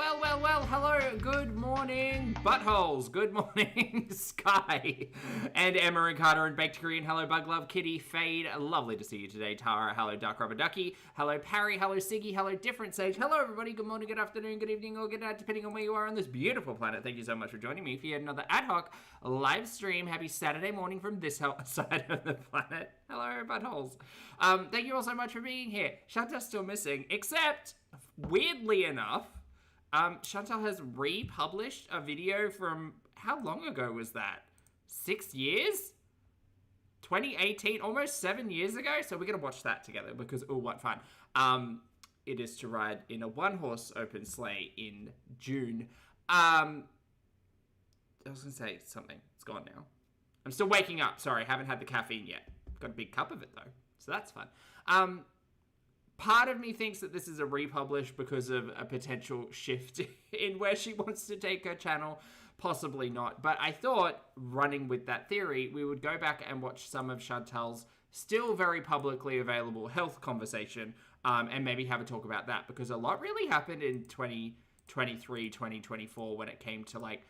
Well, hello, good morning, buttholes, good morning, Sky, and Emma and Carter and Baked Korean, hello, Bug Love, Kitty, Fade, lovely to see you today, Tara, hello, Dark Rubber Ducky, hello, Parry, hello, Siggy, hello, Different Sage, hello, everybody, good morning, good afternoon, good evening, or good night, depending on where you are on this beautiful planet. Thank you so much for joining me for yet another ad hoc live stream. Happy Saturday morning from this side of the planet. Hello, buttholes. Thank you all so much for being here. Chantel's still missing, except, weirdly enough, Chantel has republished a video from, how long ago was that? 6 years? 2018, almost 7 years ago? So we're going to watch that together because, oh, what fun. It is to ride in a one-horse open sleigh in June. I was going to say something. It's gone now. I'm still waking up. Sorry, haven't had the caffeine yet. Got a big cup of it, though. So that's fun. Part of me thinks that this is a republish because of a potential shift in where she wants to take her channel. Possibly not. But I thought, running with that theory, we would go back and watch some of Chantel's still very publicly available health conversation and maybe have a talk about that. Because a lot really happened in 2023, 2024 when it came to like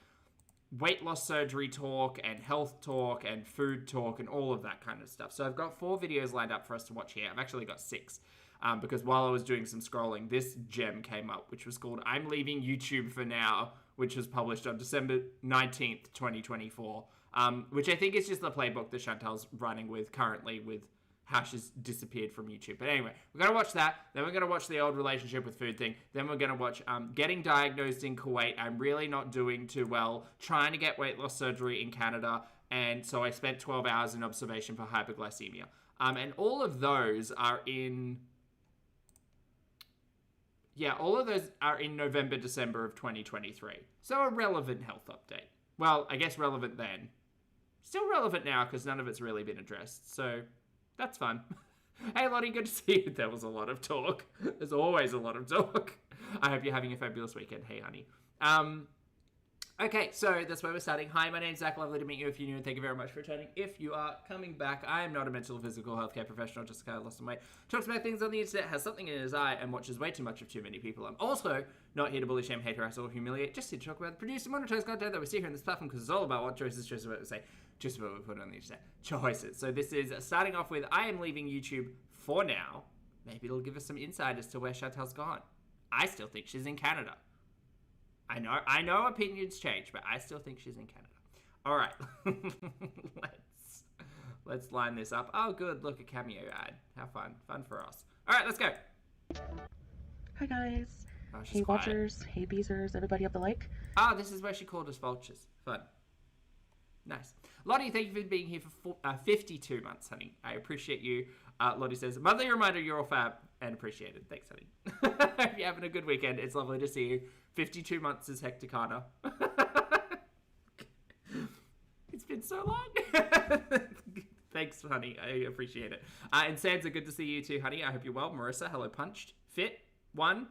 weight loss surgery talk and health talk and food talk and all of that kind of stuff. So I've got 4 videos lined up for us to watch here. I've actually got 6. Because while I was doing some scrolling, this gem came up, which was called I'm Leaving YouTube for Now, which was published on December 19th, 2024, which I think is just the playbook that Chantel's running with currently with how she's disappeared from YouTube. But anyway, we're going to watch that. Then we're going to watch the old relationship with food thing. Then we're going to watch getting diagnosed in Kuwait. I'm really not doing too well, trying to get weight loss surgery in Canada. And so I spent 12 hours in observation for hypoglycemia. And all of those are in... Yeah, all of those are in November, December of 2023. So a relevant health update. Well, I guess relevant then. Still relevant now because none of it's really been addressed. So that's fun. Hey, Lottie, good to see you. There was a lot of talk. There's always a lot of talk. I hope you're having a fabulous weekend. Hey, honey. Okay, so that's where we're starting. Hi, my name's Zach. Lovely to meet you if you're new, and thank you very much for returning. If you are coming back, I am not a mental or physical healthcare professional, just a guy who lost some weight, talks about things on the internet, has something in his eye, and watches way too much of too many people. I'm also not here to bully, shame, hate, harass, or humiliate, just here to talk about the produced and monetized content that we see here on this platform, because it's all about what choices, just what we say, just what we put on the internet. Choices. So this is starting off with, I am leaving YouTube for now. Maybe it'll give us some insight as to where Chantel's gone. I still think she's in Canada. I know opinions change, but I still think she's in Canada. All right, let's line this up. Oh, good, look, a cameo ad. How fun for us. All right, let's go. Hi guys. Oh, hey quiet. Watchers, hey Beezers, everybody up the like. Ah, this is where she called us vultures. Fun. Nice. Lottie, thank you for being here for 52 months, honey. I appreciate you. Lottie says, monthly reminder, you're all fab and appreciated. Thanks, honey. Hope you're having a good weekend. It's lovely to see you. 52 months is hecticana. It's been so long. Thanks, honey. I appreciate it. And Sansa, good to see you too, honey. I hope you're well. Marissa, hello, Punched. Fit, 1.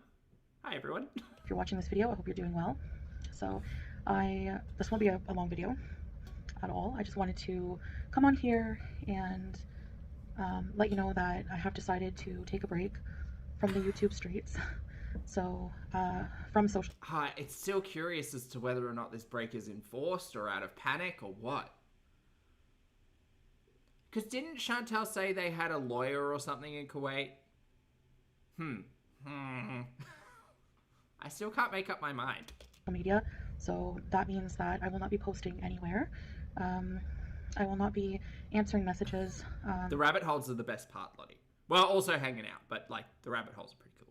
Hi, everyone. If you're watching this video, I hope you're doing well. So, this won't be a long video at all. I just wanted to come on here and let you know that I have decided to take a break from the YouTube streets. So, from social... Hi, it's still curious as to whether or not this break is enforced or out of panic or what. Because didn't Chantel say they had a lawyer or something in Kuwait? I still can't make up my mind. Media, so that means that I will not be posting anywhere. I will not be answering messages. The rabbit holes are the best part, Lottie. Well, also hanging out, but like the rabbit holes are pretty cool.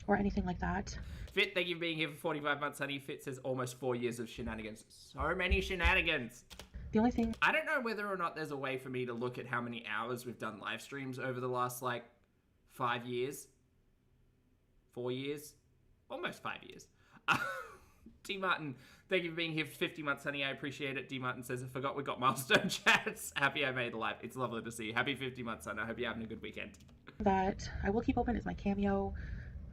Or anything like that. Fit, thank you for being here for 45 months, honey. Fit says almost 4 years of shenanigans. So many shenanigans. The only thing... I don't know whether or not there's a way for me to look at how many hours we've done live streams over the last, like, 5 years. 4 years. Almost 5 years. D. Martin, thank you for being here for 50 months, honey. I appreciate it. D. Martin says, I forgot we got milestone chats. Happy I made the live. It's lovely to see you. Happy 50 months, son. I hope you're having a good weekend. That I will keep open is my Cameo.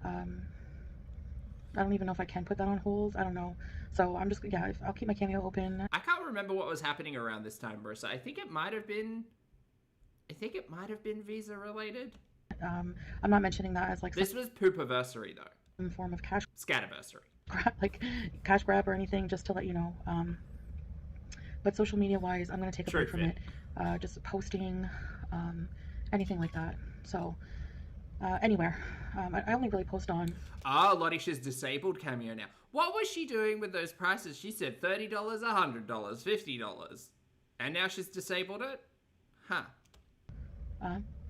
I don't even know if I can put that on hold. I don't know. So I'm just, yeah, I'll keep my Cameo open. I can't remember what was happening around this time, Marissa. I think it might have been visa related. I'm not mentioning that as like... This was Poopiversary, though. form of cash Scatterbursary. grab, like cash grab or anything, just to let you know. But social media wise, I'm going to take a break from it. Just posting, anything like that. So, anywhere. I only really post on. Oh, Lottie, she's disabled Cameo now. What was she doing with those prices? She said $30, $100, $50. And now she's disabled it? Huh.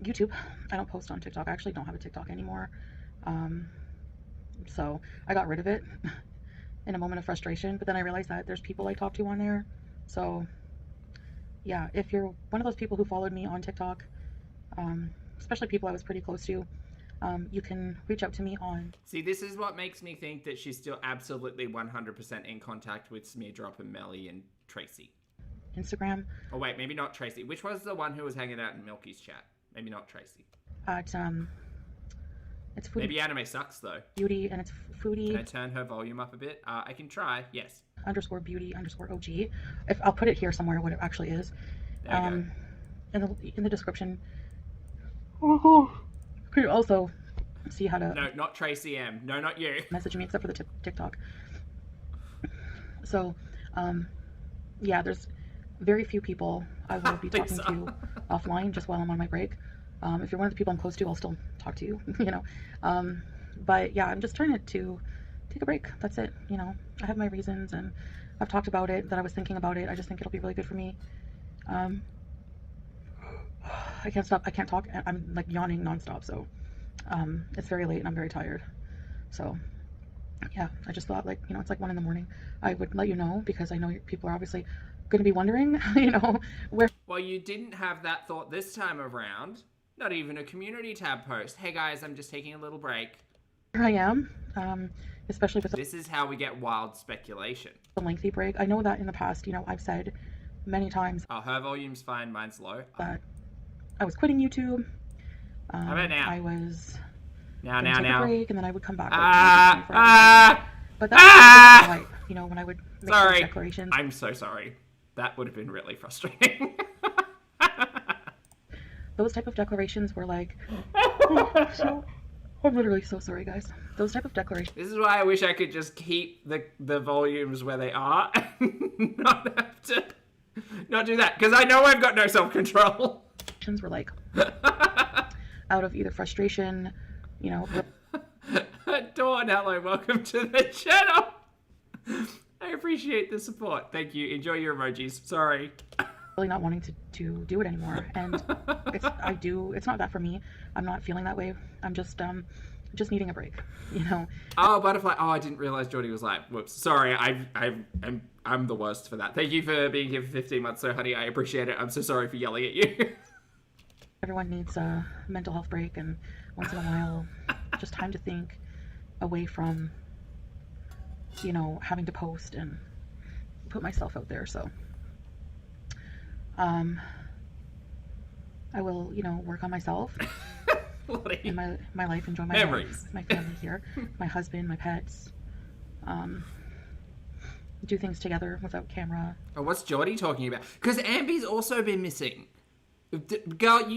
YouTube. I don't post on TikTok. I actually don't have a TikTok anymore. So I got rid of it in a moment of frustration. But then I realized that there's people I talk to on there. So yeah, if you're one of those people who followed me on TikTok, especially people I was pretty close to, you can reach out to me on. See, this is what makes me think that she's still absolutely 100% in contact with Smeardrop and Melly and Tracy. Instagram. Oh wait, maybe not Tracy. Which was the one who was hanging out in Milky's chat? Maybe not Tracy. It's Foodie Maybe Anime sucks though. Beauty, and it's Foodie. Can I turn her volume up a bit? I can try. Yes. _beauty_OG. If I'll put it here somewhere, what it actually is. There you go. In the description. Oh, could you also see how to. No, not Tracy M. No, not you. Message me, except for the TikTok. So, yeah, there's very few people I will be talking to offline just while I'm on my break. If you're one of the people I'm close to, I'll still talk to you, you know. But yeah, I'm just trying to take a break. That's it. You know, I have my reasons, and I've talked about it, that I was thinking about it. I just think it'll be really good for me. I can't stop. I can't talk. I'm like yawning nonstop. So it's very late and I'm very tired. So yeah, I just thought, like, you know, it's like 1 a.m. I would let you know, because I know people are obviously going to be wondering, you know, where. Well, you didn't have that thought this time around. Not even a community tab post. Hey guys, I'm just taking a little break. Here I am, especially with this is how we get wild speculation. The lengthy break. I know that in the past, you know, I've said many times. Oh, her volume's fine, mine's low. That I was quitting YouTube. How about now? I was now a break, and then I would come back. But that's like, you know, when I would make those declarations. I'm so sorry. That would have been really frustrating. Those type of declarations were like, I'm literally so sorry, guys. Those type of declarations. This is why I wish I could just keep the volumes where they are and not have to not do that, because I know I've got no self-control. Were like out of either frustration, you know. Dawn, hello, welcome to the channel. I appreciate the support. Thank you. Enjoy your emojis. Sorry. Really not wanting to do it anymore, and it's not that for me. I'm not feeling that way. I'm just needing a break, you know. Oh, butterfly. Oh, I didn't realize Geordie was live. Whoops. Sorry. I'm the worst for that. Thank you for being here for 15 months, so honey. I appreciate it. I'm so sorry for yelling at you. Everyone needs a mental health break, and once in a while, just time to think away from, you know, having to post and put myself out there. So I will, you know, work on myself in my life, enjoy my memories life, my family here, my husband, my pets, do things together without camera. Oh, what's Geordie talking about? Because Ambi's also been missing. Girl,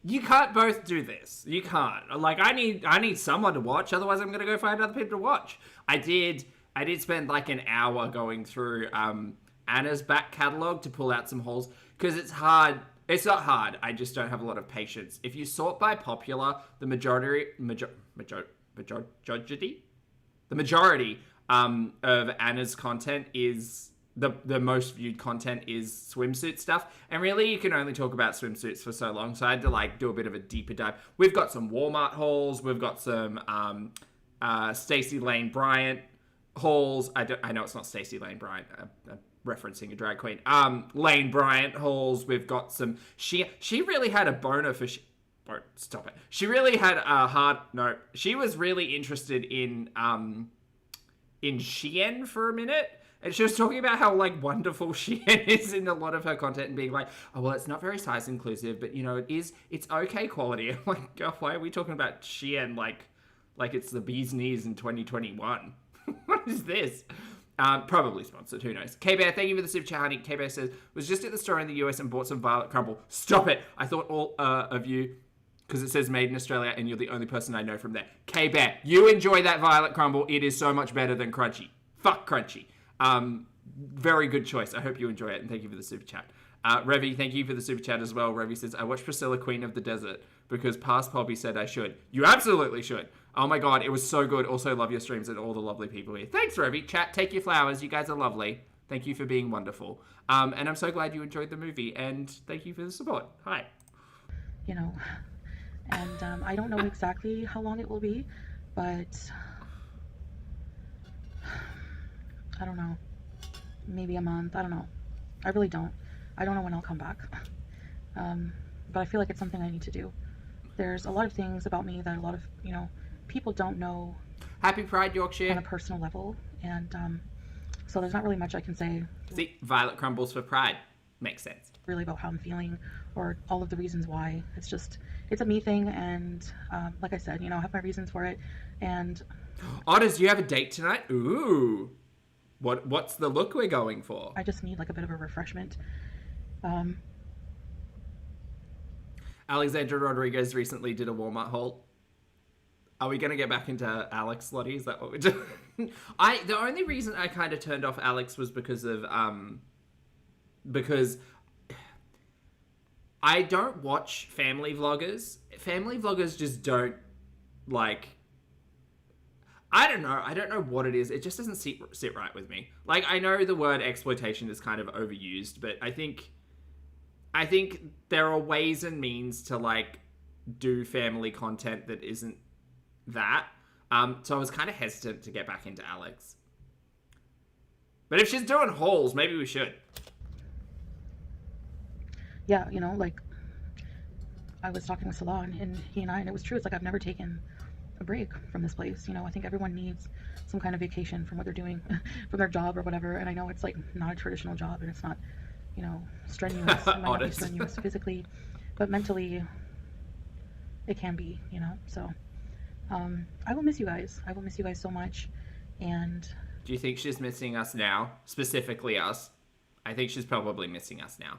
you can't both do this. You can't. Like, I need someone to watch. Otherwise, I'm gonna go find other people to watch. I did spend like an hour going through Anna's back catalog to pull out some hauls, because it's hard. It's not hard. I just don't have a lot of patience. If you sort by popular, the majority of Anna's content is. The most viewed content is swimsuit stuff, and really you can only talk about swimsuits for so long, so I had to like do a bit of a deeper dive. We've got some Walmart hauls, we've got some Stacey Lane Bryant hauls. I know it's not Stacey Lane Bryant, I'm referencing a drag queen. Lane Bryant hauls. We've got some. She really had a boner for. Oh, stop it. She really had a hard. No, she was really interested in Shein for a minute. And she was talking about how, like, wonderful Shein is in a lot of her content, and being like, oh, well, it's not very size inclusive, but, you know, it's okay quality. I'm like, God, why are we talking about Shein like it's the bee's knees in 2021? What is this? Probably sponsored, who knows. K-Bear, thank you for the super chat, honey. K-Bear says, was just at the store in the US and bought some Violet Crumble. Stop it. I thought all of you because it says made in Australia and you're the only person I know from there. K-Bear, you enjoy that violet crumble. It is so much better than crunchy. Fuck crunchy. Very good choice. I hope you enjoy it, and thank you for the super chat. Revy, thank you for the super chat as well. Revy says, I watched Priscilla, Queen of the Desert, because past Poppy said I should. You absolutely should. Oh my god, it was so good. Also love your streams and all the lovely people here. Thanks, Revy. Chat, take your flowers. You guys are lovely. Thank you for being wonderful. And I'm so glad you enjoyed the movie, and thank you for the support. Hi. You know, and I don't know exactly how long it will be, but I don't know. Maybe a month. I don't know. I really don't. I don't know when I'll come back. But I feel like it's something I need to do. There's a lot of things about me that a lot of, people don't know. Happy Pride, Yorkshire. On a personal level. And so there's not really much I can say. See, violet crumbles for pride. Makes sense. Really about how I'm feeling or all of the reasons why. It's a me thing. And like I said, I have my reasons for it. And Otters, you have a date tonight? Ooh. What's the look we're going for? I just need like a bit of a refreshment. Alexandra Rodriguez recently did a Walmart haul. Are we going to get back into Alex, Lottie? Is that what we're doing? The only reason I kind of turned off Alex was because I don't watch family vloggers. Family vloggers just don't, like, I don't know what it is. It just doesn't sit right with me. Like, I know the word exploitation is kind of overused, but I think there are ways and means to, like, do family content that isn't that. So I was kind of hesitant to get back into Alex. But if she's doing hauls, maybe we should. Yeah, like, I was talking with Salon, and he and I, and it was true. It's like I've never taken a break from this place. I think everyone needs some kind of vacation from what they're doing, from their job or whatever. And I know it's like not a traditional job, and it's not, strenuous. It might not be strenuous physically, but mentally, it can be. So I will miss you guys. I will miss you guys so much. And do you think she's missing us now? Specifically us? I think she's probably missing us now.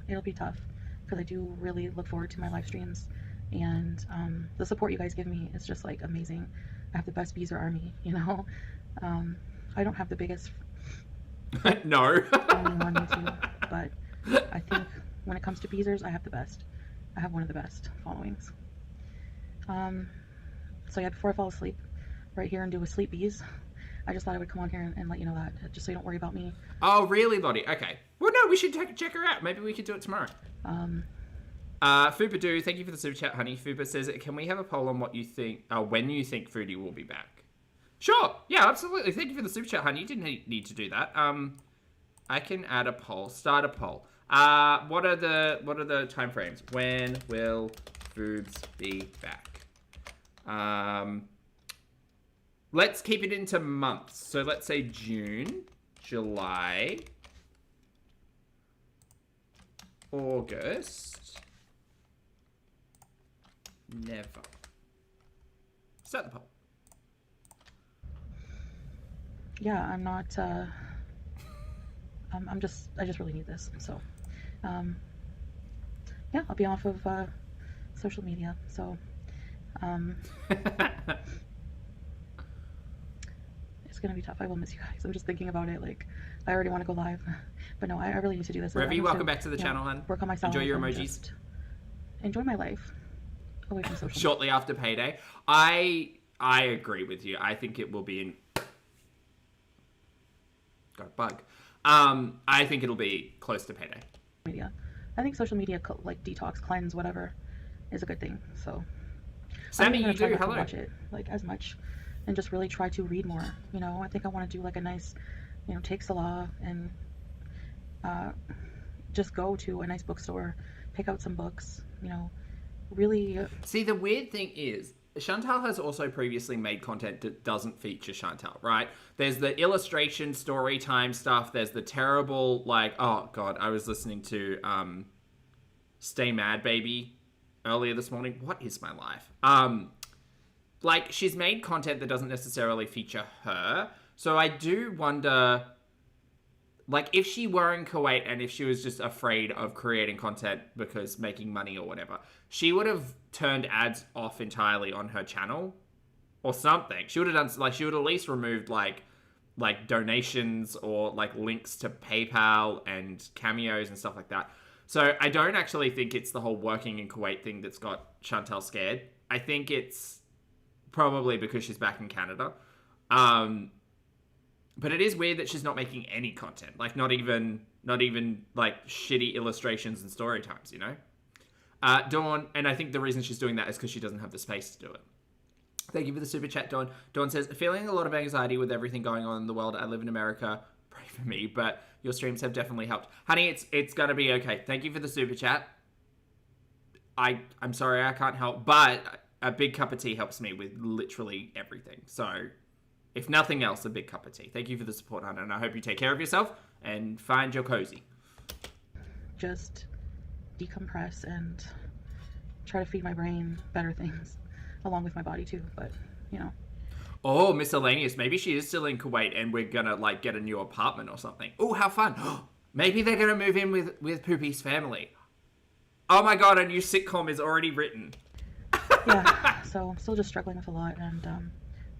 It'll be tough because I do really look forward to my live streams, and the support you guys give me is just like amazing. I have the best Beezer army. I don't have the biggest no following on YouTube, but I think when it comes to Beezers, I have the best. I have one of the best followings. So yeah, before I fall asleep right here and do a sleep bees, I just thought I would come on here and let you know that, just so you don't worry about me. Oh, really, Lottie? Okay. Well, no, we should check her out. Maybe we could do it tomorrow. Fuba thank you for the super chat, honey. Fuba says, can we have a poll on what you think, when you think Foodie will be back? Sure. Yeah, absolutely. Thank you for the super chat, honey. You didn't need to do that. I can add a poll. Start a poll. What are the time frames? When will Foobs be back? Let's keep it into months. So let's say June, July, August, never. Start the poll. Yeah, I'm not, I just really need this. So, yeah, I'll be off of, social media. So, it's gonna be tough. I will miss you guys. I'm just thinking about it. Like, I already want to go live, but no, I really need to do this. Revy, welcome back to the channel, hon. Work on myself. Enjoy your emojis. Enjoy my life away from social. Shortly after payday, I agree with you. I think it will be in. Got a bug. I think it'll be close to payday. Media. I think social media, like detox, cleanse, whatever, is a good thing. So. Sammy, you do. Hello. Watch it like as much, and just really try to read more. I think I want to do like a nice, take Salah and just go to a nice bookstore, pick out some books. Really. See, the weird thing is, Chantel has also previously made content that doesn't feature Chantel, right? There's the illustration story time stuff. There's the terrible, like, oh god, I was listening to Stay Mad Baby earlier this morning. What is my life? Like, she's made content that doesn't necessarily feature her. So I do wonder, like, if she were in Kuwait and if she was just afraid of creating content because making money or whatever, she would have turned ads off entirely on her channel or something. She would have done, like, she would have at least removed, like donations or, like, links to PayPal and cameos and stuff like that. So I don't actually think it's the whole working in Kuwait thing that's got Chantel scared. I think it's probably because she's back in Canada. But it is weird that she's not making any content. Like, not even like, shitty illustrations and story times, you know? Dawn, and I think the reason she's doing that is because she doesn't have the space to do it. Thank you for the super chat, Dawn. Dawn says, feeling a lot of anxiety with everything going on in the world. I live in America. Pray for me, but your streams have definitely helped. Honey, it's gonna be okay. Thank you for the super chat. I'm sorry I can't help, but a big cup of tea helps me with literally everything. So, if nothing else, a big cup of tea. Thank you for the support, Hannah, and I hope you take care of yourself and find your cozy. Just decompress and try to feed my brain better things, along with my body too, but, you know. Oh, miscellaneous. Maybe she is still in Kuwait and we're gonna, like, get a new apartment or something. Oh, how fun. Maybe they're gonna move in with Poopy's family. Oh my god, a new sitcom is already written. Yeah, so I'm still just struggling with a lot, and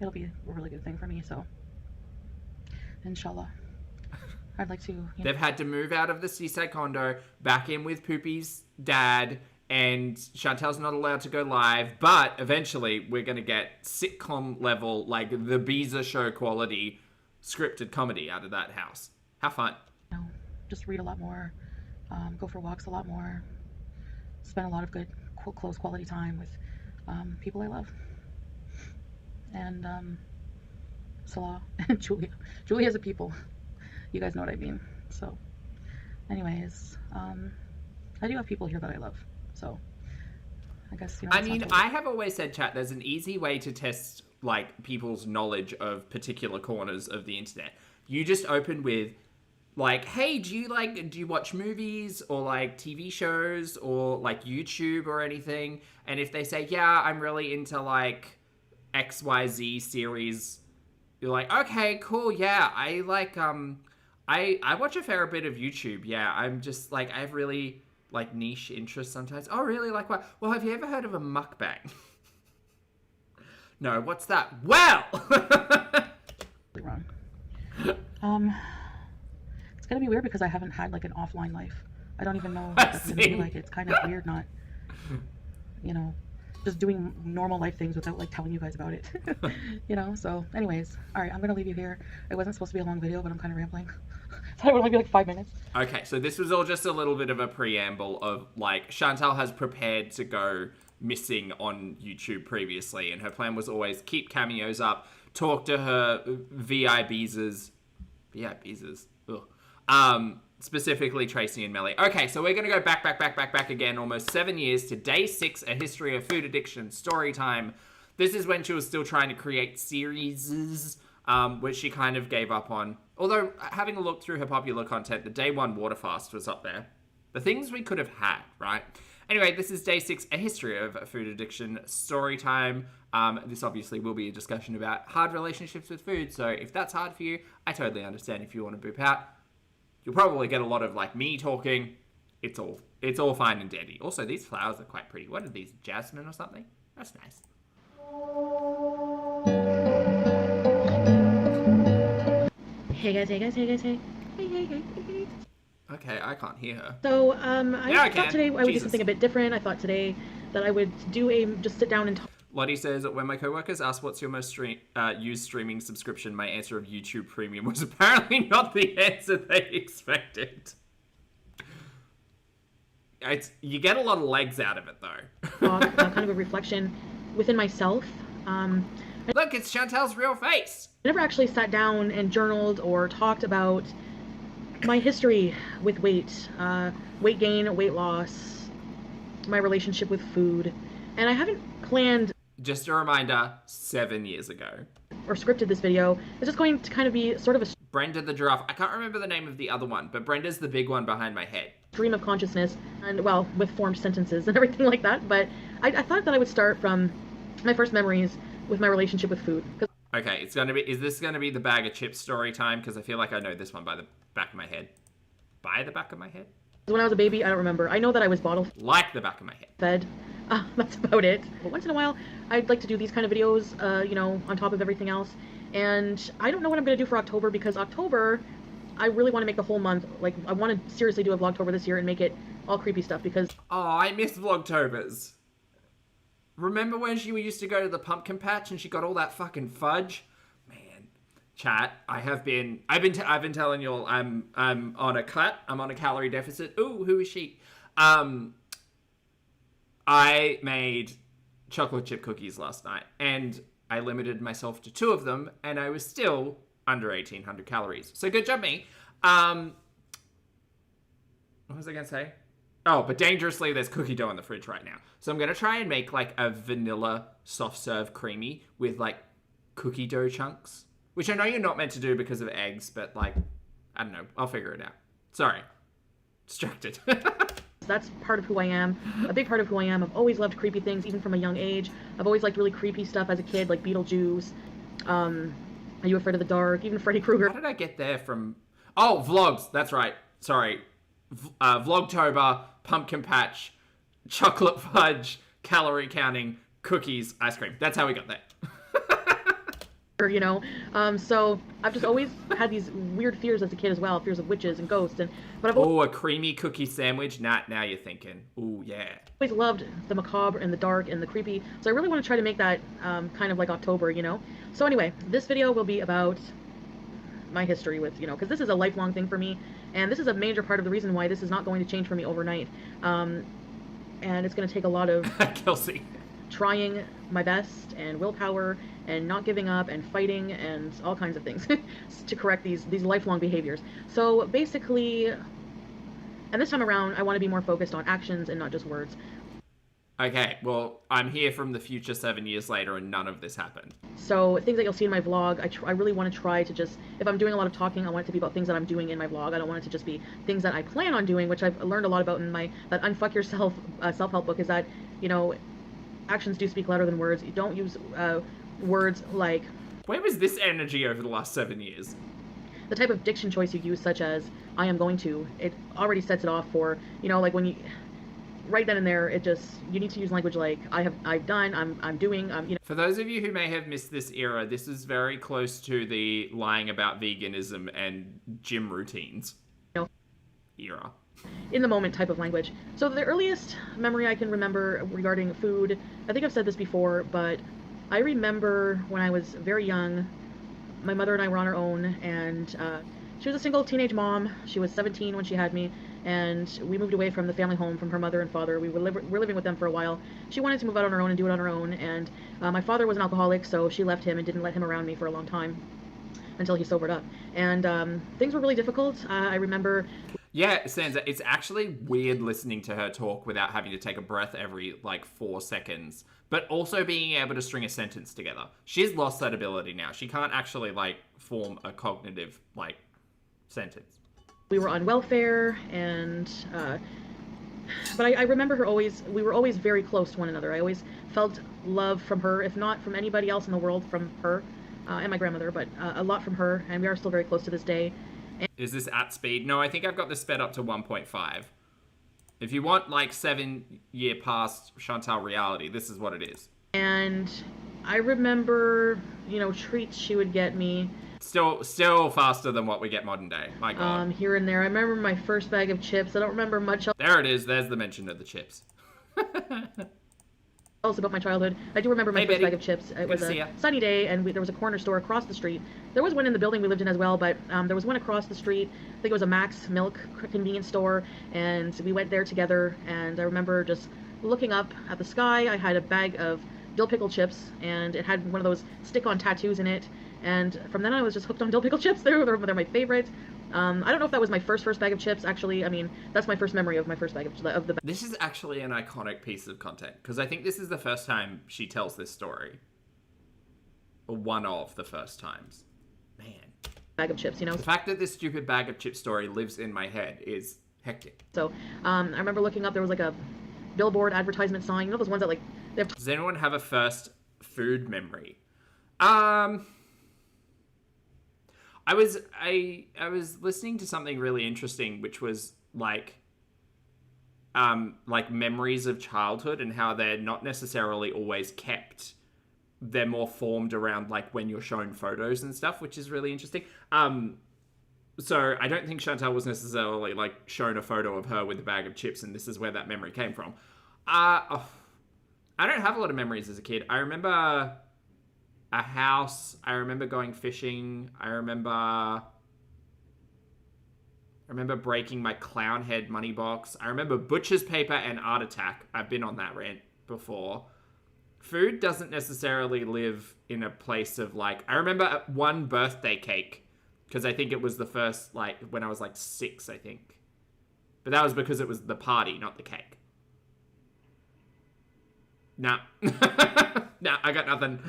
it'll be a really good thing for me, so inshallah. I'd like to, you know. They've had to move out of the seaside condo, back in with Poopy's dad, and Chantel's not allowed to go live, but eventually we're going to get sitcom level, like the Beezer show quality scripted comedy out of that house. Have fun. You know, just read a lot more, go for walks a lot more, spend a lot of good, close quality time with people I love. And Salah and Julia. Julia's a people. You guys know what I mean. So, anyways, I do have people here that I love. So, I guess, you know. I mean, I have always said, chat, there's an easy way to test, like, people's knowledge of particular corners of the internet. You just open with, like, hey, do you watch movies or, like, TV shows or, like, YouTube or anything? And if they say, yeah, I'm really into, like, XYZ series, you're like, okay, cool, yeah, I like, I watch a fair bit of YouTube, yeah, I'm just, like, I have really, like, niche interests sometimes. Oh, really? Like what? Well, have you ever heard of a mukbang? No, what's that? Well! Wrong. It's gonna be weird because I haven't had, like, an offline life. I don't even know what that's gonna be like. It's kind of weird not, you know, just doing normal life things without, like, telling you guys about it. You know, so anyways, all right, I'm gonna leave you here. It wasn't supposed to be a long video, but I'm kind of rambling. So it would only be like 5 minutes. Okay, so this was all just a little bit of a preamble of, like, Chantel has prepared to go missing on YouTube previously, and her plan was always keep cameos up, talk to her VIBs, specifically Tracy and Melly. Okay, so we're going to go back again, almost 7 years to day 6, A History of Food Addiction, story time. This is when she was still trying to create series, which she kind of gave up on. Although, having a look through her popular content, the day 1 water fast was up there. The things we could have had, right? Anyway, this is day 6, A History of Food Addiction, story time. This obviously will be a discussion about hard relationships with food, so if that's hard for you, I totally understand if you want to boop out. You'll probably get a lot of, like, me talking. It's all fine and dandy. Also, these flowers are quite pretty. What are these, jasmine or something? That's nice. Hey guys. Okay, I can't hear her. So, I thought today I would do Jesus. something a bit different. I thought today that I would just sit down and talk. Lottie says, when my coworkers asked what's your most used streaming subscription, my answer of YouTube Premium was apparently not the answer they expected. You get a lot of legs out of it, though. Kind of a reflection within myself. Look, it's Chantel's real face. I never actually sat down and journaled or talked about my history with weight gain, weight loss, my relationship with food, and I haven't planned. Just a reminder, 7 years ago. Or scripted this video. It's just going to kind of be sort of a Brenda the giraffe. I can't remember the name of the other one, but Brenda's the big one behind my head. stream of consciousness, and, well, with formed sentences and everything like that. But I thought that I would start from my first memories with my relationship with food. Okay, is this gonna be the bag of chips story time? Because I feel like I know this one back of my head. By the back of my head? When I was a baby, I don't remember. I know that I was bottle Like the back of my head. fed. That's about it. But once in a while, I'd like to do these kind of videos, you know, on top of everything else. And I don't know what I'm going to do for October, because October, I really want to make the whole month, like, I want to seriously do a Vlogtober this year and make it all creepy stuff, because... Oh, I miss Vlogtobers. Remember when she used to go to the pumpkin patch and she got all that fucking fudge? Man, chat, I've been telling you all I'm on a cut. I'm on a calorie deficit. Ooh, who is she? I made chocolate chip cookies last night, and I limited myself to 2 of them, and I was still under 1,800 calories. So good job, me. What was I gonna say? Oh, but dangerously, there's cookie dough in the fridge right now. So I'm gonna try and make like a vanilla soft serve creamy with like cookie dough chunks, which I know you're not meant to do because of eggs, but like, I don't know. I'll figure it out. Sorry. Distracted. That's part of who I am, a big part of who I am. I've always loved creepy things, even from a young age. I've always liked really creepy stuff as a kid, like Beetlejuice, Are You Afraid of the Dark, even Freddy Krueger. How did I get there from... Oh, vlogs. That's right. Sorry. Vlogtober, pumpkin patch, chocolate fudge, calorie counting, cookies, ice cream. That's how we got there. You know, so I've just always had these weird fears as a kid as well, fears of witches and ghosts, but I've a creamy cookie sandwich. Now you're thinking. Ooh, yeah. always loved the macabre and the dark and the creepy. So I really want to try to make that kind of like October, you know. So anyway, this video will be about my history with, you know, because this is a lifelong thing for me, and this is a major part of the reason why this is not going to change for me overnight. And it's going to take a lot of Kelsey trying my best and willpower and not giving up and fighting and all kinds of things to correct these lifelong behaviors. So basically, and this time around, I want to be more focused on actions and not just words. Okay, well, I'm here from the future 7 years later and none of this happened. So things that you'll see in my vlog, I really want to try to just, if I'm doing a lot of talking, I want it to be about things that I'm doing in my vlog. I don't want it to just be things that I plan on doing, which I've learned a lot about in that Unfuck Yourself self-help book, is that, you know, actions do speak louder than words. You don't use words like... Where was this energy over the last 7 years? The type of diction choice you use, such as, I am going to, it already sets it off for, you know, like when you... Right then and there, it just, you need to use language like, I've done, I'm doing, you know. For those of you who may have missed this era, this is very close to the lying about veganism and gym routines era. In the moment type of language. So the earliest memory I can remember regarding food, I think I've said this before, but I remember when I was very young, my mother and I were on our own, and she was a single teenage mom. She was 17 when she had me, and we moved away from the family home from her mother and father. We were living with them for a while. She wanted to move out on her own and do it on her own, and my father was an alcoholic, so she left him and didn't let him around me for a long time until he sobered up. And things were really difficult. I remember... Yeah, Sansa, it's actually weird listening to her talk without having to take a breath every, like, 4 seconds, but also being able to string a sentence together. She's lost that ability now. She can't actually, like, form a cognitive, like, sentence. We were on welfare, and, but I remember we were always very close to one another. I always felt love from her, if not from anybody else in the world, from her, and my grandmother, but a lot from her, and we are still very close to this day. Is this at speed? No, I think I've got this sped up to 1.5. If you want, like, 7-year past Chantel reality, this is what it is. And I remember, you know, treats she would get me. Still faster than what we get modern day. My God. Here and there. I remember my first bag of chips. I don't remember much else. There it is. There's the mention of the chips. Else about my childhood. I do remember my first bag of chips. It was a sunny day, and there was a corner store across the street. There was one in the building we lived in as well, but there was one across the street. I think it was a Max Milk convenience store, and we went there together, and I remember just looking up at the sky. I had a bag of dill pickle chips, and it had one of those stick-on tattoos in it, and from then on I was just hooked on dill pickle chips. They're my favorite. I don't know if that was my first bag of chips, actually. I mean, that's my first memory of my first bag of the... This is actually an iconic piece of content, because I think this is the first time she tells this story. Or one of the first times. Man. Bag of chips, you know? The fact that this stupid bag of chips story lives in my head is hectic. So, I remember looking up, there was like a billboard advertisement sign. You know those ones that, like... Does anyone have a first food memory? I was listening to something really interesting, which was like memories of childhood and how they're not necessarily always kept. They're more formed around like when you're shown photos and stuff, which is really interesting. So I don't think Chantel was necessarily like shown a photo of her with a bag of chips, and this is where that memory came from. I don't have a lot of memories as a kid. I remember a house. I remember going fishing. I remember breaking my clown head money box. I remember butcher's paper and art attack. I've been on that rant before. Food doesn't necessarily live in a place of like... I remember one birthday cake, because I think it was the first, like, when I was like 6, I think. But that was because it was the party, not the cake. Nah. Nah, I got nothing.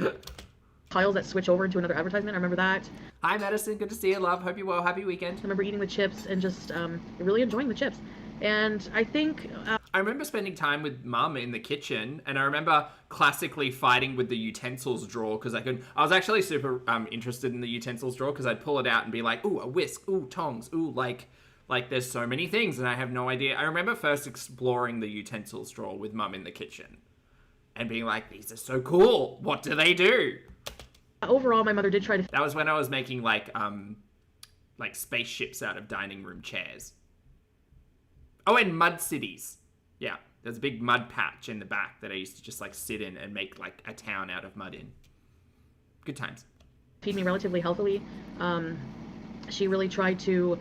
Tiles that switch over into another advertisement. I remember that. Hi, Madison. Good to see you, love. Hope you're well. Happy weekend. I remember eating the chips and just really enjoying the chips. And I think... I remember spending time with Mum in the kitchen, and I remember classically fighting with the utensils drawer because I was actually super interested in the utensils drawer because I'd pull it out and be like, ooh, a whisk, ooh, tongs, ooh, like there's so many things and I have no idea. I remember first exploring the utensils drawer with Mum in the kitchen and being like, these are so cool. What do they do? Overall, my mother did try to... That was when I was making like spaceships out of dining room chairs. Oh, and mud cities. Yeah, there's a big mud patch in the back that I used to just like sit in and make like a town out of mud in. Good times. Feed me relatively healthily. She really tried to,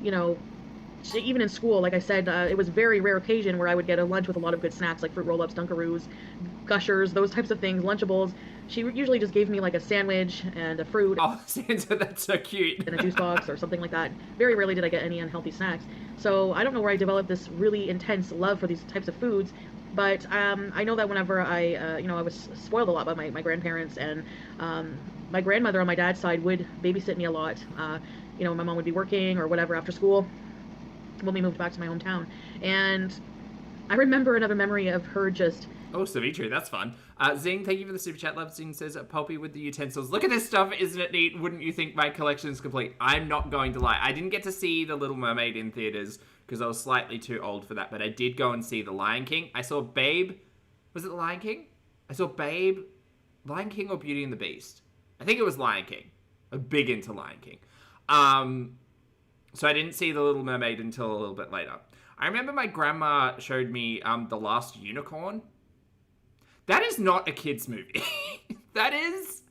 even in school, like I said, it was a very rare occasion where I would get a lunch with a lot of good snacks like fruit roll-ups, Dunkaroos, Gushers, those types of things, Lunchables. She usually just gave me like a sandwich and a fruit. Oh, that's so cute. And a juice box or something like that. Very rarely did I get any unhealthy snacks. So I don't know where I developed this really intense love for these types of foods, but I know that whenever I was spoiled a lot by my grandparents, and my grandmother on my dad's side would babysit me a lot. My mom would be working or whatever after school when we moved back to my hometown. And I remember another memory of her just... Oh, Savitri, that's fun. Zing, thank you for the super chat. Love Zing says, pulpy with the utensils. Look at this stuff, isn't it neat? Wouldn't you think my collection is complete? I'm not going to lie. I didn't get to see The Little Mermaid in theaters because I was slightly too old for that, but I did go and see The Lion King. I saw Babe. Was it The Lion King? I saw Babe, Lion King or Beauty and the Beast? I think it was Lion King. I'm big into Lion King. So I didn't see The Little Mermaid until a little bit later. I remember my grandma showed me The Last Unicorn. That is not a kid's movie. That is...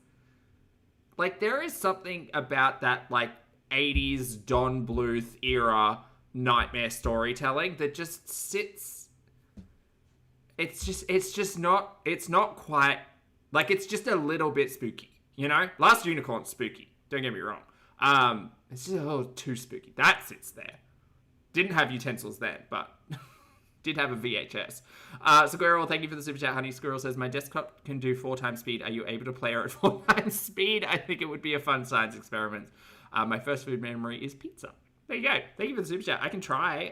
Like, there is something about that, like, 80s Don Bluth era nightmare storytelling that just sits... It's not quite... Like, it's just a little bit spooky, Last Unicorn's spooky. Don't get me wrong. It's just a little too spooky. That sits there. Didn't have utensils then, but... Did have a VHS. Squirrel, thank you for the super chat, honey. Squirrel says, my desktop can do 4 times speed. Are you able to play her at 4 times speed? I think it would be a fun science experiment. My first food memory is pizza. There you go. Thank you for the super chat. I can try.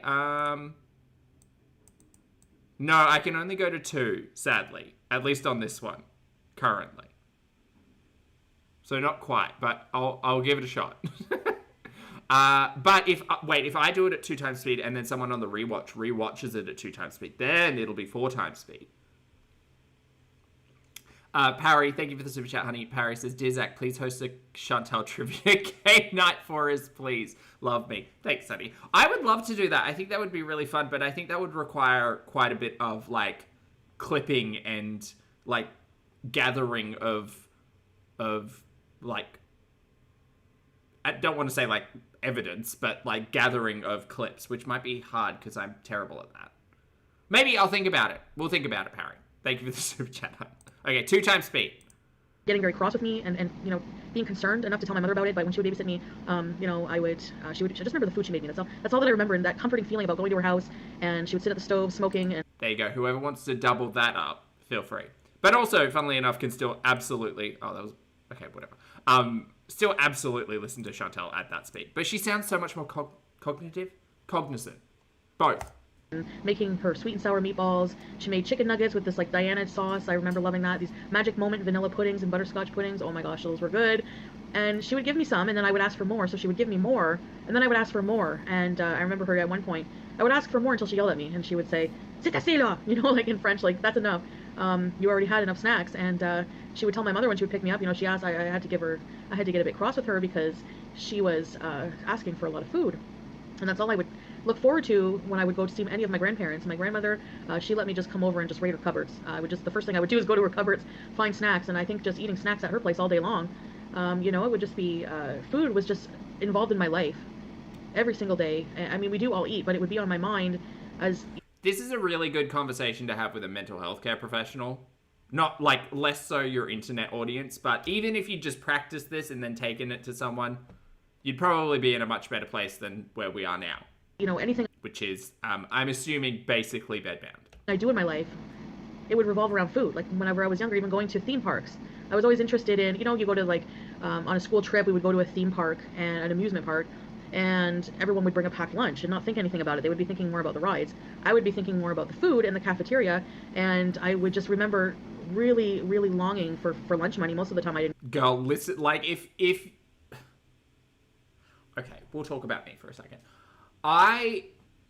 No, I can only go to 2, sadly. At least on this one, currently. So not quite, but I'll give it a shot. But if I do it at 2 times speed and then someone on the rewatches it at 2 times speed, then it'll be 4 times speed. Parry, thank you for the super chat, honey. Parry says, dear Zach, please host a Chantel trivia game night for us, please. Love me. Thanks, honey. I would love to do that. I think that would be really fun, but I think that would require quite a bit of, like, clipping and, like, gathering of like, I don't want to say, like, evidence, but, like, gathering of clips, which might be hard because I'm terrible at that. Maybe I'll think about it. We'll think about it, Parry. Thank you for the super chat. Okay, 2 times speed. Getting very cross with me and being concerned enough to tell my mother about it, but when she would babysit me, I just remember the food she made me. That's all that I remember, and that comforting feeling about going to her house, and she would sit at the stove smoking. And there you go. Whoever wants to double that up, feel free. But also, funnily enough, can still absolutely... Oh, that was... Okay, whatever. Still absolutely listen to Chantel at that speed. But she sounds so much more cognizant. Both. Making her sweet and sour meatballs. She made chicken nuggets with this, like, Diana sauce. I remember loving that. These Magic Moment vanilla puddings and butterscotch puddings. Oh my gosh, those were good. And she would give me some, and then I would ask for more. So she would give me more, and then I would ask for more. And I remember her at one point, I would ask for more until she yelled at me, and she would say, "C'est assez là," like in French, like that's enough. You already had enough snacks. And she would tell my mother when she would pick me up, she asked, I had to give her, I had to get a bit cross with her because she was asking for a lot of food. And that's all I would look forward to when I would go to see any of my grandparents. My grandmother, she let me just come over and just raid her cupboards. The first thing I would do is go to her cupboards, find snacks, and I think just eating snacks at her place all day long, it would just be, food was just involved in my life every single day. I mean, we do all eat, but it would be on my mind as... This is a really good conversation to have with a mental health care professional. Not like less so your internet audience, but even if you just practice this and then taken it to someone, you'd probably be in a much better place than where we are now. Anything... Which is, I'm assuming, basically bedbound. I do in my life, it would revolve around food. Like whenever I was younger, even going to theme parks, I was always interested in, you go to like, on a school trip, we would go to a theme park and an amusement park, and everyone would bring a packed lunch and not think anything about it. They would be thinking more about the rides. I would be thinking more about the food in the cafeteria, and I would just remember really, really longing for lunch money. Most of the time I didn't. Girl, listen, like if... Okay, we'll talk about me for a second.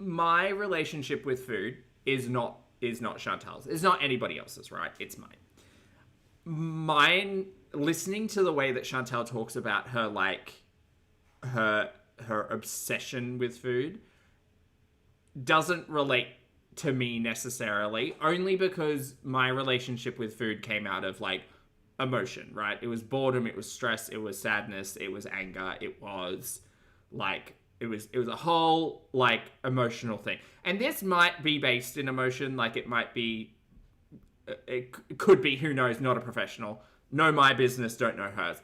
My relationship with food is not Chantel's. It's not anybody else's, right? It's mine. Mine, listening to the way that Chantel talks about her, like, her obsession with food doesn't relate to me necessarily, only because my relationship with food came out of, like, emotion, right? It was boredom, it was stress, it was sadness, it was anger, it was, like... It was a whole, like, emotional thing. And this might be based in emotion, like it might be, it could be, who knows, not a professional. Know my business, don't know hers.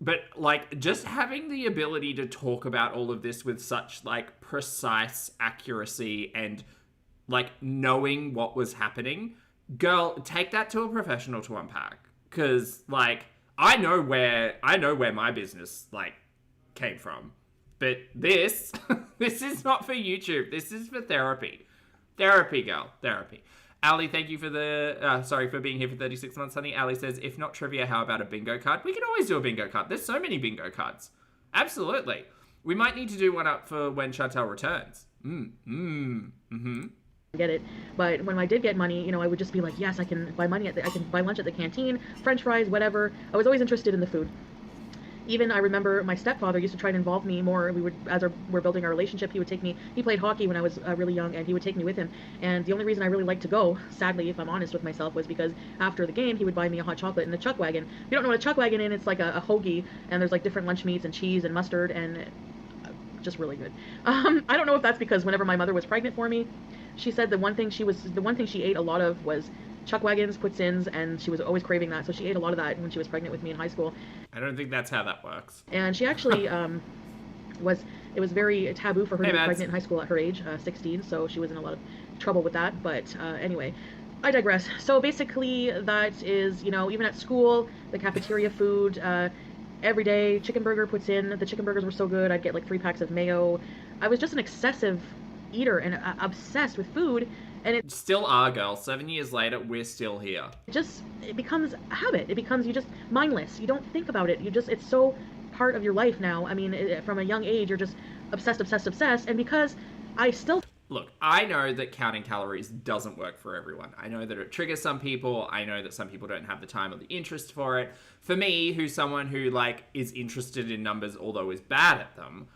But, like, just having the ability to talk about all of this with such, like, precise accuracy and, like, knowing what was happening, girl, take that to a professional to unpack. Because, like, I know where my business, like, came from. But this is not for YouTube. This is for therapy. Therapy, girl. Therapy. Ali, thank you for for being here for 36 months, honey. Ali says, if not trivia, how about a bingo card? We can always do a bingo card. There's so many bingo cards. Absolutely. We might need to do one up for when Chantel returns. Get it, but when I did get money, I would just be like, yes, I can buy lunch at the canteen, French fries, whatever. I was always interested in the food. Even I remember my stepfather used to try to involve me more. We're building our relationship, he would take me, he played hockey when I was really young, and he would take me with him. And the only reason I really liked to go, sadly, if I'm honest with myself, was because after the game, he would buy me a hot chocolate in a chuck wagon. If you don't know what a chuck wagon is, it's like a hoagie, and there's like different lunch meats and cheese and mustard, and just really good. I don't know if that's because whenever my mother was pregnant for me, she said the one thing she ate a lot of was chuck wagons, poutines, and she was always craving that. So she ate a lot of that when she was pregnant with me in high school. I don't think that's how that works. And she actually it was very taboo for her to be pregnant in high school at her age, 16. So she was in a lot of trouble with that. But anyway, I digress. So basically that is, even at school, the cafeteria food, every day, chicken burger puts in. The chicken burgers were so good. I'd get like 3 packs of mayo. I was just an excessive eater and obsessed with food. And it still are, girl. 7 years later, we're still here. It becomes a habit. It becomes, you just mindless. You don't think about it. It's so part of your life now. I mean, from a young age, you're just obsessed. And because I still... Look, I know that counting calories doesn't work for everyone. I know that it triggers some people. I know that some people don't have the time or the interest for it. For me, who's someone who, like, is interested in numbers, although is bad at them,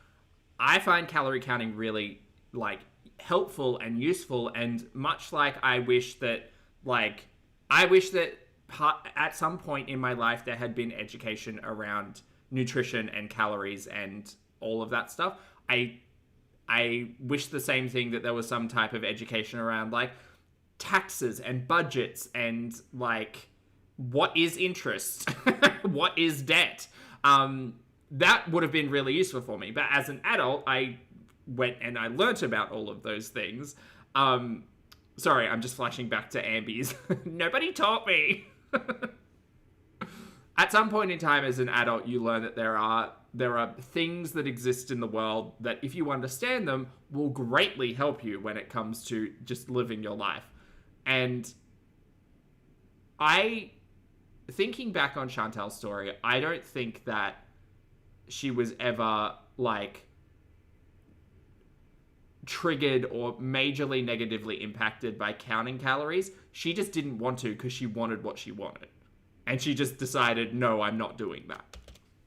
I find calorie counting really, like, helpful and useful, and much like I wish that at some point in my life there had been education around nutrition and calories and all of that stuff. I wish the same thing, that there was some type of education around, like, taxes and budgets and, like, what is interest, what is debt. That would have been really useful for me. But as an adult, I went and I learnt about all of those things. Sorry, I'm just flashing back to Ambies. Nobody taught me. At some point in time as an adult, you learn that there are things that exist in the world that, if you understand them, will greatly help you when it comes to just living your life. And I thinking back on Chantel's story, I don't think that she was ever, like, triggered or majorly negatively impacted by counting calories. She just didn't want to because she wanted what she wanted. And she just decided, no, I'm not doing that.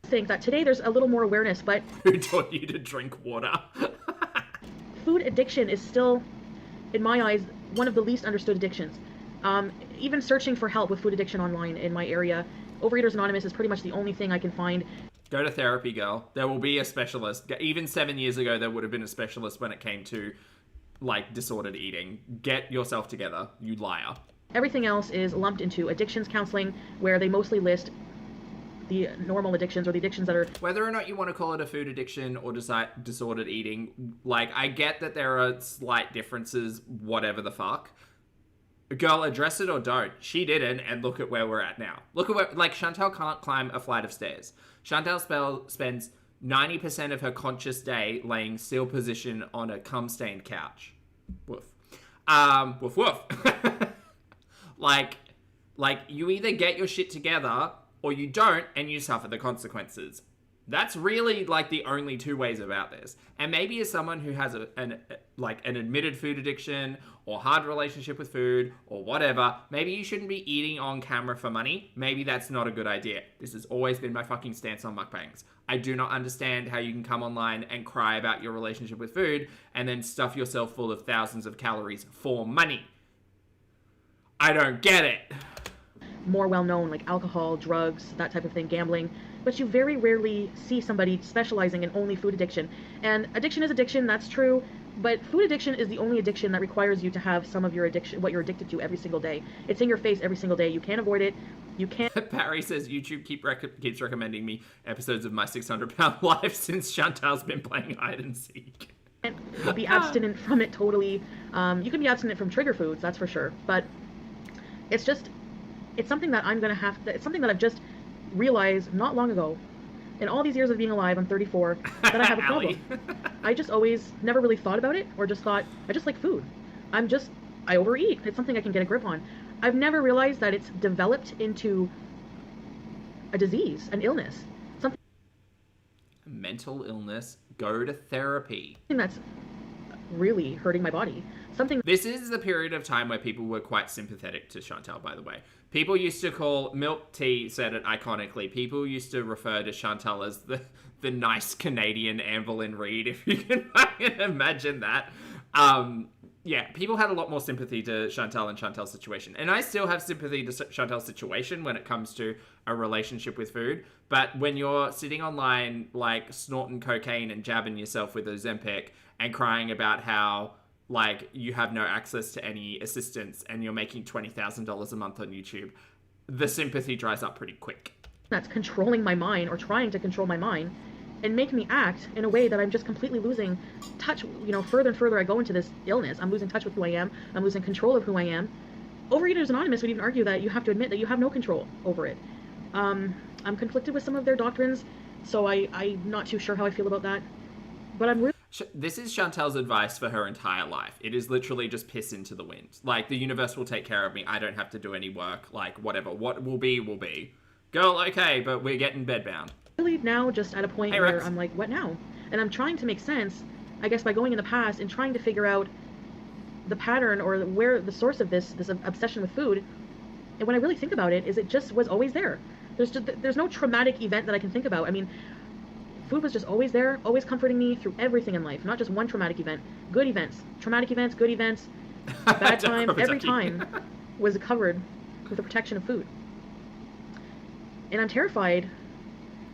I think that today there's a little more awareness, but Who taught you to drink water? food addiction is still, in my eyes, one of the least understood addictions. Even searching for help with food addiction online in my area, Overeaters Anonymous is pretty much the only thing I can find. Go to therapy, girl. There will be a specialist. Even 7 years ago, there would have been a specialist when it came to, like, disordered eating. Get yourself together, you liar. Everything else is lumped into addictions counseling, where they mostly list the normal addictions or the addictions that are... Whether or not you want to call it a food addiction or disordered eating, like, I get that there are slight differences, whatever the fuck. Girl, address it or don't. She didn't, and look at where we're at now. Look at where, like, Chantel can't climb a flight of stairs. Chantel spends 90% of her conscious day laying still position on a cum-stained couch. Woof. Woof woof. Like, you either get your shit together or you don't, and you suffer the consequences. That's really, like, the only two ways about this. And maybe as someone who has an admitted food addiction or hard relationship with food or whatever, maybe you shouldn't be eating on camera for money. Maybe that's not a good idea. This has always been my fucking stance on mukbangs. I do not understand how you can come online and cry about your relationship with food and then stuff yourself full of thousands of calories for money. I don't get it. more well-known, like alcohol, drugs, that type of thing, gambling, but you very rarely see somebody specializing in only food addiction. And addiction is addiction, that's true, but food addiction is the only addiction that requires you to have some of your addiction, what you're addicted to every single day. It's in your face every single day. You can't avoid it. You can't. Barry says YouTube keeps recommending me episodes of My 600-Pound Life since Chantel's been playing hide and seek. And be abstinent from it totally. You can be abstinent from trigger foods, that's for sure. But it's something that it's something that I've just realized not long ago. In all these years of being alive, I'm 34, that I have a problem. I just always never really thought about it, or just thought, I just like food. I overeat. It's something I can get a grip on. I've never realized that it's developed into a disease, an illness. Something Mental illness, go to therapy. that's really hurting my body. This is the period of time where people were quite sympathetic to Chantel, by the way. People used to call, Milk Tea said it iconically, people used to refer to Chantel as the nice Canadian Anne Boleyn Reid, if you can imagine that. Yeah, people had a lot more sympathy to Chantel and Chantel's situation. And I still have sympathy to Chantel's situation when it comes to a relationship with food. But when you're sitting online, like, snorting cocaine and jabbing yourself with Ozempic and crying about how, like, you have no access to any assistance and you're making $20,000 a month on YouTube, the sympathy dries up pretty quick. That's controlling my mind, or trying to control my mind, and make me act in a way that I'm just completely losing touch. Further and further I go into this illness, I'm losing touch with who I am. I'm losing control of who I am. Overeaters Anonymous would even argue that you have to admit that you have no control over it. I'm conflicted with some of their doctrines, so I'm not too sure how I feel about that. But I'm really... This is Chantel's advice for her entire life. It is literally just piss into the wind. Like, the universe will take care of me. I don't have to do any work. Like, whatever. What will be, will be. Girl, okay, but we're getting bedbound. Really now just at a point where I'm like, what now? And I'm trying to make sense, I guess, by going in the past and trying to figure out the pattern or where the source of this obsession with food. And when I really think about it, is it just was always there. There's no traumatic event that I can think about. I mean, food was just always there, always comforting me through everything in life, not just one traumatic event. Good events, traumatic events, good events, bad time, every time was covered with the protection of food. And I'm terrified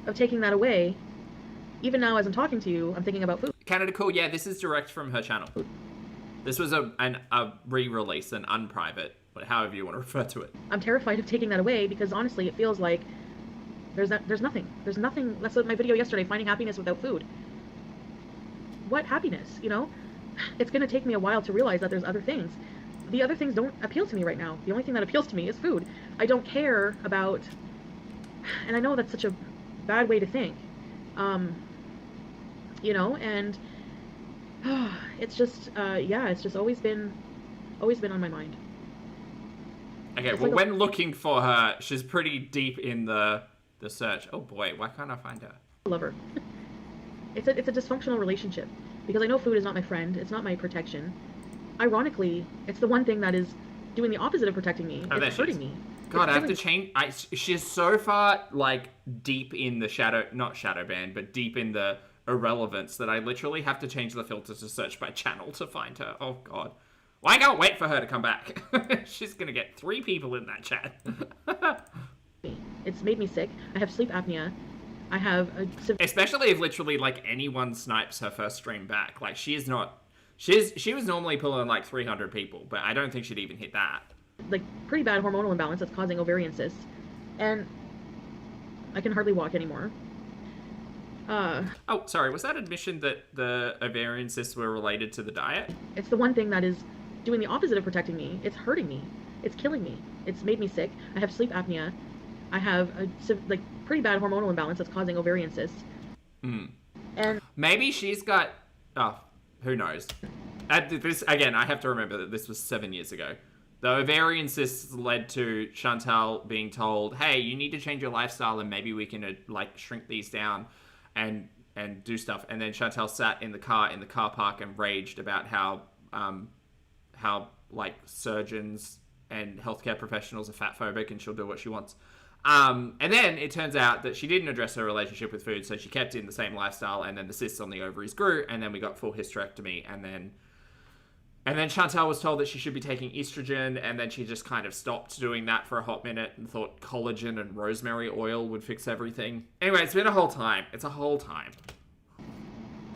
of taking that away. Even now as I'm talking to you, I'm thinking about food. Canada Cool, yeah, this is direct from her channel. This was a re-release, an unprivate, however you want to refer to it. I'm terrified of taking that away because honestly it feels like there's nothing. There's nothing. That's what my video yesterday, finding happiness without food. What happiness, It's going to take me a while to realize that there's other things. The other things don't appeal to me right now. The only thing that appeals to me is food. I don't care about, and I know that's such a bad way to think, and it's just, it's just always been on my mind. Okay, It's well, like when looking for her, she's pretty deep in the search. Oh boy, why can't I find her? a lover. It's a dysfunctional relationship because I know food is not my friend. It's not my protection. Ironically, it's the one thing that is doing the opposite of protecting me. Oh, there It's she hurting is. me. God, I It's have to killing change. She's so far like deep in the not shadow ban, but deep in the irrelevance that I literally have to change the filter to search by channel to find her. Oh God. Well, I can't wait for her to come back. She's gonna get 3 people in that chat. me. It's made me sick. I have sleep apnea. I have a Especially if literally like anyone snipes her first stream back. Like she is not. She was normally pulling like 300 people, but I don't think she'd even hit that. like pretty bad hormonal imbalance that's causing ovarian cysts, and I can hardly walk anymore. Oh, sorry. Was that admission that the ovarian cysts were related to the diet? It's the one thing that is doing the opposite of protecting me. It's hurting me. It's killing me. It's made me sick. I have sleep apnea. I have a like pretty bad hormonal imbalance that's causing ovarian cysts. And Maybe she's got. Oh, who knows? This again. I have to remember that this was 7 years ago. The ovarian cysts led to Chantel being told, "Hey, you need to change your lifestyle, and maybe we can like shrink these down, and do stuff." And then Chantel sat in the car park and raged about how like surgeons and healthcare professionals are fat phobic, and she'll do what she wants. And then it turns out that she didn't address her relationship with food, so she kept in the same lifestyle, and then the cysts on the ovaries grew, and then we got full hysterectomy, and then Chantel was told that she should be taking estrogen, and then she just kind of stopped doing that for a hot minute and thought collagen and rosemary oil would fix everything. Anyway, it's been a whole time. It's a whole time.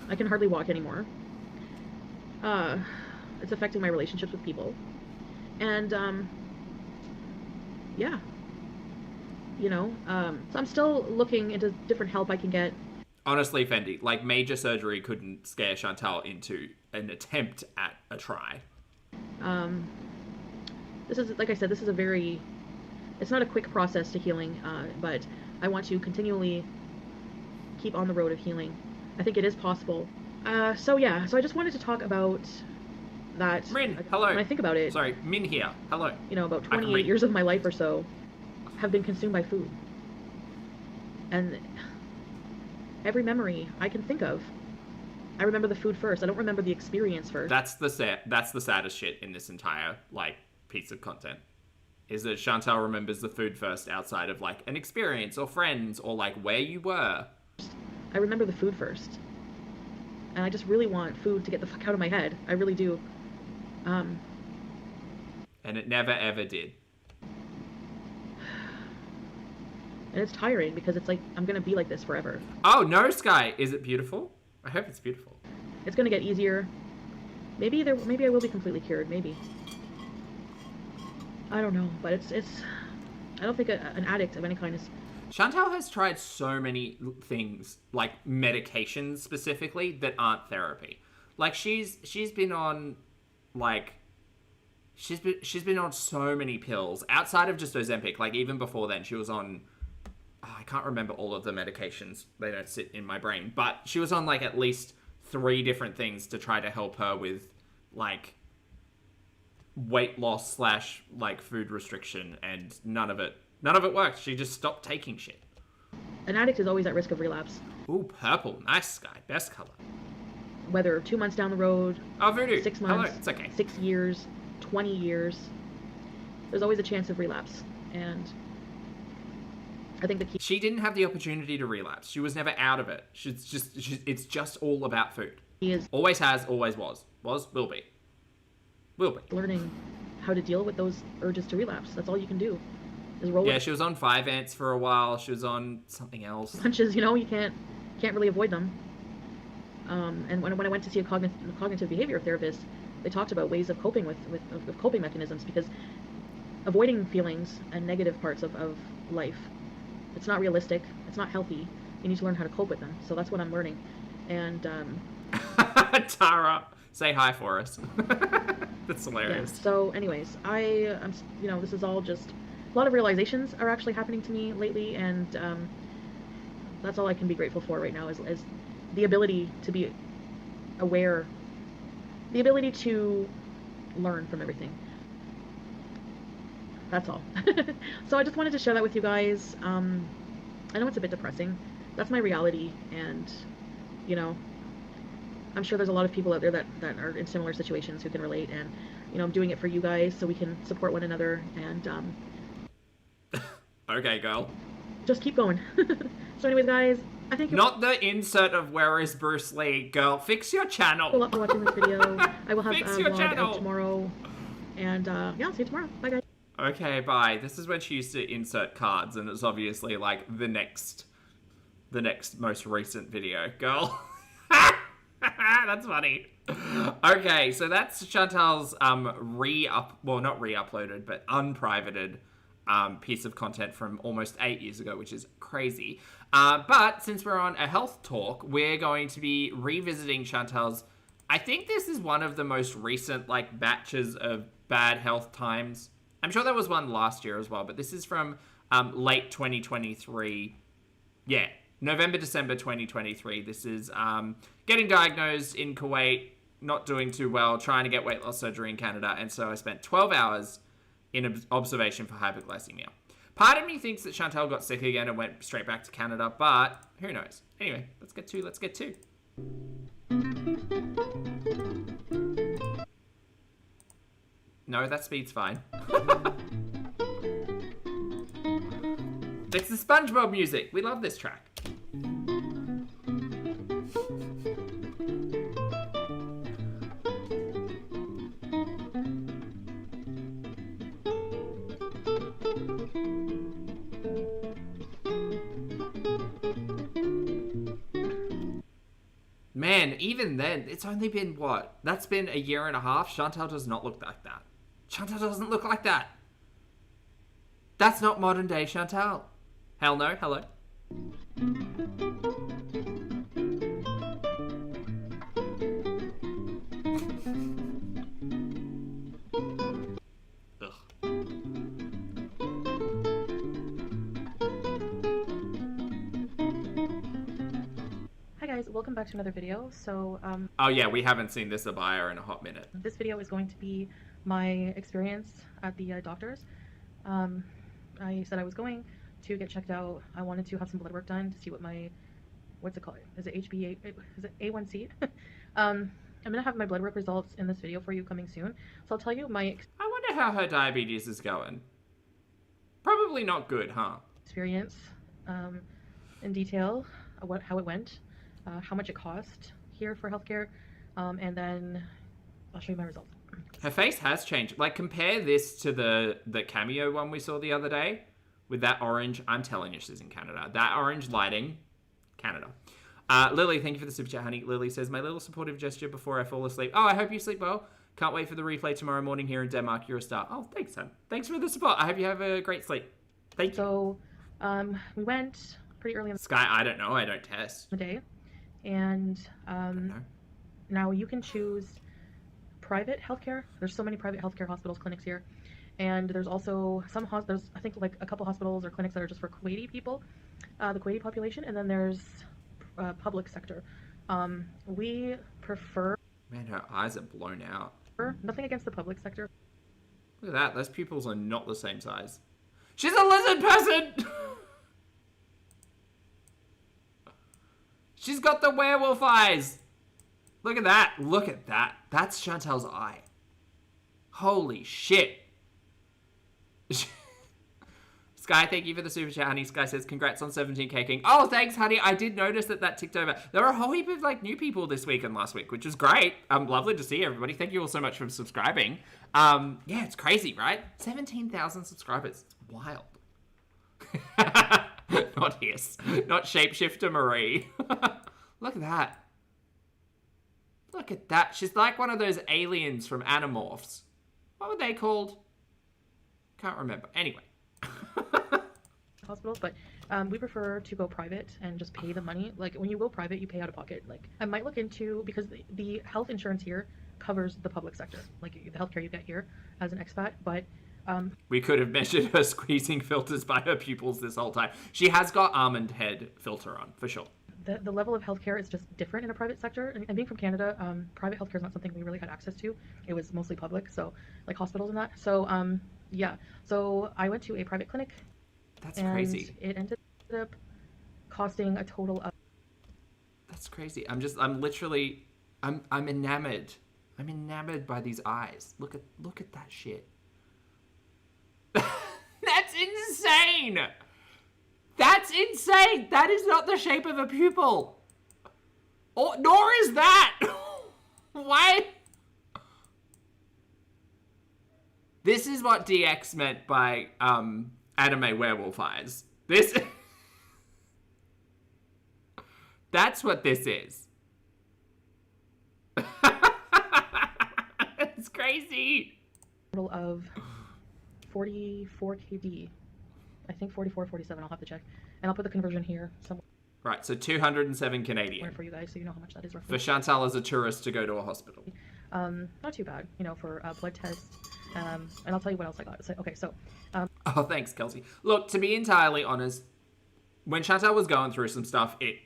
I can hardly walk anymore. It's affecting my relationships with people. And, yeah. So I'm still looking into different help I can get. Honestly, Fendi, like major surgery couldn't scare Chantel into an attempt at a try. This is, like I said, this is it's not a quick process to healing, but I want to continually keep on the road of healing. I think it is possible. So I just wanted to talk about that. Min, hello. When I think about it. Sorry, Min here. Hello. About 28 years of my life or so have been consumed by food. And every memory I can think of, I remember the food first. I don't remember the experience first. That's the saddest shit in this entire like piece of content. Is that Chantel remembers the food first outside of like an experience or friends or like where you were. I remember the food first. And I just really want food to get the fuck out of my head. I really do. And it never ever did. And it's tiring because it's like I'm gonna be like this forever. Oh no, Sky! Is it beautiful? I hope it's beautiful. It's gonna get easier. Maybe I will be completely cured. Maybe. I don't know, but it's. I don't think an addict of any kind is. Chantel has tried so many things, like medications specifically, that aren't therapy. Like she's been on, like. She's been on so many pills outside of just Ozempic. Like even before then, she was on. I can't remember all of the medications. They don't sit in my brain. But she was on like at least 3 different things to try to help her with like weight loss / like food restriction, and none of it worked. She just stopped taking shit. An addict is always at risk of relapse. Ooh, purple. Nice, Sky. Best color. Whether 2 months down the road, Oh, Voodoo. 6 months, Hello. It's okay. 6 years, 20 years, there's always a chance of relapse. And I think the key. She didn't have the opportunity to relapse. She was never out of it. It's just all about food. Is always has, always was, will be. learning how to deal with those urges to relapse. That's all you can do. Is roll. Yeah, she was on 5 ants for a while. She was on something else. Punches. You can't really avoid them. And when I went to see a cognitive behavior therapist, they talked about ways of coping with coping mechanisms, because avoiding feelings and negative parts of life, it's not realistic. It's not healthy. You need to learn how to cope with them. So that's what I'm learning. And Tara, say hi for us. That's hilarious. Yeah. So anyways, I'm this is all just a lot of realizations are actually happening to me lately, and that's all I can be grateful for right now is the ability to be aware, the ability to learn from everything. That's all. So I just wanted to share that with you guys. I know it's a bit depressing. That's my reality, and you know, I'm sure there's a lot of people out there that are in similar situations who can relate, and I'm doing it for you guys so we can support one another and Okay, girl. just keep going. So anyways, guys, I think Not the insert of Where is Bruce Lee, girl. Fix your channel. a lot for watching this video. I will have Fix a your vlog channel. out tomorrow, and yeah, I'll see you tomorrow. Bye, guys. Okay, bye. This is when she used to insert cards, and it's obviously like the next most recent video, girl. That's funny. Okay, so that's Chantel's not re-uploaded, but unprivated piece of content from almost 8 years ago, which is crazy. But since we're on a health talk, we're going to be revisiting Chantel's. I think this is one of the most recent batches of bad health times. I'm sure there was one last year as well, but this is from late 2023. Yeah, November, December 2023. This is getting diagnosed in Kuwait, not doing too well, trying to get weight loss surgery in Canada, and so I spent 12 hours in observation for hypoglycemia. Part of me thinks that Chantel got sick again and went straight back to Canada, but who knows? Anyway, let's get to. No, that speed's fine. It's the SpongeBob music. We love this track. Man, even then, it's only been what? That's been a year and a half. Chantel does not look like that. Chantel doesn't look like that. That's not modern day Chantel. Hell no. Hello. Hi guys, welcome back to another video. So oh yeah, we haven't seen this Abaya in a hot minute. this video is going to be my experience at the doctor's. I said I was going to get checked out. I wanted to have some blood work done to see what my, what's it called? Is it HbA? Is it A1C? I'm gonna have my blood work results in this video for you coming soon. So I'll tell you my I wonder how her diabetes is going. Probably not good, huh? experience in detail, how it went, how much it cost here for healthcare, and then I'll show you my results. Her face has changed. Like, compare this to the cameo one we saw the other day with that orange. I'm telling you, she's in Canada. That orange lighting, Canada. Lily, thank you for the super chat, honey. Lily says, my little supportive gesture before I fall asleep. Oh, I hope you sleep well. Can't wait for the replay tomorrow morning here in Denmark. You're a star. Oh, thanks, son. Thanks for the support. I hope you have a great sleep. Thank you. So we went pretty early in Sky, I don't know. I don't test. the day, and No. now you can choose private healthcare. There's so many private healthcare hospitals, clinics here, and there's also some there's I think like a couple hospitals or clinics that are just for Kuwaiti people, the Kuwaiti population, and then there's public sector. We prefer. Man, her eyes are blown out. Nothing against the public sector. Look at that. Those pupils are not the same size. She's a lizard person! She's got the werewolf eyes. Look at that. Look at that. That's Chantel's eye. Holy shit. Sky, thank you for the super chat, honey. Sky says, congrats on 17k king. Oh, thanks, honey. I did notice that ticked over. There were a whole heap of new people this week and last week, which is great. Lovely to see everybody. Thank you all so much for subscribing. Yeah, it's crazy, right? 17,000 subscribers. It's wild. Not Hiss. Not Shapeshifter Marie. Look at that. Look at that. She's like one of those aliens from Animorphs. What were they called? Can't remember. Anyway. Hospitals, but we prefer to go private and just pay the money. Like when you go private, you pay out of pocket. Like I might look into, because the health insurance here covers the public sector, like the healthcare you get here as an expat, but we could have measured her squeezing filters by her pupils this whole time. She has got almond head filter on, for sure. The level of healthcare is just different in a private sector. And being from Canada, private healthcare is not something we really had access to. It was mostly public, so like hospitals and that. So Yeah. So I went to a private clinic, That's and crazy. it ended up costing a total of. That's crazy. I'm literally, I'm enamored. I'm enamored by these eyes. Look at that shit. That's insane. That's insane. That is not the shape of a pupil. Or, nor is that. Why? This is what DX meant by anime werewolf eyes. This. That's what this is. It's crazy. Total of 44 kd. I think 44, 47. I'll have to check. And I'll put the conversion here somewhere Right, so 207 Canadian. for you guys so you know how much that is roughly. For Chantel as a tourist to go to a hospital. Not too bad, you know, for a blood test. And I'll tell you what else I got. So, okay, so. Oh, thanks, Kelsey. Look, to be entirely honest, when Chantel was going through some stuff, it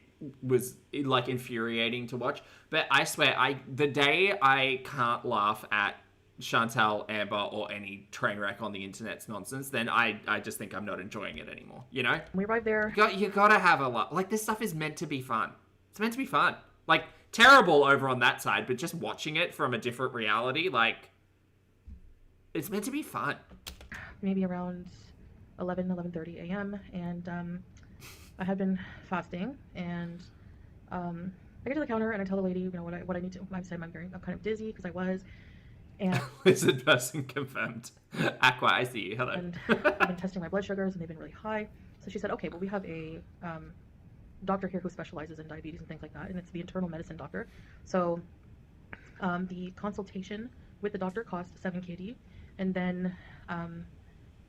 was like infuriating to watch. But I swear, the day I can't laugh at Chantel, Amber, or any train wreck on the internet's nonsense, then I just think I'm not enjoying it anymore. You know? We arrived there. You gotta have a lot. Like, this stuff is meant to be fun. It's meant to be fun. Like, terrible over on that side, but just watching it from a different reality, like, it's meant to be fun. Maybe around 11:30 a.m. And I had been fasting, and I get to the counter and I tell the lady, you know, what I need to. I said I'm kind of dizzy because I was. And Lizard person confirmed. Aqua, I see you. Hello. And I've been testing my blood sugars, and they've been really high. So she said, okay, well, we have a doctor here who specializes in diabetes and things like that, and it's the internal medicine doctor. So the consultation with the doctor cost 7 kd, and then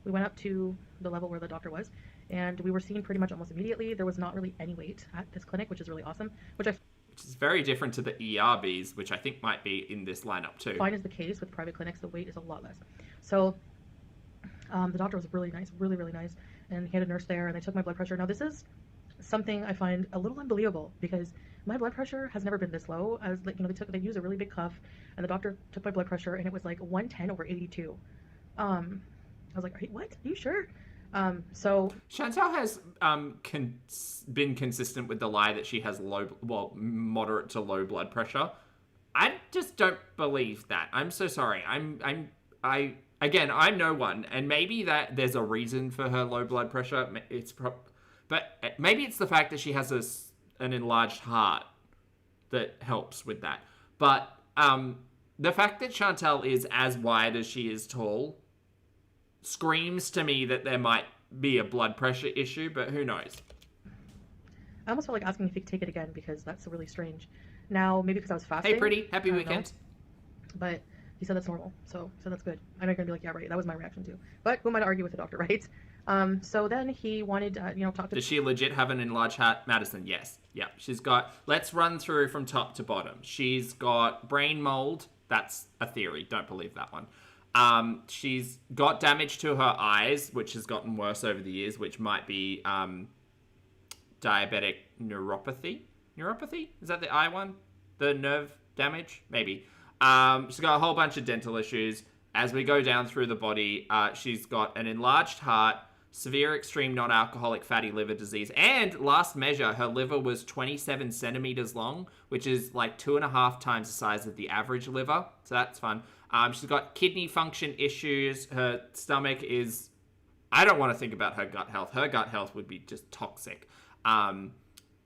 we went up to the level where the doctor was, and we were seen pretty much almost immediately. There was not really any wait at this clinic, which is really awesome, which is very different to the ERBs, which I think might be in this lineup too. Fine is the case with private clinics, the wait is a lot less. So the doctor was really nice, really, really nice, and he had a nurse there, and they took my blood pressure. Now this is something I find a little unbelievable because my blood pressure has never been this low. As like, you know, they used a really big cuff, and the doctor took my blood pressure, and it was like 110/82. I was like, what? Are you sure? So Chantel has been consistent with the lie that she has moderate to low blood pressure. I just don't believe that. I'm so sorry. I'm no one, and maybe that there's a reason for her low blood pressure. But maybe it's the fact that she has an enlarged heart that helps with that. But the fact that Chantel is as wide as she is tall screams to me that there might be a blood pressure issue, but who knows? I almost felt like asking if he could take it again because that's really strange. Now, maybe because I was fasting. Hey, pretty. Happy weekend. But he said that's normal, so that's good. I'm not going to be like, yeah, right. That was my reaction too. But who am I to argue with the doctor, right? So then he wanted, talk to... Does she legit have an enlarged heart? Madison, yes. Yeah, she's got... Let's run through from top to bottom. She's got brain mold. That's a theory. Don't believe that one. She's got damage to her eyes, which has gotten worse over the years, which might be diabetic neuropathy. Neuropathy? Is that the eye one? The nerve damage? Maybe. She's got a whole bunch of dental issues. As we go down through the body, she's got an enlarged heart, severe extreme non-alcoholic fatty liver disease, and last measure, her liver was 27 centimeters long, which is like 2.5 times the size of the average liver. So that's fun. She's got kidney function issues. Her stomach is... I don't want to think about her gut health. Her gut health would be just toxic.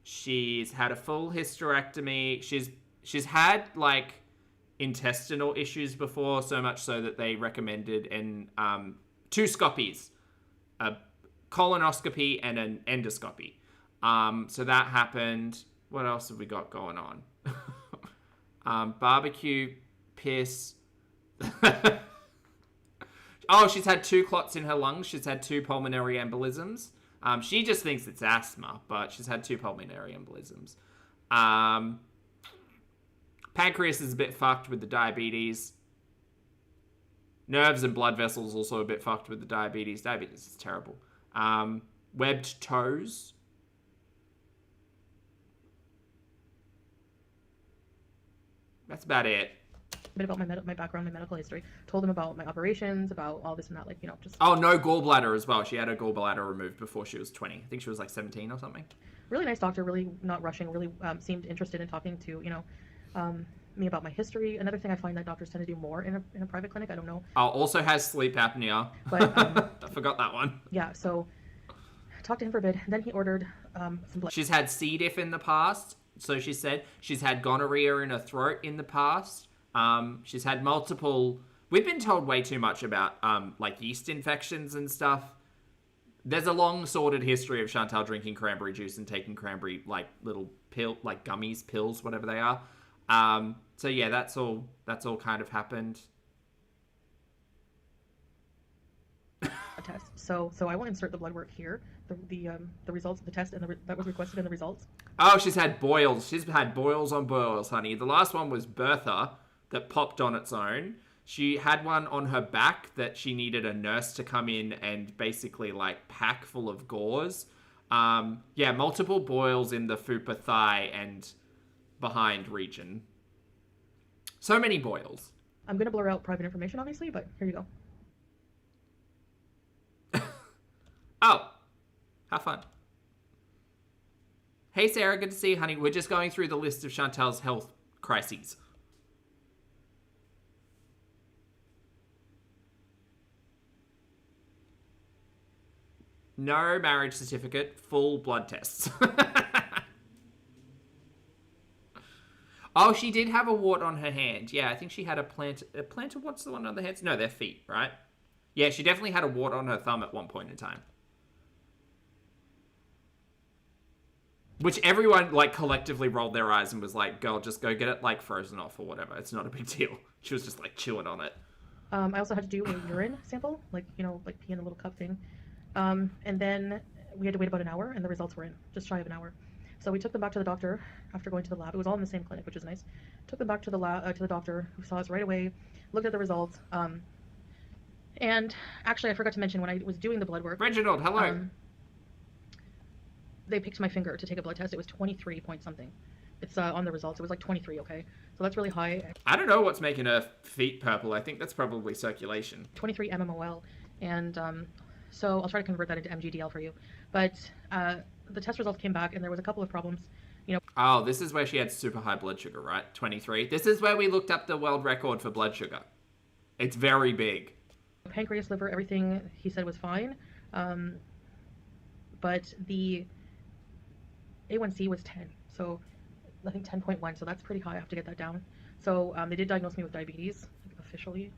She's had a full hysterectomy. She's had, like, intestinal issues before, so much so that they recommended 2 scopies. A colonoscopy and an endoscopy. So that happened. What else have we got going on? Barbecue, piss... Oh, she's had 2 clots in her lungs. She's had 2 pulmonary embolisms. She just thinks it's asthma, but she's had 2 pulmonary embolisms. Pancreas is a bit fucked with the diabetes. Nerves and blood vessels also a bit fucked with the diabetes. Diabetes is terrible. Webbed toes. That's about it. bit about my background, my medical history. Told him about my operations, about all this and that, like, just... Oh, no gallbladder as well. She had her gallbladder removed before she was 20. I think she was like 17 or something. Really nice doctor, really not rushing, really seemed interested in talking to, me about my history. Another thing I find that doctors tend to do more in a private clinic, I don't know. Oh, also has sleep apnea. But, I forgot that one. Yeah, so talked to him for a bit, and then he ordered some blood. She's had C. diff in the past, so she said. She's had gonorrhea in her throat in the past. She's had multiple... We've been told way too much about, like, yeast infections and stuff. There's a long, sordid history of Chantel drinking cranberry juice and taking cranberry, like, little like, gummies, pills, whatever they are. So, yeah, that's all kind of happened. Test. So I will insert the blood work here, the results of the test, and that was requested in the results. Oh, she's had boils. She's had boils on boils, honey. The last one was Bertha that popped on its own. She had one on her back that she needed a nurse to come in and basically, like, pack full of gauze. Yeah, multiple boils in the fupa thigh and behind region. So many boils. I'm going to blur out private information, obviously, but here you go. Oh, have fun. Hey, Sarah, good to see you, honey. We're just going through the list of Chantel's health crises. No marriage certificate, full blood tests. Oh, she did have a wart on her hand. Yeah, I think she had a plantar, what's the one on the hands? No, their feet, right? Yeah, she definitely had a wart on her thumb at one point in time. Which everyone, like, collectively rolled their eyes and was like, girl, just go get it, like, frozen off or whatever. It's not a big deal. She was just, like, chewing on it. I also had to do a urine sample, like, like pee in a little cup thing. And then we had to wait about an hour, and the results were in, just shy of an hour. So we took them back to the doctor after going to the lab. It was all in the same clinic, which is nice. Took them back to the lab, to the doctor, who saw us right away, looked at the results. And actually, I forgot to mention, when I was doing the blood work... Reginald, hello. They picked my finger to take a blood test. It was 23 point something. It's on the results. It was like 23, okay? So that's really high. I don't know what's making her feet purple. I think that's probably circulation. 23 mmol. And so I'll try to convert that into mgdl for you. But the test results came back, and there was a couple of problems. Oh, this is where she had super high blood sugar, right? 23. This is where we looked up the world record for blood sugar. It's very big. Pancreas, liver, everything he said was fine. But the A1C was 10, so I think 10.1, so that's pretty high. I have to get that down. So they did diagnose me with diabetes, like, officially.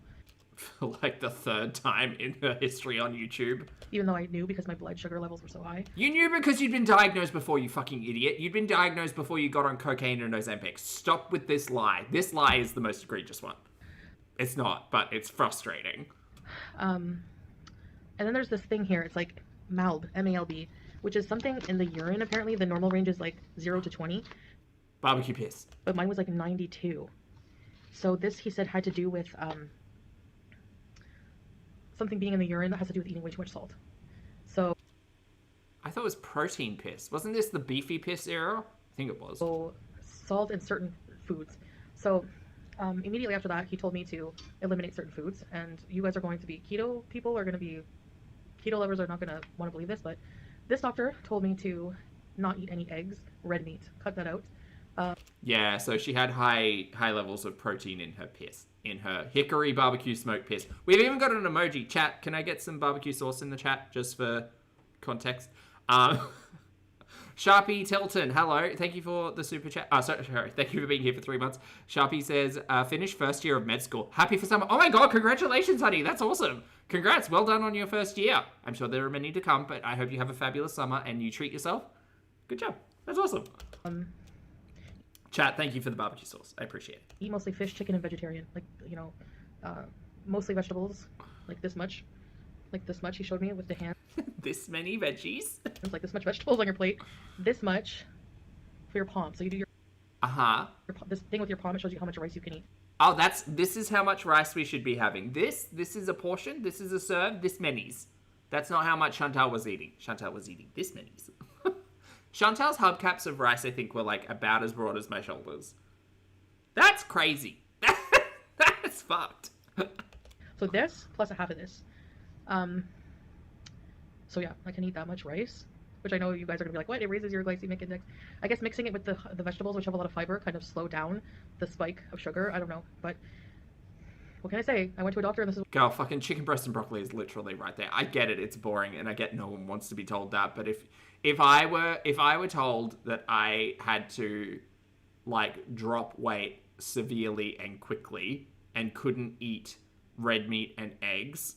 For like the third time in her history on YouTube. Even though I knew, because my blood sugar levels were so high. You knew because you'd been diagnosed before, you fucking idiot. You'd been diagnosed before you got on cocaine and Ozempic. Stop with this lie. This lie is the most egregious one. It's not, but it's frustrating. And then there's this thing here. It's like MALB, M-A-L-B, which is something in the urine, apparently. The normal range is like 0 to 20. Barbecue piss. But mine was like 92. So this, he said, had to do with something being in the urine that has to do with eating way too much salt. So I thought it was protein piss. Wasn't this the beefy piss era? I think it was. So salt in certain foods. So immediately after that, he told me to eliminate certain foods. And you guys are going to be keto people, are going to be... Keto lovers are not going to want to believe this, but this doctor told me to not eat any eggs, red meat, cut that out. Yeah, so she had high levels of protein in her piss, in her hickory barbecue smoked piss. We've even got an emoji. Chat, can I get some barbecue sauce in the chat, just for context? Sharpie Tilton, hello. Thank you for the super chat. Sorry, thank you for being here for 3 months. Sharpie says, finished first year of med school. Happy for summer. Oh my god, congratulations, honey. That's awesome. Congrats, well done on your first year. I'm sure there are many to come, but I hope you have a fabulous summer and you treat yourself. Good job. That's awesome. Chat, thank you for the barbecue sauce. I appreciate it. Eat mostly fish, chicken, and vegetarian. Like, mostly vegetables, like this much. Like this much, he showed me with the hand. This many veggies? It's like this much vegetables on your plate. This much for your palm. So you do your... This thing with your palm, it shows you how much rice you can eat. Oh, this is how much rice we should be having. This is a portion, this is a serve, this many's. That's not how much Chantel was eating. Chantel was eating this many's. Chantel's hubcaps of rice, I think, were like about as broad as my shoulders. That's crazy. fucked. So this plus a half of this. So yeah, I can eat that much rice, which I know you guys are gonna be like, what? It raises your glycemic index. I guess mixing it with the vegetables, which have a lot of fiber, kind of slow down the spike of sugar. I don't know, but what can I say? I went to a doctor and this is... Girl, fucking chicken breast and broccoli is literally right there. I get it, it's boring, and I get no one wants to be told that, but if I were told that I had to like drop weight severely and quickly and couldn't eat red meat and eggs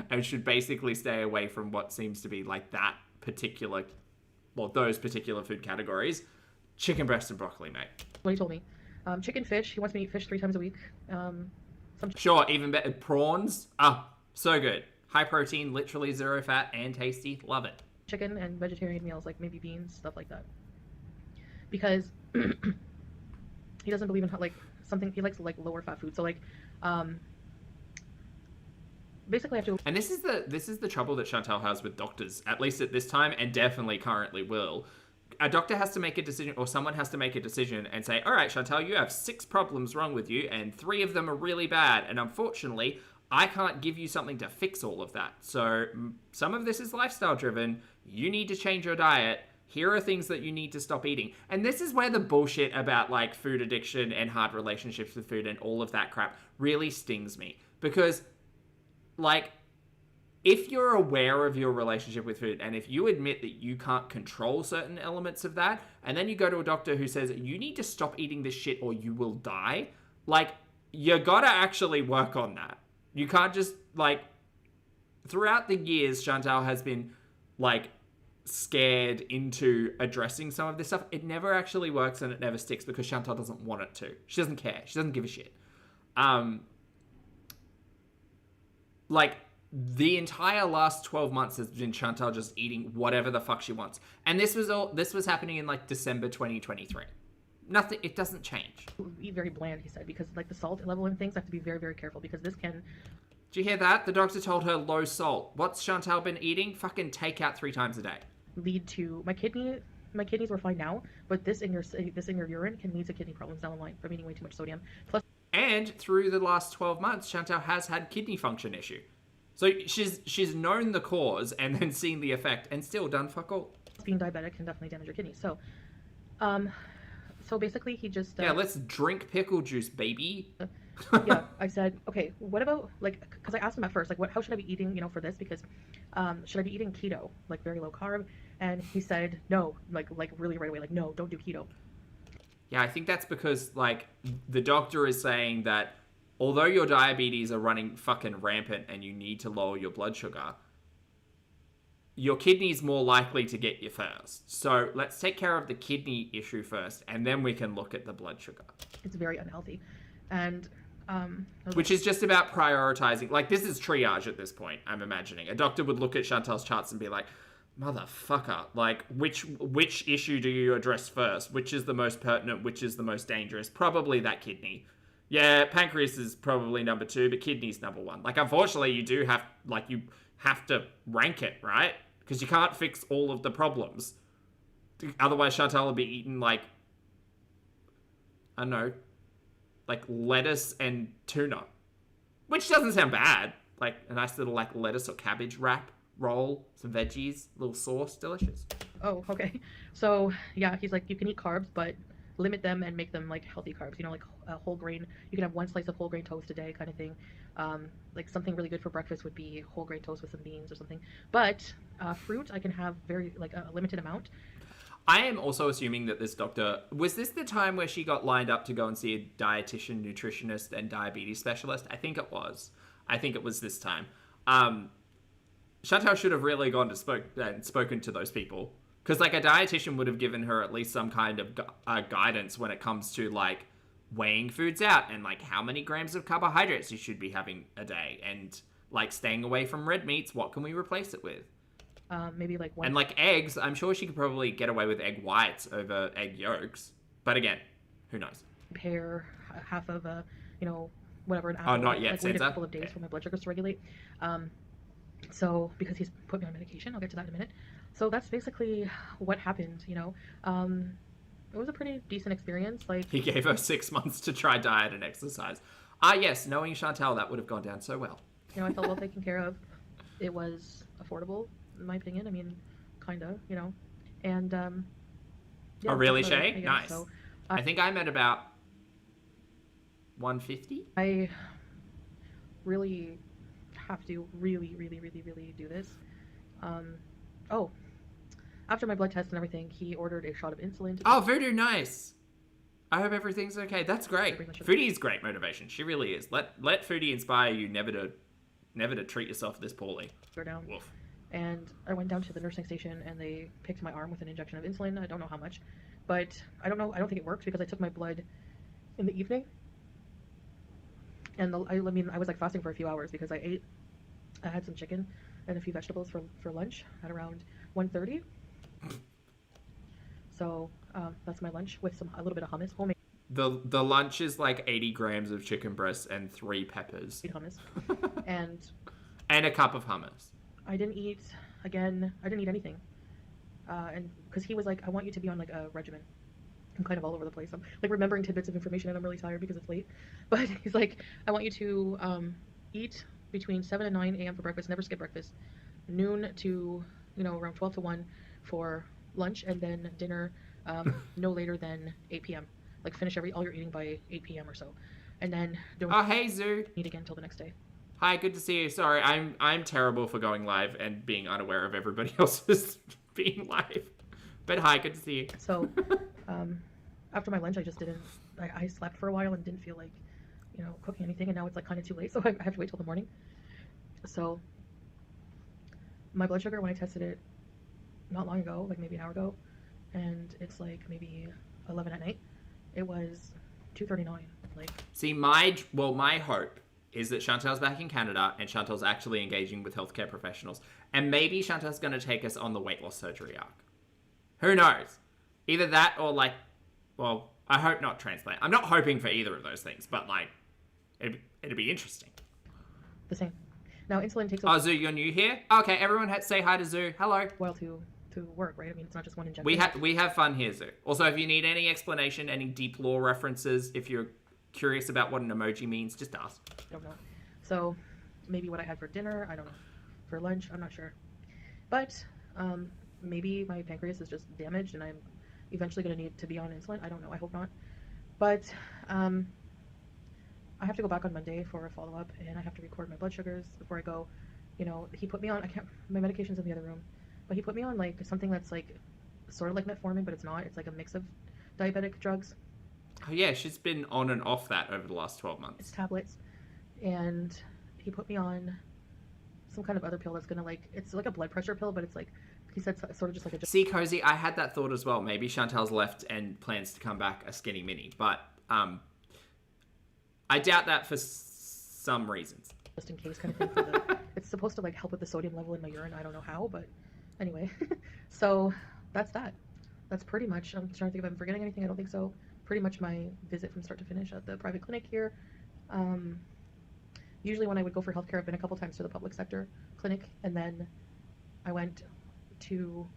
and should basically stay away from what seems to be like that particular, well, those particular food categories, chicken breast and broccoli, mate. what he told me. Chicken, fish. He wants me to eat fish 3 times a week. Sure, even better. Prawns. So good. High protein, literally 0 fat, and tasty. Love it. Chicken and vegetarian meals, like maybe beans, stuff like that. Because he doesn't believe in like something. He likes like lower fat food. So like, basically, I have to. And this is the trouble that Chantel has with doctors, at least at this time, and definitely currently will. A doctor has to make a decision, or someone has to make a decision and say, all right, Chantel, you have 6 problems wrong with you, and 3 of them are really bad. And unfortunately, I can't give you something to fix all of that. So some of this is lifestyle driven. You need to change your diet. Here are things that you need to stop eating. And this is where the bullshit about like food addiction and hard relationships with food and all of that crap really stings me. Because like, if you're aware of your relationship with food, and if you admit that you can't control certain elements of that, and then you go to a doctor who says, you need to stop eating this shit or you will die, like, you gotta actually work on that. You can't just, like, throughout the years, Chantel has been, like, scared into addressing some of this stuff. It never actually works and it never sticks because Chantel doesn't want it to. She doesn't care. She doesn't give a shit. Like, the entire last 12 months has been Chantel just eating whatever the fuck she wants. And this was happening in like December 2023. Nothing, it doesn't change. Eat very bland, he said, because like the salt level and things, I have to be very, very careful because this can... Do you hear that? The doctor told her low salt. What's Chantel been eating? Fucking takeout 3 times a day. Lead to my kidneys were fine now, but this in your urine can lead to kidney problems down the line from eating way too much sodium. Plus, and through the last 12 months, Chantel has had kidney function issue. So she's known the cause and then seen the effect and still done fuck all. Being diabetic can definitely damage your kidneys. So, so basically he just... yeah, let's drink pickle juice, baby. Yeah, I said, okay, what about, like, because I asked him at first, like, how should I be eating, you know, for this? Because should I be eating keto, like very low carb? And he said, no, like really right away, like, no, don't do keto. Yeah, I think that's because, like, the doctor is saying that although your diabetes are running fucking rampant and you need to lower your blood sugar, your kidney's more likely to get you first. So let's take care of the kidney issue first, and then we can look at the blood sugar. It's very unhealthy. And... which is just about prioritizing. Like, this is triage at this point, I'm imagining. A doctor would look at Chantel's charts and be like, motherfucker, like, which issue do you address first? Which is the most pertinent? Which is the most dangerous? Probably that kidney. Yeah, pancreas is probably number 2, but kidney's number 1. Like, unfortunately, you have to rank it, right? Because you can't fix all of the problems. Otherwise, Chantel will be eating, like, I don't know, like lettuce and tuna, which doesn't sound bad. Like a nice little like lettuce or cabbage wrap, roll, some veggies, little sauce, delicious. Oh, okay. So yeah, he's like, you can eat carbs, but limit them and make them like healthy carbs. You know, like whole grain. You can have 1 slice of whole grain toast a day, kind of thing. Like something really good for breakfast would be whole grain toast with some beans or something. But fruit, I can have very like a limited amount. I am also assuming that this doctor... Was this the time where she got lined up to go and see a dietitian, nutritionist, and diabetes specialist? I think it was. I think it was this time. Chantel should have really gone to spoken to those people. Because, like, a dietitian would have given her at least some kind of guidance when it comes to, like, weighing foods out and, like, how many grams of carbohydrates you should be having a day. And, like, staying away from red meats, what can we replace it with? Maybe like 1. And like eggs, I'm sure she could probably get away with egg whites over egg yolks. But again, who knows? Pear, half of a, you know, whatever, an apple. Oh, not yet, like, wait a Santa. couple of days for my blood sugars to regulate. So because he's put me on medication, I'll get to that in a minute. So that's basically what happened, you know. It was a pretty decent experience. Like, he gave her 6 months to try diet and exercise. Ah, yes, knowing Chantel, that would have gone down so well. You know, I felt well taken care of. It was affordable, in my opinion. I mean, kinda, you know. And yeah, Oh, really, that's about it, Shay? I guess. Nice. So I think I'm at about 150. I really have to really do this. Oh, after my blood test and everything, he ordered a shot of insulin. Oh, Voodoo, nice. I hope everything's okay. That's great. Bring my sugar. Foodie's great motivation. She really is. Let Foodie inspire you never to treat yourself this poorly. Down. Woof. And I went down to the nursing station and they picked my arm with an injection of insulin. I don't know how much, but I don't know. I don't think it worked because I took my blood in the evening. And I mean, I was like fasting for a few hours because I had some chicken and a few vegetables for lunch at around 1:30. So that's my lunch with a little bit of hummus, homemade The lunch is like 80 grams of chicken breasts and 3 peppers. hummus. And a cup of hummus. I didn't eat anything. And because he was like, I want you to be on like a regimen. I'm kind of all over the place. I'm like remembering tidbits of information and I'm really tired because it's late. But he's like, I want you to eat between 7 and 9 a.m. for breakfast, never skip breakfast. Noon to, around 12 to 1 for lunch, and then dinner no later than 8 p.m. Like finish all your eating by 8 p.m. or so. And then don't hey, Zoo. eat again until the next day. Hi, good to see you. Sorry, I'm terrible for going live and being unaware of everybody else's being live. But hi, good to see you. So, after my lunch, I slept for a while and didn't feel like, cooking anything. And now it's like kind of too late, so I have to wait till the morning. So, my blood sugar, when I tested it not long ago, like maybe an hour ago, and it's like maybe 11 at night, it was 239. Like, see, my hope is that Chantel's back in Canada and Chantel's actually engaging with healthcare professionals. And maybe Chantel's going to take us on the weight loss surgery arc. Who knows? Either that or I hope not transplant. I'm not hoping for either of those things, but it'd be interesting. the same. Now, insulin takes Oh, Zoo, you're new here? Okay, everyone say hi to Zoo. Hello. a while to work, right? I mean, it's not just one injection. We have fun here, Zoo. Also, if you need any explanation, any deep lore references, if you're curious about what an emoji means, just ask. I don't know. So, maybe what I had for dinner, I don't know. For lunch, I'm not sure. But, maybe my pancreas is just damaged and I'm eventually going to need to be on insulin. I don't know. I hope not. But, I have to go back on Monday for a follow-up and I have to record my blood sugars before I go. He put me on, my medication's in the other room, but he put me on like something that's like sort of like metformin, but it's not. It's like a mix of diabetic drugs. Oh, yeah, she's been on and off that over the last 12 months. It's tablets. And he put me on some kind of other pill that's going to it's like a blood pressure pill, but it's like, he said sort of just like a... See, Cozy, I had that thought as well. Maybe Chantel's left and plans to come back a skinny mini, but I doubt that for some reasons. Just in case kind of thing. It's supposed to help with the sodium level in my urine. I don't know how, but anyway. So that's that. That's pretty much, I'm trying to think if I'm forgetting anything. I don't think so. Pretty much my visit from start to finish at the private clinic here. Usually when I would go for healthcare, I've been a couple times to the public sector clinic, and then I went to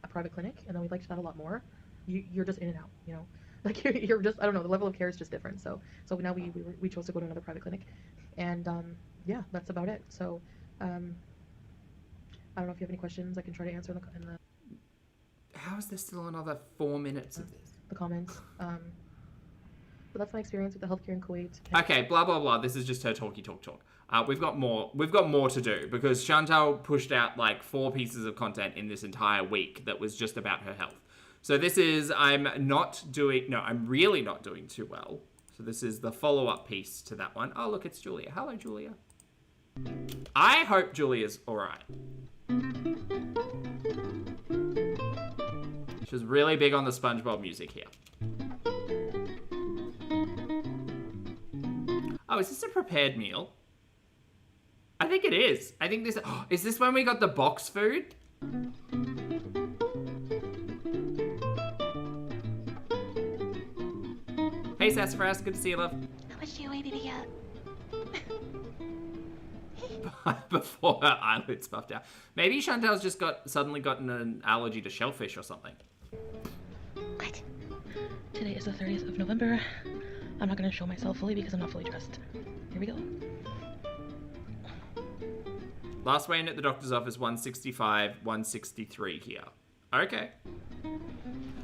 a private clinic, and then we liked that a lot more. You're just in and out, you're just, I don't know, the level of care is just different. So now we chose to go to another private clinic, and yeah, that's about it. So I don't know if you have any questions. I can try to answer in the How is there still another 4 minutes of this? The comments. But that's my experience with the healthcare in Kuwait. Okay, blah blah blah. This is just her talk. We've got more to do because Chantel pushed out 4 pieces of content in this entire week that was just about her health. So this is I'm really not doing too well. So this is the follow-up piece to that one. Oh, look, it's Julia. Hello, Julia. I hope Julia's all right. She was really big on the SpongeBob music here. Oh, is this a prepared meal? I think it is. I think this... Oh, is this when we got the box food? Hey, Sassafras. Good to see you, love. How much do you weigh, baby? Before her eyelids puffed out. Maybe Chantel's just suddenly gotten an allergy to shellfish or something. What? Today is the 30th of November. I'm not gonna show myself fully because I'm not fully dressed. Here we go. Last weigh in at the doctor's office, 165, 163 here. Okay.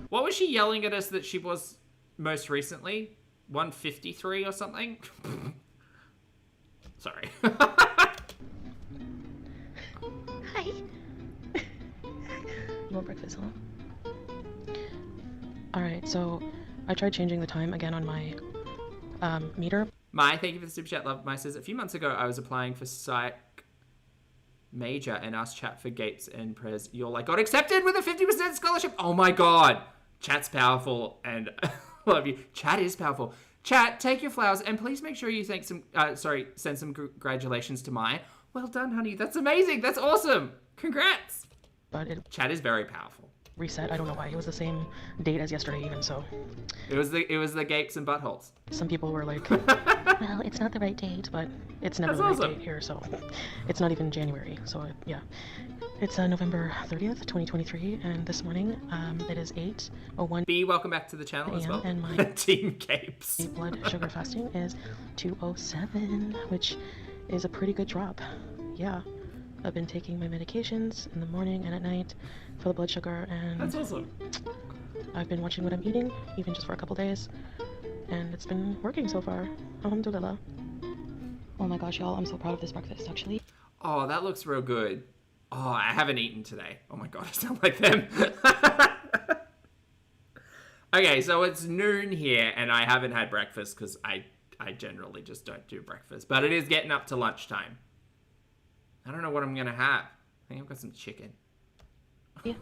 What was she yelling at us that she was most recently? 153 or something? Sorry. Hi. You want breakfast, huh? Alright, so I tried changing the time again on my meter. Mai, thank you for the super chat. Love Mai says, a few months ago I was applying for psych major and asked chat for Gates and Prez. You're like, got accepted with a 50% scholarship. Oh my god. Chat's powerful and love you. Chat is powerful. Chat, take your flowers and please make sure you send some congratulations to Mai. Well done, honey. That's amazing. That's awesome. Congrats. But it Chat is very powerful. reset. I don't know why. It was the same date as yesterday even, so. It was the gapes and buttholes. Some people were like, well, it's not the right date, but it's never That's the right awesome. date here, so. It's not even January, so yeah. It's November 30th, 2023, and this morning, it is 8:01 B, welcome back to the channel as well. and my Team Capes. blood sugar fasting is 207, which is a pretty good drop. Yeah. I've been taking my medications in the morning and at night for the blood sugar, and That's awesome. I've been watching what I'm eating, even just for a couple days, and it's been working so far. Alhamdulillah. Oh my gosh, y'all, I'm so proud of this breakfast, actually. Oh, that looks real good. Oh, I haven't eaten today. Oh my god, I sound like them. Okay, so it's noon here, and I haven't had breakfast because I generally just don't do breakfast. But it is getting up to lunchtime. I don't know what I'm going to have. I think I've got some chicken. Yeah.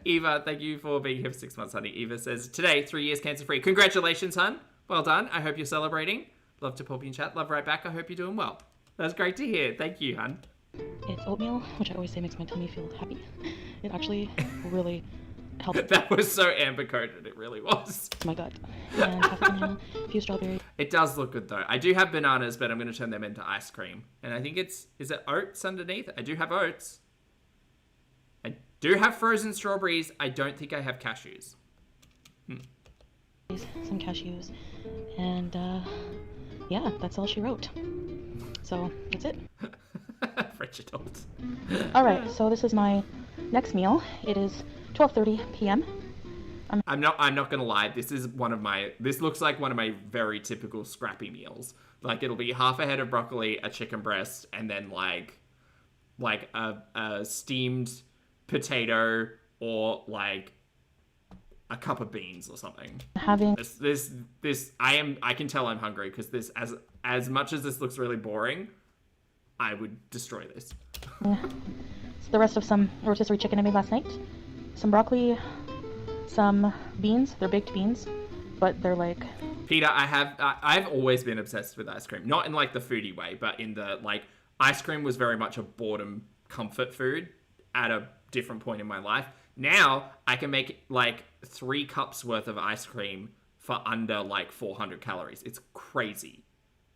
Eva, thank you for being here for 6 months, honey. Eva says, today, 3 years cancer-free. Congratulations, hun. Well done. I hope you're celebrating. Love to pop in chat. Love right back. I hope you're doing well. That's great to hear. Thank you, hun. It's oatmeal, which I always say makes my tummy feel happy. It actually really helps That was so amber-coded. It really was. my gut. And half a banana, a few strawberries. It does look good, though. I do have bananas, but I'm going to turn them into ice cream. And I think is it oats underneath? I do have oats. I do have frozen strawberries. I don't think I have cashews. Some cashews, and yeah, that's all she wrote. So that's it. French adults. All right, so this is my next meal. It is 12:30 p.m. I'm not gonna lie. This looks like one of my very typical scrappy meals. Like it'll be half a head of broccoli, a chicken breast, and then like a steamed potato or like a cup of beans or something. Having I can tell I'm hungry because this as much as this looks really boring, I would destroy this. it's the rest of some rotisserie chicken I made last night. Some broccoli, some beans. They're baked beans, but they're like. Peter, I've always been obsessed with ice cream. Not in like the foodie way, but in the like ice cream was very much a boredom comfort food at a different point in my life. Now I can make like 3 cups worth of ice cream for under like 400 calories. It's crazy.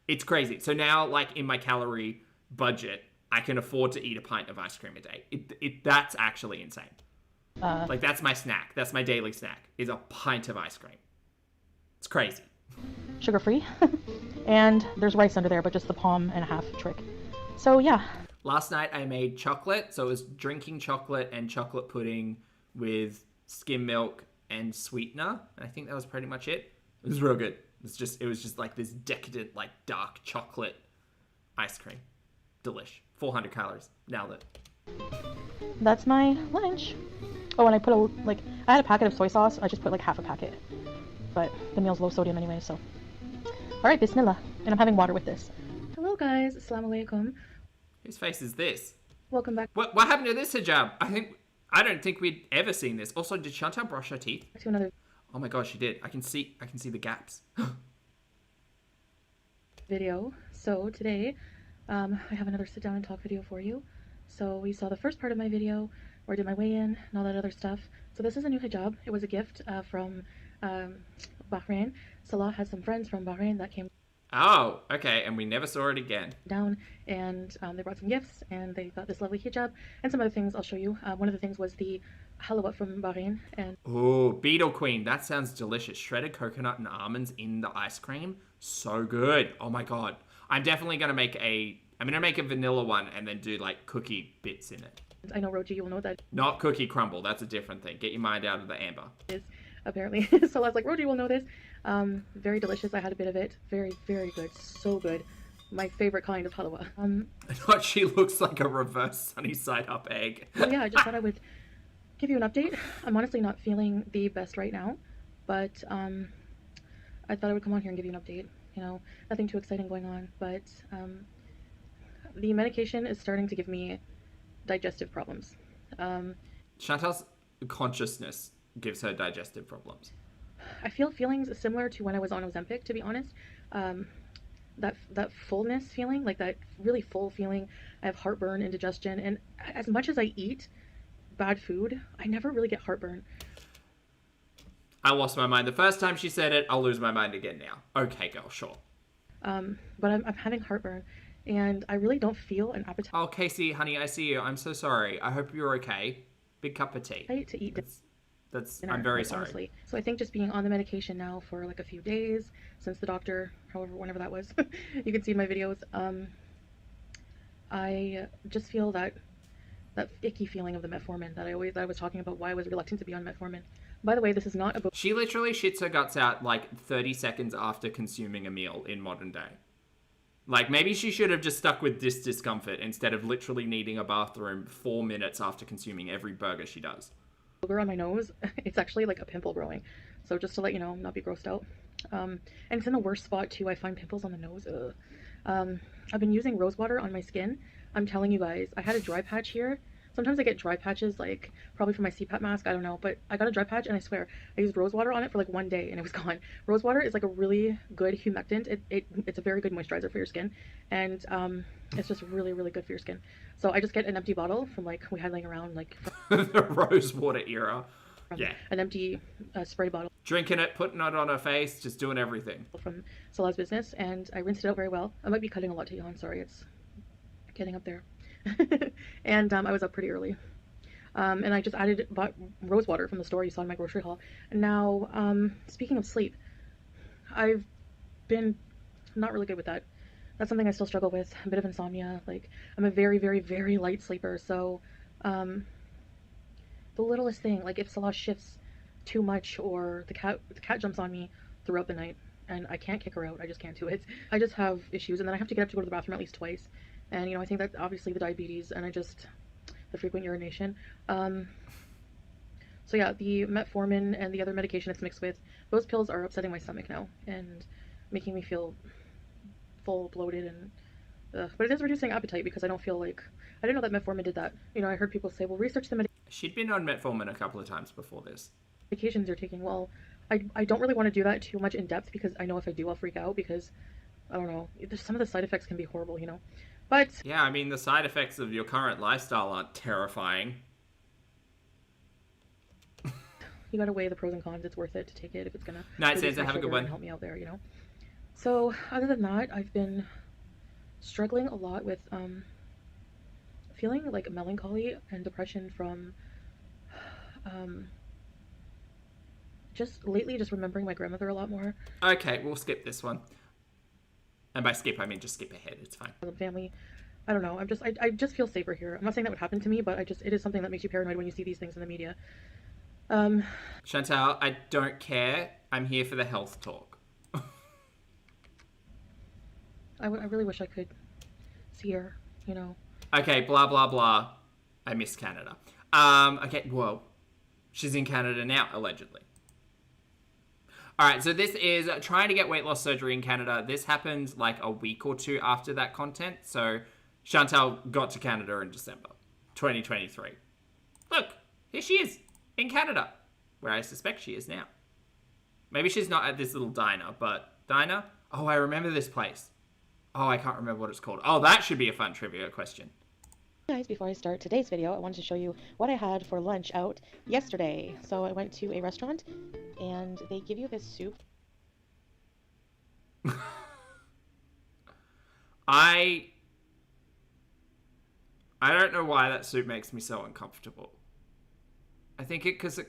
It's crazy. So now like in my calorie budget, I can afford to eat a pint of ice cream a day. That's actually insane. Like that's my snack. That's my daily snack is a pint of ice cream. It's crazy. Sugar-free. And there's rice under there, but just the palm and a half trick. So yeah. Last night I made chocolate. So it was drinking chocolate and chocolate pudding with skim milk and sweetener. And I think that was pretty much it. It was real good. It was just like this decadent, like dark chocolate ice cream. Delish. 400 calories. Nailed it. That's my lunch. Oh, and I put I had a packet of soy sauce. I just put like half a packet. But the meal's low sodium anyway, so. Alright, bismillah. And I'm having water with this. Hello guys, assalamu alaikum. Whose face is this? Welcome back What happened to this hijab? I don't think we'd ever seen this. Also, did Chantel brush her teeth? to another Oh my gosh, she did. I can see the gaps. video. So today, I have another sit down and talk video for you. So we saw the first part of my video where I did my weigh-in and all that other stuff. So this is a new hijab. It was a gift from Bahrain. Salah had some friends from Bahrain that came. Oh, okay, and we never saw it again. Down, and they brought some gifts, and they got this lovely hijab and some other things I'll show you. One of the things was the halwa from Bahrain, and Ooh, Beetle Queen. That sounds delicious. Shredded coconut and almonds in the ice cream. So good. Oh my god. I'm definitely going to make a vanilla one and then do like cookie bits in it. I know Roji, you'll know that Not cookie crumble. That's a different thing. Get your mind out of the amber. is apparently. So I was like, Roji will know this. Very delicious. I had a bit of it. Very, very good. So good. My favorite kind of halwa. She looks like a reverse sunny side up egg. Yeah, I just thought I would give you an update. I'm honestly not feeling the best right now, but I thought I would come on here and give you an update. You know, nothing too exciting going on, but the medication is starting to give me digestive problems. Chantel's consciousness gives her digestive problems. I feel feelings similar to when I was on Ozempic, to be honest. That fullness feeling, like that really full feeling. I have heartburn, indigestion, and as much as I eat bad food, I never really get heartburn. I lost my mind the first time she said it. I'll lose my mind again now. Okay, girl, sure. But I'm having heartburn, and I really don't feel an appetite. Oh, Casey, honey, I see you. I'm so sorry. I hope you're okay. Big cup of tea. To eat dinner, I'm very sorry. Honestly. So I think just being on the medication now for like a few days since the doctor, whenever that was, you can see in my videos. I just feel that icky feeling of the metformin that I was talking about. Why I was reluctant to be on metformin. By the way, this is not about. She literally shits her guts out like 30 seconds after consuming a meal in modern day. Like, maybe she should have just stuck with this discomfort instead of literally needing a bathroom 4 minutes after consuming every burger she does. On my nose, it's actually like a pimple growing. So just to let you know, not be grossed out. And it's in the worst spot too. I find pimples on the nose. I've been using rose water on my skin. I'm telling you guys, I had a dry patch here. Sometimes I get dry patches, like probably from my CPAP mask, I don't know, but I got a dry patch and I swear I used rose water on it for like 1 day and it was gone. Rose water is like a really good humectant. It's a very good moisturizer for your skin, and it's just really, really good for your skin. So I just get an empty bottle from like we had laying around, like The rose water era. Yeah. an empty spray bottle Drinking it, putting it on her face, just doing everything. from Salah's business, and I rinsed it out very well. I might be cutting a lot to you. I'm sorry, it's getting up there. And I was up pretty early. And I just bought rose water from the store you saw in my grocery haul. And now, speaking of sleep, I've been not really good with that. That's something I still struggle with. A bit of insomnia. Like, I'm a very, very, very light sleeper. So, the littlest thing, like if Salah shifts too much or the cat jumps on me throughout the night and I can't kick her out, I just can't do it. I just have issues, and then I have to get up to go to the bathroom at least twice. And, you know, I think that's obviously the diabetes and the frequent urination. So yeah, the metformin and the other medication it's mixed with, those pills are upsetting my stomach now and making me feel full, bloated, and but it is reducing appetite because I don't feel like, I didn't know that metformin did that. You know, I heard people say, well, research the She'd been on metformin a couple of times before this. medications you're taking. Well, I don't really want to do that too much in depth because I know if I do, I'll freak out because, I don't know, some of the side effects can be horrible, you know. But Yeah, I mean, the side effects of your current lifestyle aren't terrifying. you gotta weigh the pros and cons. It's worth it to take it if it's gonna Night, reduce Sansa, my have a good sugar one. and help me out there, you know. So other than that, I've been struggling a lot with feeling like melancholy and depression from just lately just remembering my grandmother a lot more. Okay, we'll skip this one. And by skip, I mean just skip ahead. It's fine. Family, I don't know. I just feel safer here. I'm not saying that would happen to me, but it is something that makes you paranoid when you see these things in the media. Chantel, I don't care. I'm here for the health talk. I really wish I could see her, you know. Okay, blah, blah, blah. I miss Canada. Okay, whoa. She's in Canada now, allegedly. Alright, so this is trying to get weight loss surgery in Canada. This happened like a week or two after that content. So Chantel got to Canada in December 2023. Look, here she is in Canada, where I suspect she is now. Maybe she's not at this little diner, but diner? Oh, I remember this place. Oh, I can't remember what it's called. Oh, that should be a fun trivia question. Guys, before I start today's video, I wanted to show you what I had for lunch out yesterday. So I went to a restaurant and they give you this soup. I don't know why that soup makes me so uncomfortable. I think because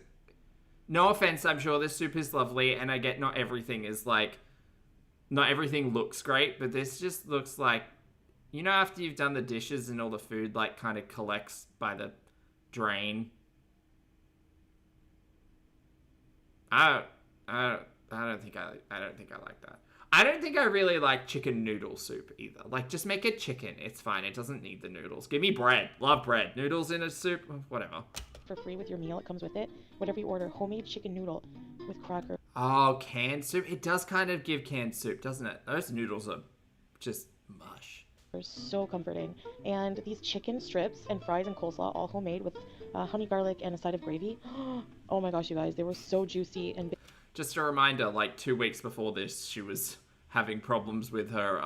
no offense, I'm sure this soup is lovely, and I get not everything looks great, but this just looks like, you know, after you've done the dishes and all the food like kind of collects by the drain. I don't think I like that. I don't think I really like chicken noodle soup either. Like, just make it chicken. It's fine. It doesn't need the noodles. Give me bread. Love bread. Noodles in a soup? Whatever. For free with your meal, it comes with it. Whatever you order, homemade chicken noodle with crackers. Oh, canned soup? It does kind of give canned soup, doesn't it? Those noodles are just mush. They're so comforting. And these chicken strips and fries and coleslaw, all homemade with honey garlic and a side of gravy. Oh my gosh, you guys, they were so juicy and big. Just a reminder, like 2 weeks before this, she was having problems with her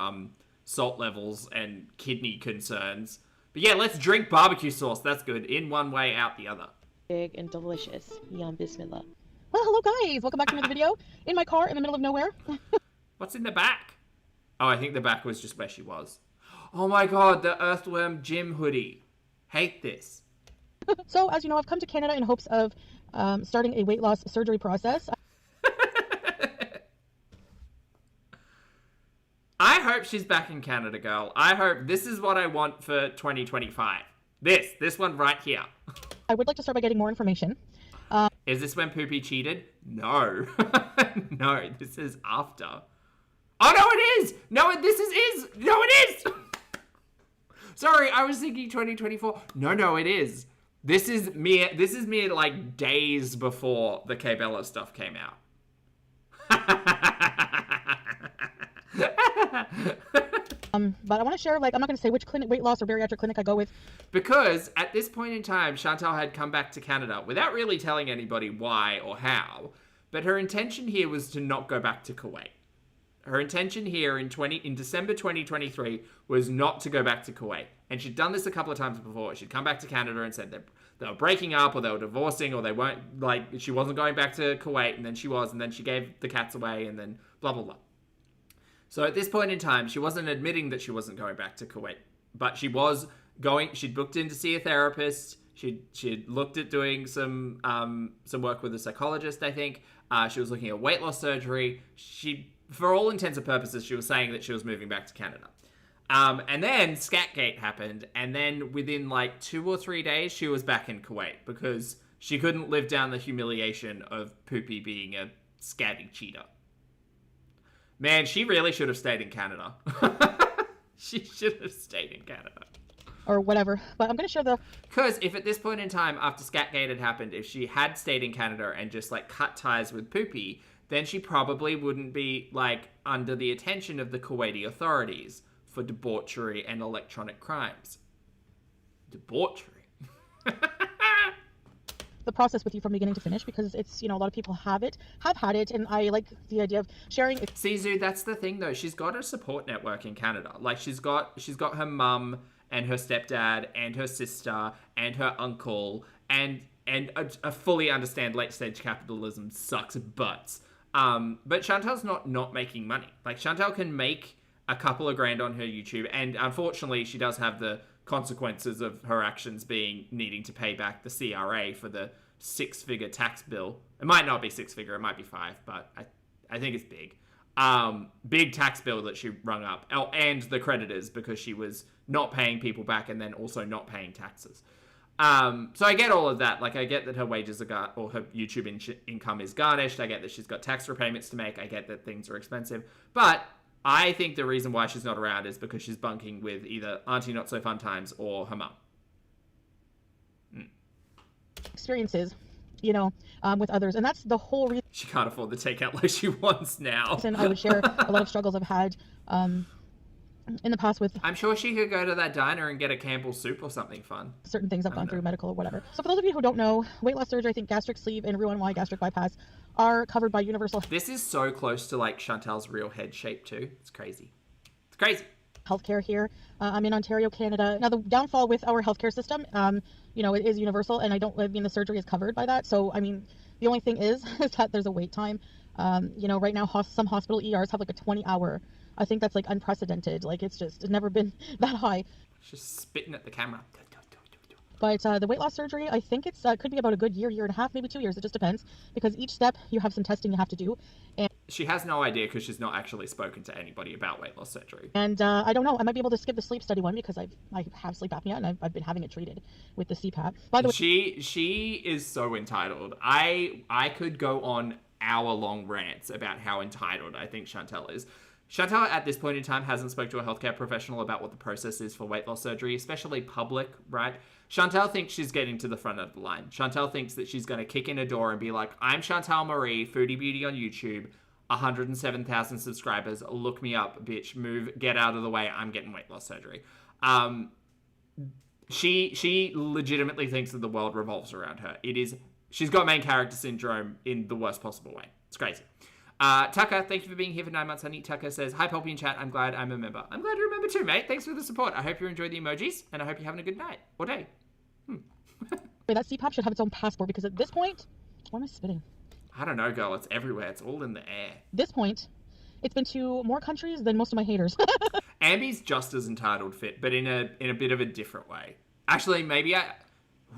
salt levels and kidney concerns. But yeah, let's drink barbecue sauce. That's good. In one way, out the other. Big and delicious. Yum, bismillah. Well, hello guys. Welcome back to another video. In my car in the middle of nowhere. What's in the back? Oh, I think the back was just where she was. Oh my god, the Earthworm Gym hoodie. Hate this. So, as you know, I've come to Canada in hopes of starting a weight loss surgery process. I hope she's back in Canada, girl. I hope this is what I want for 2025. This one right here. I would like to start by getting more information. Is this when Poopy cheated? No. No, this is after. Oh, no, it is! No, this is! No, it is! Sorry, I was thinking 2024. No, it is. This is me like days before the K-Bella stuff came out. But I want to share, like, I'm not going to say which clinic, weight loss or bariatric clinic I go with. Because at this point in time, Chantel had come back to Canada without really telling anybody why or how. But her intention here was to not go back to Kuwait. Her intention here in December 2023 was not to go back to Kuwait. And she'd done this a couple of times before. She'd come back to Canada and said that they were breaking up or they were divorcing or they weren't, like, she wasn't going back to Kuwait, and then she was, and then she gave the cats away, and then blah, blah, blah. So at this point in time, she wasn't admitting that she wasn't going back to Kuwait, but she was going. She'd booked in to see a therapist. She'd looked at doing some work with a psychologist, I think. She was looking at weight loss surgery. For all intents and purposes, she was saying that she was moving back to Canada. And then Scatgate happened, and then within like 2 or 3 days, she was back in Kuwait because she couldn't live down the humiliation of Poopy being a scatty cheater. Man, she really should have stayed in Canada. She should have stayed in Canada. Or whatever. But I'm going to share the... Because if at this point in time, after Scatgate had happened, if she had stayed in Canada and just, like, cut ties with Poopy, then she probably wouldn't be, like, under the attention of the Kuwaiti authorities for debauchery and electronic crimes. Debauchery. the process with you from beginning to finish, because it's, you know, a lot of people have had it, and I like the idea of sharing. See, Zoo, that's the thing though. She's got a support network in Canada. Like she's got her mum and her stepdad and her sister and her uncle and I fully understand late stage capitalism sucks butts. But Chantel's not making money. Like Chantel can make a couple of grand on her YouTube, and unfortunately she does have the consequences of her actions being needing to pay back the CRA for the 6-figure tax bill. It might not be 6-figure, it might be 5, but I think it's big. Big tax bill that she rung up. Oh, and the creditors, because she was not paying people back and then also not paying taxes. So I get all of that. Like, I get that her wages are or her YouTube income is garnished. I get that she's got tax repayments to make. I get that things are expensive. But I think the reason why she's not around is because she's bunking with either Auntie Not So Fun Times or her mum. Experiences, you know, with others. And that's the whole reason. She can't afford the takeout like she wants now. I would share a lot of struggles I've had in the past with... I'm sure she could go to that diner and get a Campbell's soup or something fun. Certain things I've gone through, medical or whatever. So for those of you who don't know, weight loss surgery, I think gastric sleeve and Roux-en-Y gastric bypass are covered by universal... This is so close to like Chantel's real head shape too. It's crazy. It's crazy. Healthcare here. I'm in Ontario, Canada. Now the downfall with our healthcare system, you know, it is universal, and the surgery is covered by that. So, I mean, the only thing is that there's a wait time. You know, right now some hospital ERs have like a 20-hour I think that's like unprecedented. Like it's never been that high. Just spitting at the camera. But the weight loss surgery, I think it's could be about a good year and a half, maybe 2 years. It just depends, because each step you have some testing you have to do. And she has no idea because she's not actually spoken to anybody about weight loss surgery. And I don't know. I might be able to skip the sleep study one because I have sleep apnea and I've been having it treated with the CPAP. By the way, she is so entitled. I could go on hour-long rants about how entitled I think Chantel is. Chantel, at this point in time, hasn't spoke to a healthcare professional about what the process is for weight loss surgery, especially public, right? Chantel thinks she's getting to the front of the line. Chantel thinks that she's going to kick in a door and be like, I'm Chantel Marie, Foodie Beauty on YouTube, 107,000 subscribers, look me up, bitch, move, get out of the way, I'm getting weight loss surgery. She legitimately thinks that the world revolves around her. She's got main character syndrome in the worst possible way. It's crazy. Tucker, thank you for being here for 9 months, honey. Tucker says, hi, Poppy in chat. I'm glad I'm a member. I'm glad you're a member too, mate. Thanks for the support. I hope you enjoy the emojis, and I hope you're having a good night or day. That CPAP should have its own passport, because at this point, why am I spitting? I don't know, girl. It's everywhere. It's all in the air. This point, it's been to more countries than most of my haters. Ambi's just as entitled fit, but in a bit of a different way. Actually, maybe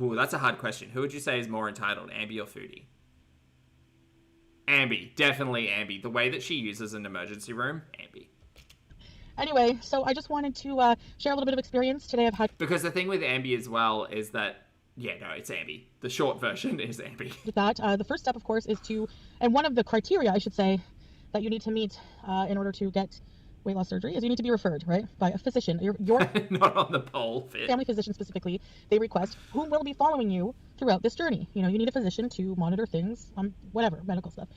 that's a hard question. Who would you say is more entitled, Ambi or Foodie? Ambi. Definitely Ambi. The way that she uses an emergency room, Ambi. Anyway, so I just wanted to share a little bit of experience. Today I've had... Because the thing with Ambi as well is that, yeah, no, it's Ambi. The short version is Ambi. The first step, of course, is and one of the criteria, I should say, that you need to meet in order to get weight loss surgery is you need to be referred, right, by a physician. Your not on the pole fit. Family physician specifically, they request who will be following you throughout this journey. You need a physician to monitor things, whatever, medical stuff.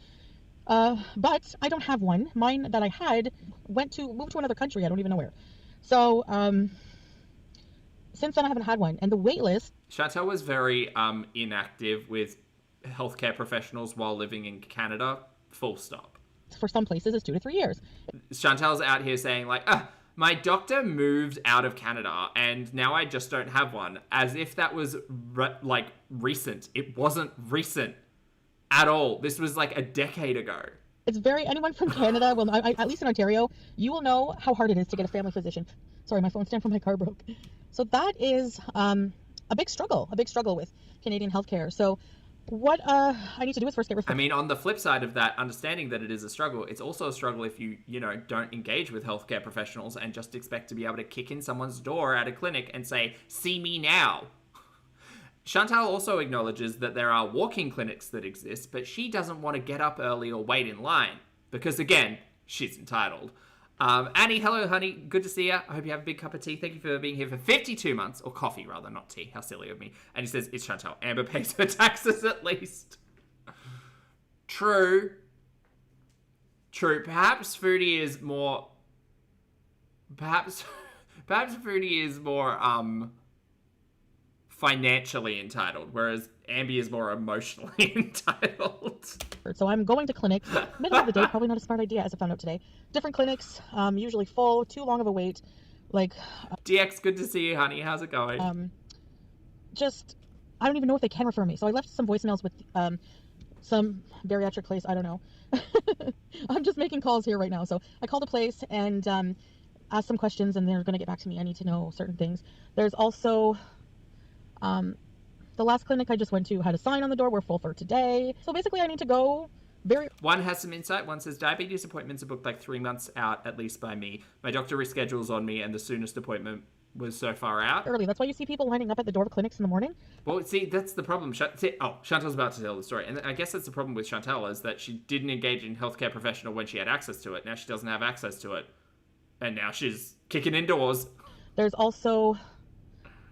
But I don't have one. Mine that I had moved to another country. I don't even know where. So, since then I haven't had one. And the wait list... Chantel was very inactive with healthcare professionals while living in Canada, full stop. For some places, it's 2 to 3 years. Chantel's out here saying, like, my doctor moved out of Canada and now I just don't have one. As if that was, recent. It wasn't recent at all. This was, like, a decade ago. It's anyone from Canada, at least in Ontario, you will know how hard it is to get a family physician. Sorry, my phone stand from my car broke. So that is a big struggle with Canadian healthcare. So what I need to do is first get referred. I mean, on the flip side of that, understanding that it is a struggle, it's also a struggle if you don't engage with healthcare professionals and just expect to be able to kick in someone's door at a clinic and say, see me now. Chantal also acknowledges that there are walk-in clinics that exist, but she doesn't want to get up early or wait in line because, again, she's entitled. Annie, hello, honey. Good to see you. I hope you have a big cup of tea. Thank you for being here for 52 months. Or coffee, rather, not tea. How silly of me. And he says, it's Chantel. Amber pays her taxes at least. True. Perhaps Foodie is more... Perhaps Foodie is more, financially entitled, whereas Ambi is more emotionally entitled. So I'm going to clinics, middle of the day, probably not a smart idea as I found out today. Different clinics, usually full, too long of a wait. DX, good to see you, honey. How's it going? I don't even know if they can refer me. So I left some voicemails with some bariatric place, I don't know. I'm just making calls here right now. So I called a place and asked some questions and they're going to get back to me. I need to know certain things. There's also... the last clinic I just went to had a sign on the door, we're full for today. So basically I need to go One has some insight. One says, diabetes appointments are booked like 3 months out, at least by me. My doctor reschedules on me and the soonest appointment was so far out. Early. That's why you see people lining up at the door of clinics in the morning. Well, see, that's the problem. Chantel's about to tell the story. And I guess that's the problem with Chantel is that she didn't engage in healthcare professional when she had access to it. Now she doesn't have access to it. And now she's kicking indoors. There's also...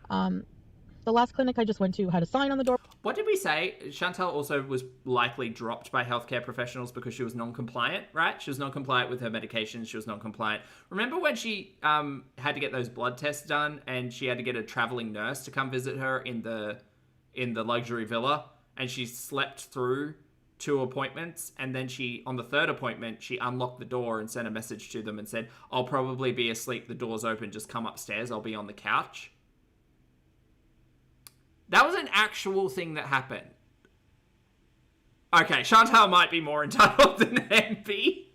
the last clinic I just went to had a sign on the door. What did we say? Chantel also was likely dropped by healthcare professionals because she was non-compliant, right? She was non-compliant with her medications. She was non-compliant. Remember when she had to get those blood tests done and she had to get a traveling nurse to come visit her in the luxury villa, and she slept through 2 appointments, and then on the 3rd appointment, she unlocked the door and sent a message to them and said, I'll probably be asleep. The door's open. Just come upstairs. I'll be on the couch. That was an actual thing that happened. Okay, Chantal might be more entitled than MP.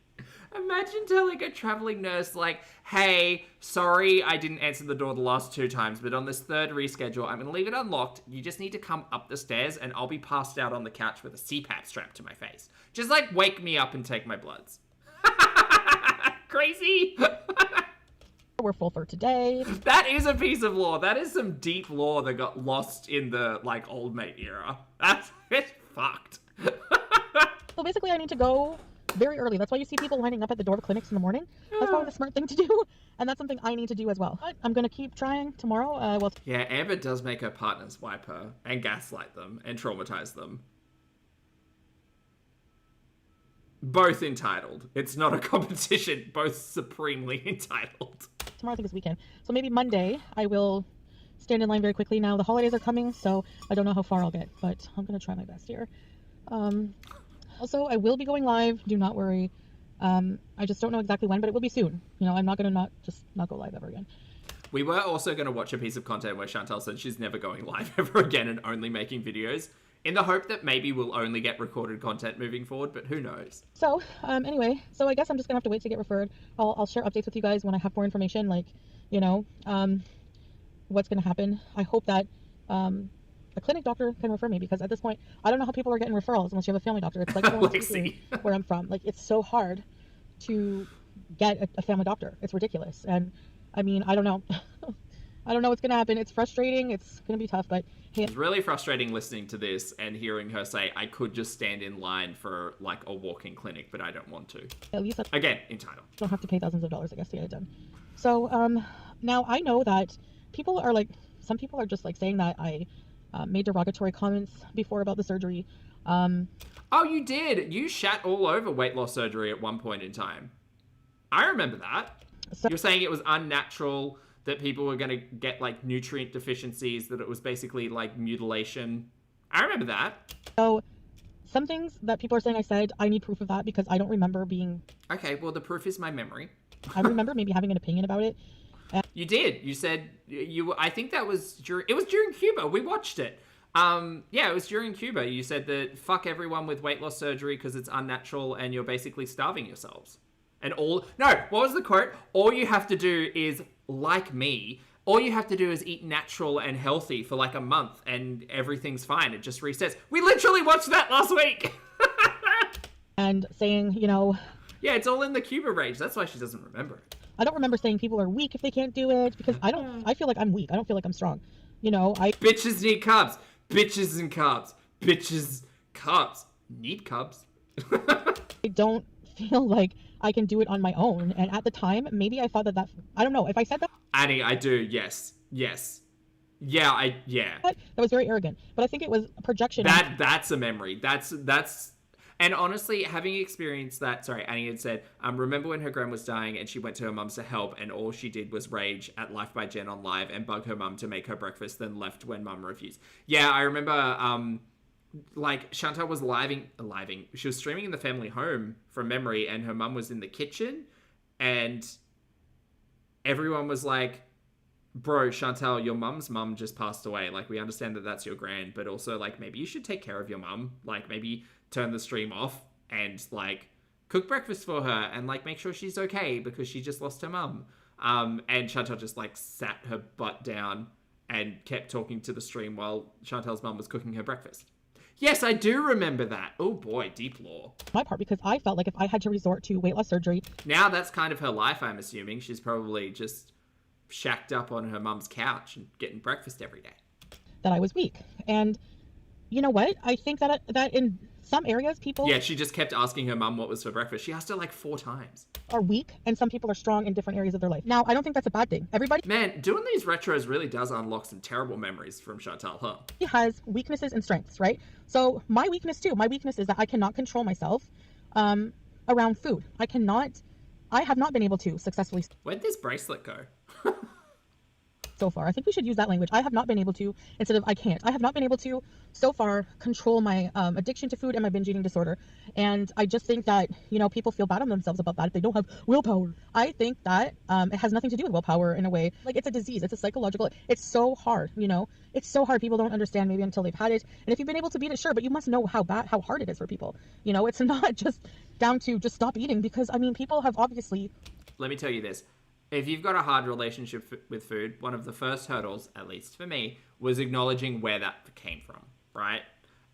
Imagine telling a traveling nurse, like, hey, sorry I didn't answer the door the last 2 times, but on this third reschedule, I'm going to leave it unlocked. You just need to come up the stairs and I'll be passed out on the couch with a CPAP strapped to my face. Just, like, wake me up and take my bloods. Crazy. We're full for today. That is a piece of lore. That is some deep lore that got lost in the, like, old mate era. It's fucked. So basically I need to go very early. That's why you see people lining up at the door of clinics in the morning. That's probably the smart thing to do. And that's something I need to do as well. But I'm going to keep trying tomorrow. Yeah, Amber does make her partners wipe her and gaslight them and traumatize them. Both entitled. It's not a competition. Both supremely entitled. Tomorrow I think is weekend. So maybe Monday I will stand in line very quickly. Now the holidays are coming, so I don't know how far I'll get, but I'm going to try my best here. Also, I will be going live. Do not worry. I just don't know exactly when, but it will be soon. You know, I'm not going to not go live ever again. We were also going to watch a piece of content where Chantel said she's never going live ever again and only making videos in the hope that maybe we'll only get recorded content moving forward, but who knows? So, anyway, so I guess I'm just going to have to wait to get referred. I'll share updates with you guys when I have more information, like, you know, what's going to happen. I hope that a clinic doctor can refer me, because at this point, I don't know how people are getting referrals unless you have a family doctor. It's like where I'm from. Like, it's so hard to get a family doctor. It's ridiculous. And I mean, I don't know. I don't know what's going to happen. It's frustrating. It's going to be tough, but hey. It's really frustrating listening to this and hearing her say, I could just stand in line for like a walk-in clinic, but I don't want to. At least again, entitled. Don't have to pay thousands of dollars, I guess, to get it done. So now I know that people are like, some people are just like saying that I made derogatory comments before about the surgery. Oh, you did. You shat all over weight loss surgery at one point in time. I remember that. So, you're saying it was unnatural, that people were going to get like nutrient deficiencies, that it was basically like mutilation. I remember that. So some things that people are saying I said, I need proof of that because I don't remember being... Okay, well, the proof is my memory. I remember maybe having an opinion about it. You did. You said I think that was during Cuba. We watched it. Yeah, it was during Cuba. You said that fuck everyone with weight loss surgery because it's unnatural and you're basically starving yourselves. And what was the quote? All you have to do is, like me, all you have to do is eat natural and healthy for like a month and everything's fine. It just resets. We literally watched that last week. And saying, you know... Yeah, it's all in the Cuba rage. That's why she doesn't remember it. I don't remember saying people are weak if they can't do it, because I feel like I'm weak. I don't feel like I'm strong. You know, Bitches need carbs. Bitches and carbs. Bitches, carbs. Need carbs. I don't feel like I can do it on my own. And at the time, maybe I thought that I don't know. If I said that... Annie, I do. Yes. Yes. Yeah, yeah. That was very arrogant. But I think it was a projection. That's a memory. That's... And honestly, having experienced that, sorry, Annie had said, remember when her gran was dying and she went to her mum's to help and all she did was rage at Life by Jen on live and bug her mum to make her breakfast, then left when mum refused. Yeah, I remember, like, Chantel was she was streaming in the family home from memory and her mum was in the kitchen and everyone was like, bro, Chantel, your mum's mum just passed away. Like, we understand that that's your gran, but also, like, maybe you should take care of your mum. Like, maybe turn the stream off and, like, cook breakfast for her and, like, make sure she's okay because she just lost her mum. And Chantel just, like, sat her butt down and kept talking to the stream while Chantel's mum was cooking her breakfast. Yes, I do remember that. Oh, boy, deep lore. My part, because I felt like if I had to resort to weight loss surgery... Now that's kind of her life, I'm assuming. She's probably just shacked up on her mum's couch and getting breakfast every day. That I was weak. And you know what? I think that in some areas people... Yeah, she just kept asking her mum what was for breakfast. She asked her like 4 times. ...are weak, and some people are strong in different areas of their life. Now, I don't think that's a bad thing. Everybody... Man, doing these retros really does unlock some terrible memories from Chantel, huh? He has weaknesses and strengths, right? So my weakness too. My weakness is that I cannot control myself around food. I have not been able to successfully... Where'd this bracelet go? so far. I think we should use that language. I have not been able to, instead of I can't, I have not been able to so far control my addiction to food and my binge eating disorder. And I just think that, you know, people feel bad on themselves about that if they don't have willpower. I think that it has nothing to do with willpower in a way. Like, it's a disease, it's a psychological, it's so hard, you know, it's so hard. People don't understand maybe until they've had it. And if you've been able to beat it, sure, but you must know how hard it is for people. You know, it's not just down to just stop eating, because I mean, people have obviously. Let me tell you this. If you've got a hard relationship with food, one of the first hurdles, at least for me, was acknowledging where that came from, right?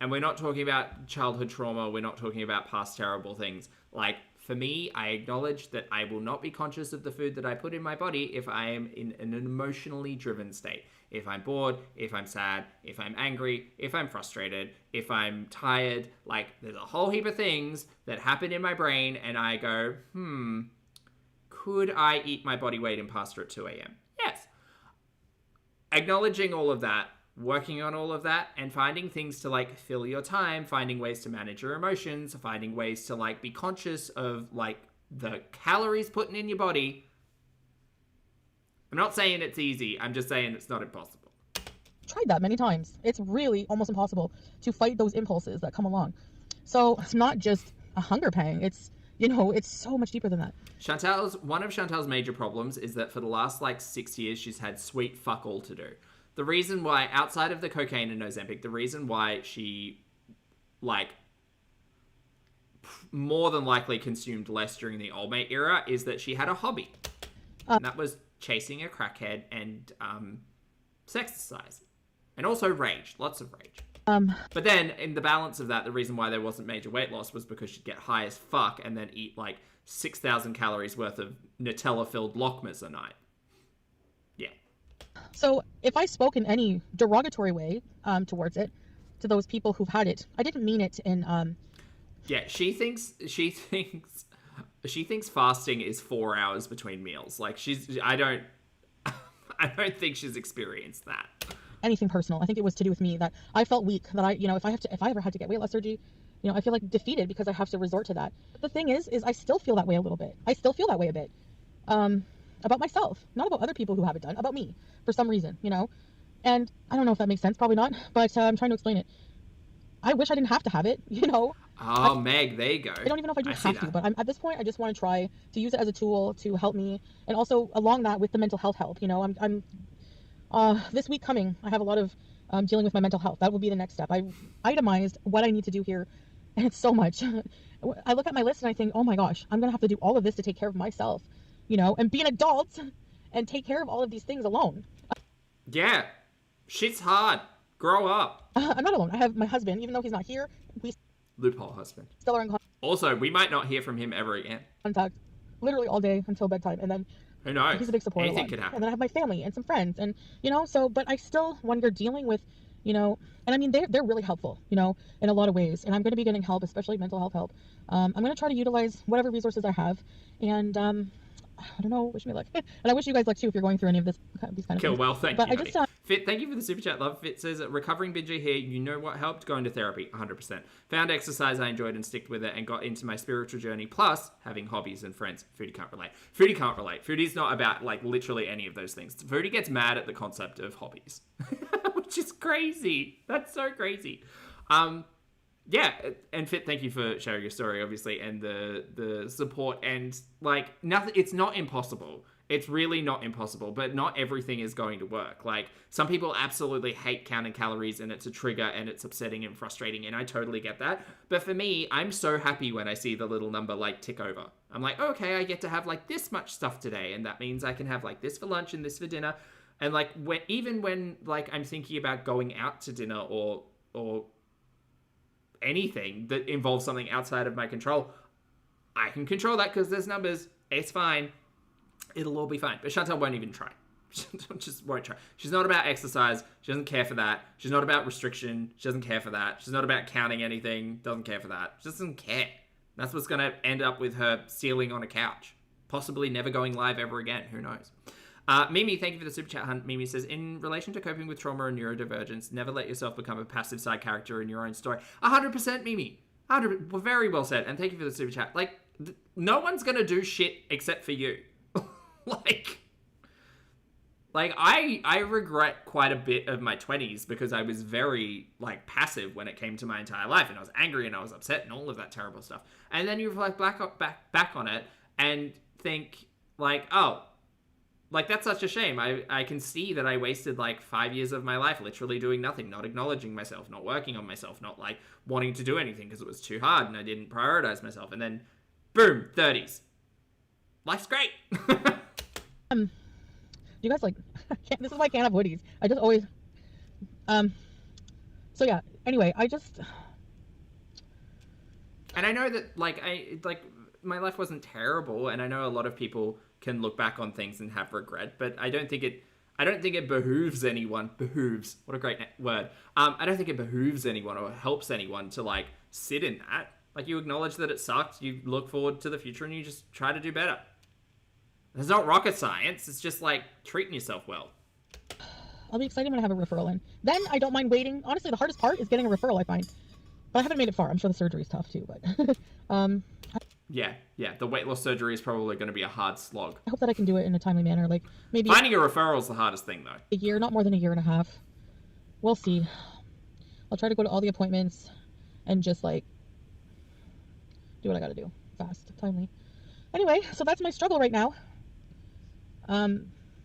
And we're not talking about childhood trauma. We're not talking about past terrible things. Like, for me, I acknowledge that I will not be conscious of the food that I put in my body if I am in an emotionally driven state. If I'm bored, if I'm sad, if I'm angry, if I'm frustrated, if I'm tired, like, there's a whole heap of things that happen in my brain, and I go, could I eat my body weight in pasta at 2 a.m.? Yes. Acknowledging all of that, working on all of that, and finding things to, like, fill your time, finding ways to manage your emotions, finding ways to, like, be conscious of, like, the calories putting in your body. I'm not saying it's easy. I'm just saying it's not impossible. Tried that many times. It's really almost impossible to fight those impulses that come along. So it's not just a hunger pang. It's, you know, it's so much deeper than that. One of Chantel's major problems is that for the last, like, 6 years, she's had sweet fuck all to do. The reason why, outside of the cocaine and Ozempic, the reason why she, like, more than likely consumed less during the old mate era is that she had a hobby. And that was chasing a crackhead and sexercise. And also rage. Lots of rage. But then, in the balance of that, the reason why there wasn't major weight loss was because she'd get high as fuck and then eat, like, 6,000 calories worth of Nutella-filled Lockmas a night. Yeah. So if I spoke in any derogatory way towards it, to those people who've had it, I didn't mean it in... Yeah, she thinks fasting is 4 hours between meals. Like, I don't think she's experienced that. Anything personal. I think it was to do with me, that I felt weak, that I, you know, if I ever had to get weight loss surgery, you know, I feel like defeated because I have to resort to that. But the thing is I still feel that way a little bit. I still feel that way a bit. About myself, not about other people who have it done, about me, for some reason, you know? And I don't know if that makes sense, probably not, but I'm trying to explain it. I wish I didn't have to have it, you know? Oh, Meg, there you go. I don't even know if I do have to, but at this point, I just want to try to use it as a tool to help me, and also along that with the mental health help, you know? I'm this week coming, I have a lot of dealing with my mental health. That will be the next step. I itemized what I need to do here, and it's so much. I look at my list and I think, oh my gosh, I'm going to have to do all of this to take care of myself, you know, and be an adult and take care of all of these things alone. Yeah, shit's hard. Grow up. I'm not alone. I have my husband, even though he's not here. We Loophole husband. still are in Also, we might not hear from him ever again. contact literally all day until bedtime, and then Who knows? he's a big supporter. Anything could happen. And then I have my family and some friends, and you know, so but I still, when you're dealing with, you know, and I mean they're really helpful, you know, in a lot of ways, and I'm going to be getting help, especially mental health help. I'm going to try to utilize whatever resources I have, and I don't know, wish me luck. And I wish you guys luck too if you're going through any of these kind of Kill things. well, thank But you. I just Fit, thank you for the super chat, love. Fit says, recovering binger here. You know what helped? Going to therapy, 100%. Found exercise I enjoyed and sticked with it, and got into my spiritual journey. Plus, having hobbies and friends. Foodie can't relate. Foodie can't relate. Foodie's not about, like, literally any of those things. Foodie gets mad at the concept of hobbies, which is crazy. That's so crazy. Yeah, and Fit, thank you for sharing your story, obviously, and the support, and, like, nothing. It's not impossible. It's really not impossible, but not everything is going to work. Like, some people absolutely hate counting calories, and it's a trigger, and it's upsetting and frustrating, and I totally get that. But for me, I'm so happy when I see the little number, like, tick over. I'm like, okay, I get to have, like, this much stuff today, and that means I can have, like, this for lunch and this for dinner. And, like, even when, like, I'm thinking about going out to dinner or anything that involves something outside of my control, I can control that because there's numbers. It's fine. It'll all be fine. But Chantel won't even try. She just won't try. She's not about exercise. She doesn't care for that. She's not about restriction. She doesn't care for that. She's not about counting anything. Doesn't care for that. She doesn't care. That's what's going to end up with her stealing on a couch. Possibly never going live ever again. Who knows? Mimi, thank you for the super chat, Hunt. Mimi says, in relation to coping with trauma and neurodivergence, never let yourself become a passive side character in your own story. 100%, Mimi. 100%. Very well said. And thank you for the super chat. Like, like I regret quite a bit of my 20s because I was very like passive when it came to my entire life, and I was angry and I was upset and all of that terrible stuff. And then you reflect back on it and think like, oh, like that's such a shame. I can see that I wasted like 5 years of my life literally doing nothing, not acknowledging myself, not working on myself, not like wanting to do anything because it was too hard and I didn't prioritize myself. And then boom, 30s. Life's great. You guys like this is why I can't have hoodies. I just always so yeah, anyway, and I know that like my life wasn't terrible, and I know a lot of people can look back on things and have regret, but I don't think it behooves anyone. Behooves, what a great word. I don't think it behooves anyone or helps anyone to like sit in that. Like, you acknowledge that it sucked, you look forward to the future, and you just try to do better. It's not rocket science. It's just like treating yourself well. I'll be excited when I have a referral in. Then I don't mind waiting. Honestly, the hardest part is getting a referral, I find. But I haven't made it far. I'm sure the surgery is tough too, but Yeah. The weight loss surgery is probably going to be a hard slog. I hope that I can do it in a timely manner. Like maybe finding a referral is the hardest thing, though. a year, not more than a year and a half. We'll see. I'll try to go to all the appointments and just like do what I got to do, fast, timely. Anyway, so that's my struggle right now. I'll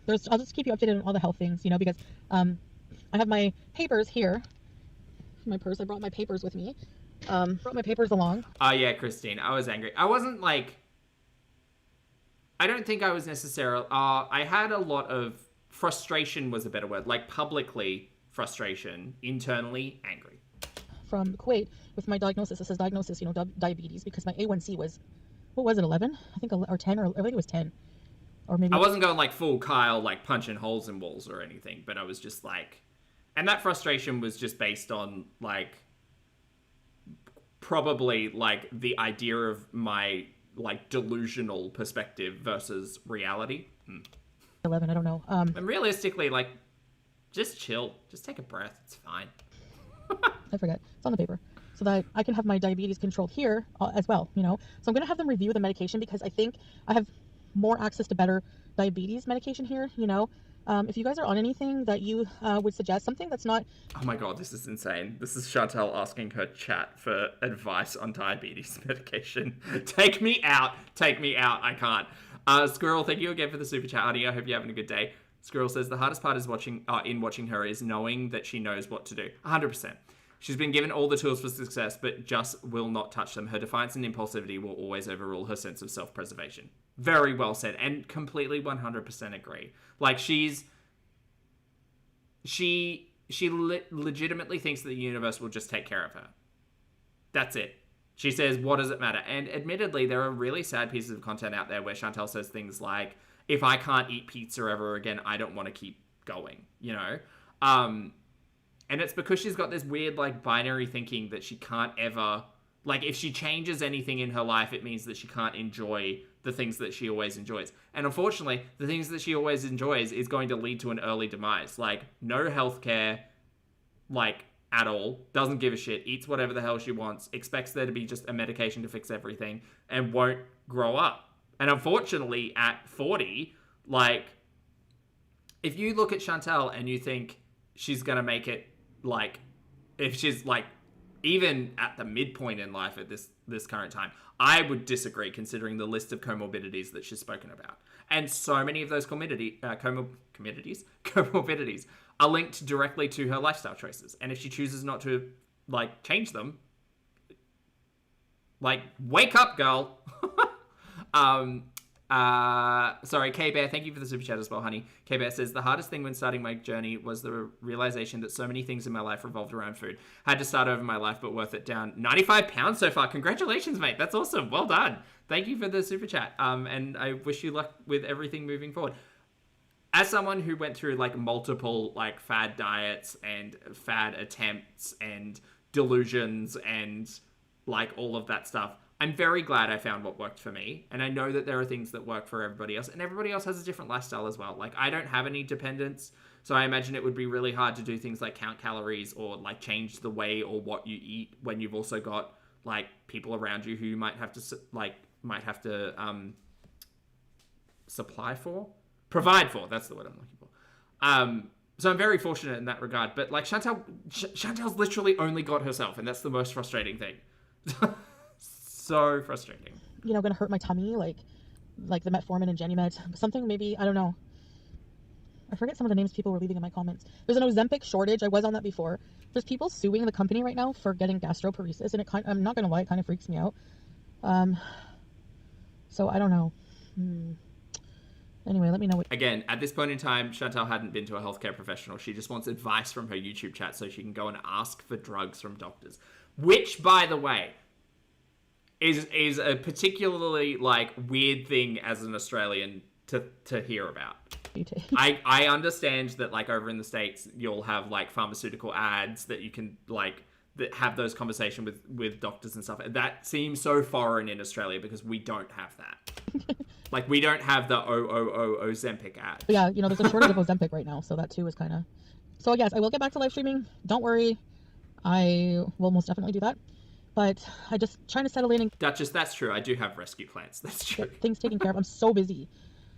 just keep you updated on all the health things, because I have my papers here. My purse. I brought my papers with me. Brought my papers along. Oh, yeah, Christine. I was angry. I wasn't like... I don't think I was necessarily... I had a lot of... Frustration was a better word. Like, publicly frustration. Internally, angry. From Kuwait with my diagnosis. It says diagnosis, diabetes, because my A1C was... What was it, 11? I think, or 10, or I think it was 10. Or maybe... I wasn't going, like, full Kyle, like, punching holes in walls or anything, but I was just, like... And that frustration was just based on, like... Probably, like, the idea of my, like, delusional perspective versus reality. 11, I don't know. And realistically, like, just chill. Just take a breath. It's fine. I forget. It's on the paper. So that I can have my diabetes controlled here as well, So I'm going to have them review the medication because I think I have more access to better diabetes medication here, If you guys are on anything that you would suggest, something that's not... Oh my god, this is insane. This is Chantel asking her chat for advice on diabetes medication. Take me out. I can't. Squirrel, thank you again for the super chat, honey. I hope you're having a good day. Squirrel says, the hardest part is watching her is knowing that she knows what to do. 100%. She's been given all the tools for success, but just will not touch them. Her defiance and impulsivity will always overrule her sense of self-preservation. Very well said, and completely 100% agree. Like, she legitimately thinks that the universe will just take care of her. That's it. She says, what does it matter? And admittedly, there are really sad pieces of content out there where Chantel says things like, if I can't eat pizza ever again, I don't want to keep going, And it's because she's got this weird, like, binary thinking that she can't ever... Like, if she changes anything in her life, it means that she can't enjoy the things that she always enjoys. And unfortunately, the things that she always enjoys is going to lead to an early demise. Like, no healthcare, like, at all. Doesn't give a shit. Eats whatever the hell she wants. Expects there to be just a medication to fix everything. And won't grow up. And unfortunately, at 40, like, if you look at Chantel and you think she's going to make it, like, if she's, like, even at the midpoint in life at this current time, I would disagree considering the list of comorbidities that she's spoken about. And so many of those comorbidities are linked directly to her lifestyle choices. And if she chooses not to, like, change them, like, wake up, girl. Sorry, K-Bear, thank you for the super chat as well, honey. K-Bear says, the hardest thing when starting my journey was the realization that so many things in my life revolved around food. Had to start over my life, but worth it. Down 95 pounds so far. Congratulations, mate. That's awesome. Well done. Thank you for the super chat. And I wish you luck with everything moving forward. As someone who went through, like, multiple, like, fad diets and fad attempts and delusions and, like, all of that stuff, I'm very glad I found what worked for me. And I know that there are things that work for everybody else. And everybody else has a different lifestyle as well. Like, I don't have any dependents. So I imagine it would be really hard to do things like count calories or, like, change the way or what you eat when you've also got, like, people around you who you might have to, supply for? Provide for. That's the word I'm looking for. So I'm very fortunate in that regard. But like Chantel's literally only got herself, and that's the most frustrating thing. So frustrating. You know, gonna hurt my tummy, like the metformin and Genimet. Something maybe, I don't know. I forget some of the names people were leaving in my comments. There's an Ozempic shortage. I was on that before. There's people suing the company right now for getting gastroparesis, and I'm not gonna lie, it kind of freaks me out. So I don't know. Anyway, let me know what... Again, at this point in time, Chantel hadn't been to a healthcare professional. She just wants advice from her YouTube chat so she can go and ask for drugs from doctors. Which, by the way, is a particularly, like, weird thing as an Australian to hear about. I understand that, like, over in the States, you'll have, like, pharmaceutical ads that you can, like... that have those conversations with doctors and stuff. That seems so foreign in Australia because we don't have that. Like, we don't have the Ozempic ad. Yeah, you know, there's a shortage of Ozempic right now, so that too is kind of... So yes, I will get back to live streaming. Don't worry. I will most definitely do that. But I just trying to settle in and... Duchess, that's true. I do have rescue plans. That's true. Get things taken care of. I'm so busy.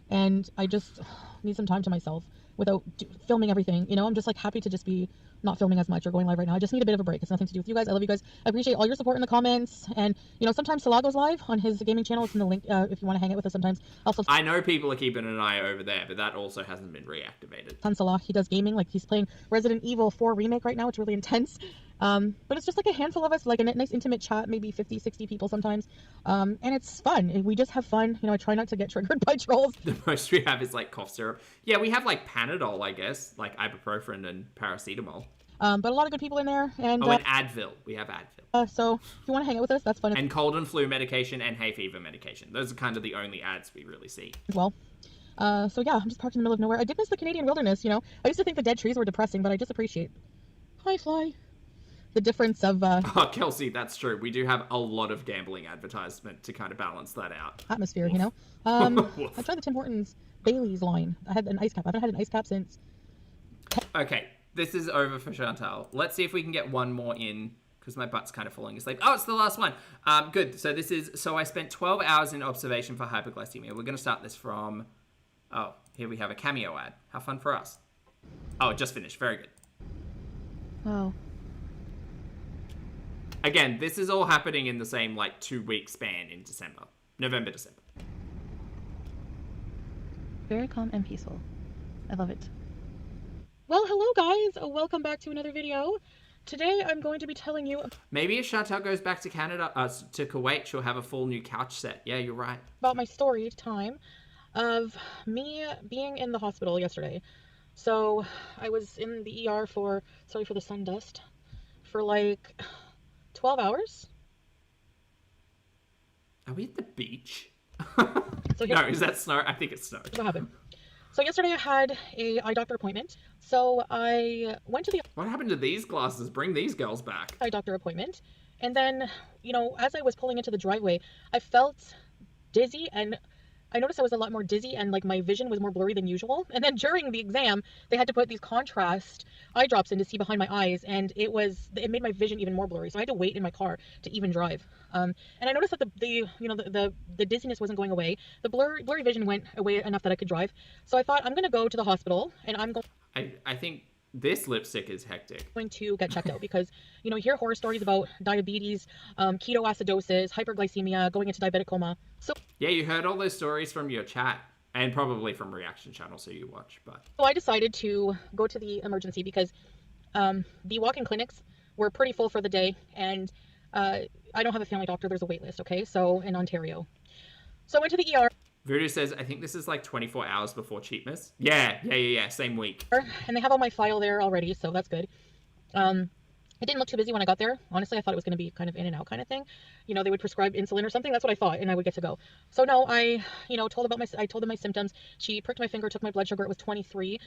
And I just need some time to myself without filming everything. You know, I'm just like happy to just be not filming as much or going live right now. I just need a bit of a break. It's nothing to do with you guys. I love you guys. I appreciate all your support in the comments. And, you know, sometimes Salah goes live on his gaming channel. It's in the link if you want to hang out with us sometimes. Also, I know people are keeping an eye over there, but that also hasn't been reactivated. on Salah, he does gaming. Like, he's playing Resident Evil 4 Remake right now. It's really intense. But it's just like a handful of us, like a nice intimate chat, maybe 50, 60 people sometimes. And it's fun. We just have fun. You know, I try not to get triggered by trolls. The most we have is like cough syrup. Yeah, we have like Panadol, I guess, like ibuprofen and paracetamol. But a lot of good people in there. And and Advil. We have Advil. So if you want to hang out with us, that's fun. And cold and flu medication and hay fever medication. Those are kind of the only ads we really see. As well. So yeah, I'm just parked in the middle of nowhere. I did miss the Canadian wilderness, you know. I used to think the dead trees were depressing, but I just appreciate... Hi, Fly. The difference of... Oh, Kelsey, that's true. We do have a lot of gambling advertisement to kind of balance that out. Atmosphere, you know. I tried the Tim Hortons Bailey's line. I had an ice cap. I haven't had an ice cap since... Okay, this is over for Chantel. Let's see if we can get one more in, because my butt's kind of falling asleep. Oh, it's the last one. Good. So this is... So I spent 12 hours in observation for hypoglycemia. We're going to start this from... Oh, here we have a cameo ad. How fun for us. Oh, it just finished. Very good. Wow. Again, this is all happening in the same, like, 2-week span in December. November, December. Very calm and peaceful. I love it. Well, hello guys. Welcome back to another video. Today I'm going to be telling you Maybe if Chantel goes back to Canada, to Kuwait, she'll have a full new couch set. Yeah, you're right. about my story time of me being in the hospital yesterday. So I was in the ER for, sorry for the sun dust, for like 12 hours. Are we at the beach? So No, is that snow? I think it's snow. What happened? So yesterday I had a eye doctor appointment. So I went to the What happened to these glasses? Bring these girls back. eye doctor appointment. And then, you know, as I was pulling into the driveway, I felt dizzy, and I noticed I was a lot more dizzy and like my vision was more blurry than usual. And then during the exam, they had to put these contrast eye drops in to see behind my eyes, and it made my vision even more blurry. So I had to wait in my car to even drive. And I noticed that the dizziness wasn't going away. The blurry vision went away enough that I could drive. So I thought, I'm going to go to the hospital and I'm I think this lipstick is hectic. going to get checked out because, you know, you hear horror stories about diabetes, ketoacidosis, hyperglycemia, going into diabetic coma. So Yeah, you heard all those stories from your chat and probably from Reaction Channel, so you watch. But I decided to go to the emergency because the walk-in clinics were pretty full for the day, and I don't have a family doctor. There's a wait list, okay? So in Ontario. So I went to the ER. Voodoo says, I think this is like 24 hours before Cheapmas. Yeah, same week. And they have all my file there already, so that's good. It didn't look too busy when I got there. Honestly, I thought it was going to be kind of in and out kind of thing. You know, they would prescribe insulin or something. That's what I thought, and I would get to go. So no, I told them my symptoms. She pricked my finger, took my blood sugar. It was 23.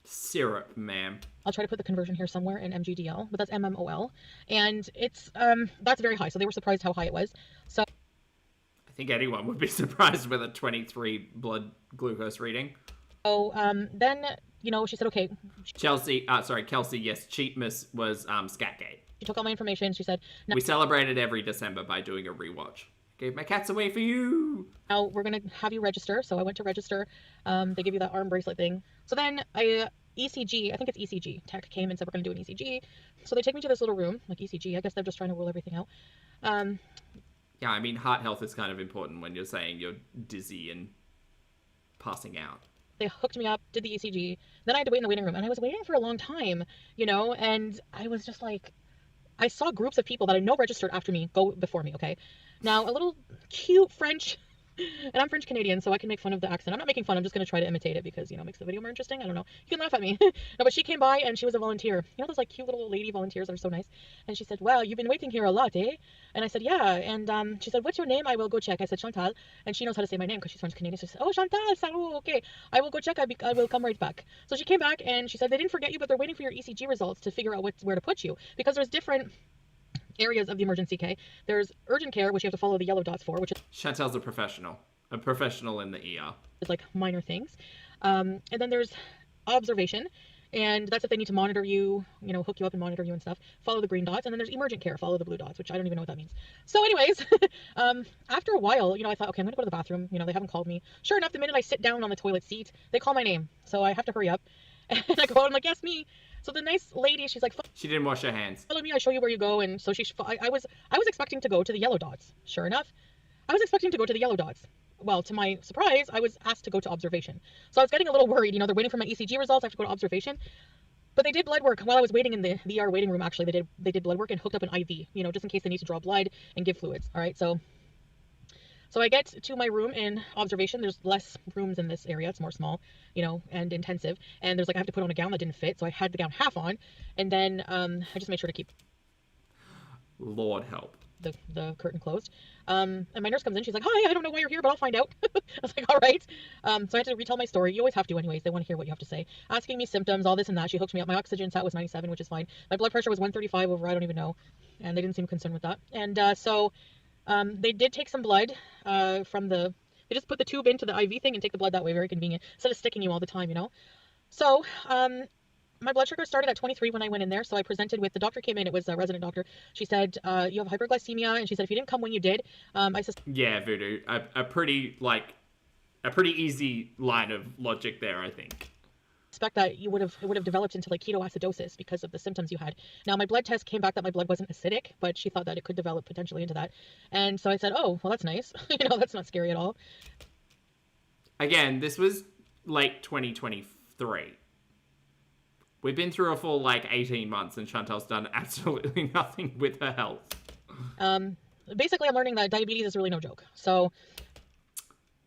Syrup, ma'am. I'll try to put the conversion here somewhere in MGDL, but that's MMOL. And it's, that's very high. So they were surprised how high it was. So I think anyone would be surprised with a 23 blood glucose reading. So then, you know, she said, okay. Kelsey, yes, Cheapmas was Scatgate. She took all my information. She said, no. We celebrated every December by doing a rewatch. Gave my cats away for you. Now we're going to have you register. So I went to register. They give you that arm bracelet thing. So then ECG, I think it's ECG, tech came and said, we're going to do an ECG. So they take me to this little room, like ECG. I guess they're just trying to rule everything out. Yeah, I mean, heart health is kind of important when you're saying you're dizzy and passing out. They hooked me up, did the ECG. Then I had to wait in the waiting room. And I was waiting for a long time, you know, and I was just like, I saw groups of people that I know registered after me go before me, okay? Now, a little cute French, and I'm French Canadian, so I can make fun of the accent. I'm not making fun, I'm just going to try to imitate it because, you know, it makes the video more interesting. I don't know. You can laugh at me. No, but she came by and she was a volunteer. You know those like cute little lady volunteers that are so nice? And she said, well, you've been waiting here a lot, eh? And I said, yeah. And she said, what's your name? I will go check. I said, Chantal. And she knows how to say my name because she's French Canadian. So she said, oh, Chantal, salut, okay. I will go check. I will come right back. So she came back and she said, they didn't forget you, but they're waiting for your ECG results to figure out where to put you. Because there's different areas of the emergency care. There's urgent care, which you have to follow the yellow dots for, which is Chantel's a professional in the ER. Is like minor things. And then there's observation, and that's if they need to monitor you, you know, hook you up and monitor you and stuff. Follow the green dots. And then there's emergent care, follow the blue dots, which I don't even know what that means. So anyways, after a while, you know, I thought, okay, I'm gonna go to the bathroom. You know, they haven't called me. Sure enough, the minute I sit down on the toilet seat, they call my name. So I have to hurry up. And I go out, I'm like, yes, me. So the nice lady, she's like, she didn't wash her hands. Follow me, I show you where you go. And so I was expecting to go to the yellow dots. Sure enough, I was expecting to go to the yellow dots. Well, to my surprise, I was asked to go to observation. So I was getting a little worried. You know, they're waiting for my ECG results. I have to go to observation. But they did blood work while I was waiting in the ER waiting room. Actually, they did blood work and hooked up an IV, you know, just in case they need to draw blood and give fluids. All right. So I get to my room in observation. There's less rooms in this area. It's more small, you know, and intensive. And there's like, I have to put on a gown that didn't fit. So I had the gown half on. And then I just made sure to keep Lord help. the curtain closed. And my nurse comes in. She's like, hi, I don't know why you're here, but I'll find out. I was like, all right. So I had to retell my story. You always have to anyways. They want to hear what you have to say. Asking me symptoms, all this and that. She hooked me up. My oxygen sat was 97, which is fine. My blood pressure was 135 over, I don't even know. And they didn't seem concerned with that. And they did take some blood they just put the tube into the IV thing and take the blood that way. Very convenient. Instead of sticking you all the time, you know. So my blood sugar started at 23 when I went in there. So I presented with, the doctor came in, it was a resident doctor. She said, you have hyperglycemia. And she said, if you didn't come when you did, yeah, Voodoo. A pretty easy line of logic there, I think. Suspect that it would have developed into like ketoacidosis because of the symptoms you had. Now my blood test came back that my blood wasn't acidic, but she thought that it could develop potentially into that. And so I said, oh, well, that's nice. You know, that's not scary at all. Again, this was late 2023. We've been through a full 18 months and Chantel's done absolutely nothing with her health. Basically I'm learning that diabetes is really no joke. So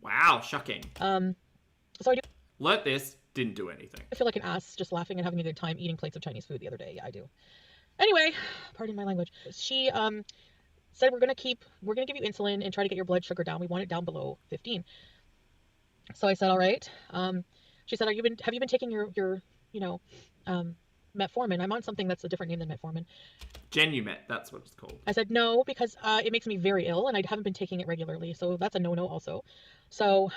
wow, shocking. So I do learnt this, didn't do anything. I feel like an ass just laughing and having a good time eating plates of Chinese food the other day. Yeah, I do. Anyway, pardon my language. She said we're gonna give you insulin and try to get your blood sugar down. We want it down below 15. So I said, all right. She said, have you been taking your metformin? I'm on something that's a different name than metformin. Genumet, that's what it's called. I said no, because it makes me very ill and I haven't been taking it regularly. So that's a no-no also. So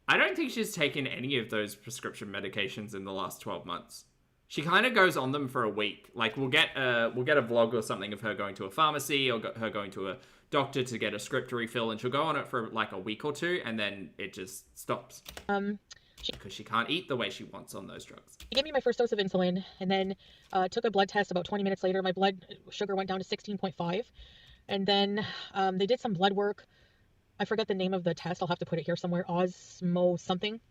I don't think she's taken any of those prescription medications in the last 12 months. She kind of goes on them for a week. Like we'll get a vlog or something of her going to a pharmacy or her going to a doctor to get a script to refill, and she'll go on it for a week or two and then it just stops. Because she can't eat the way she wants on those drugs. She gave me my first dose of insulin and then took a blood test. About 20 minutes later, my blood sugar went down to 16.5. And then they did some blood work. I forget the name of the test. I'll have to put it here somewhere. Osmo something.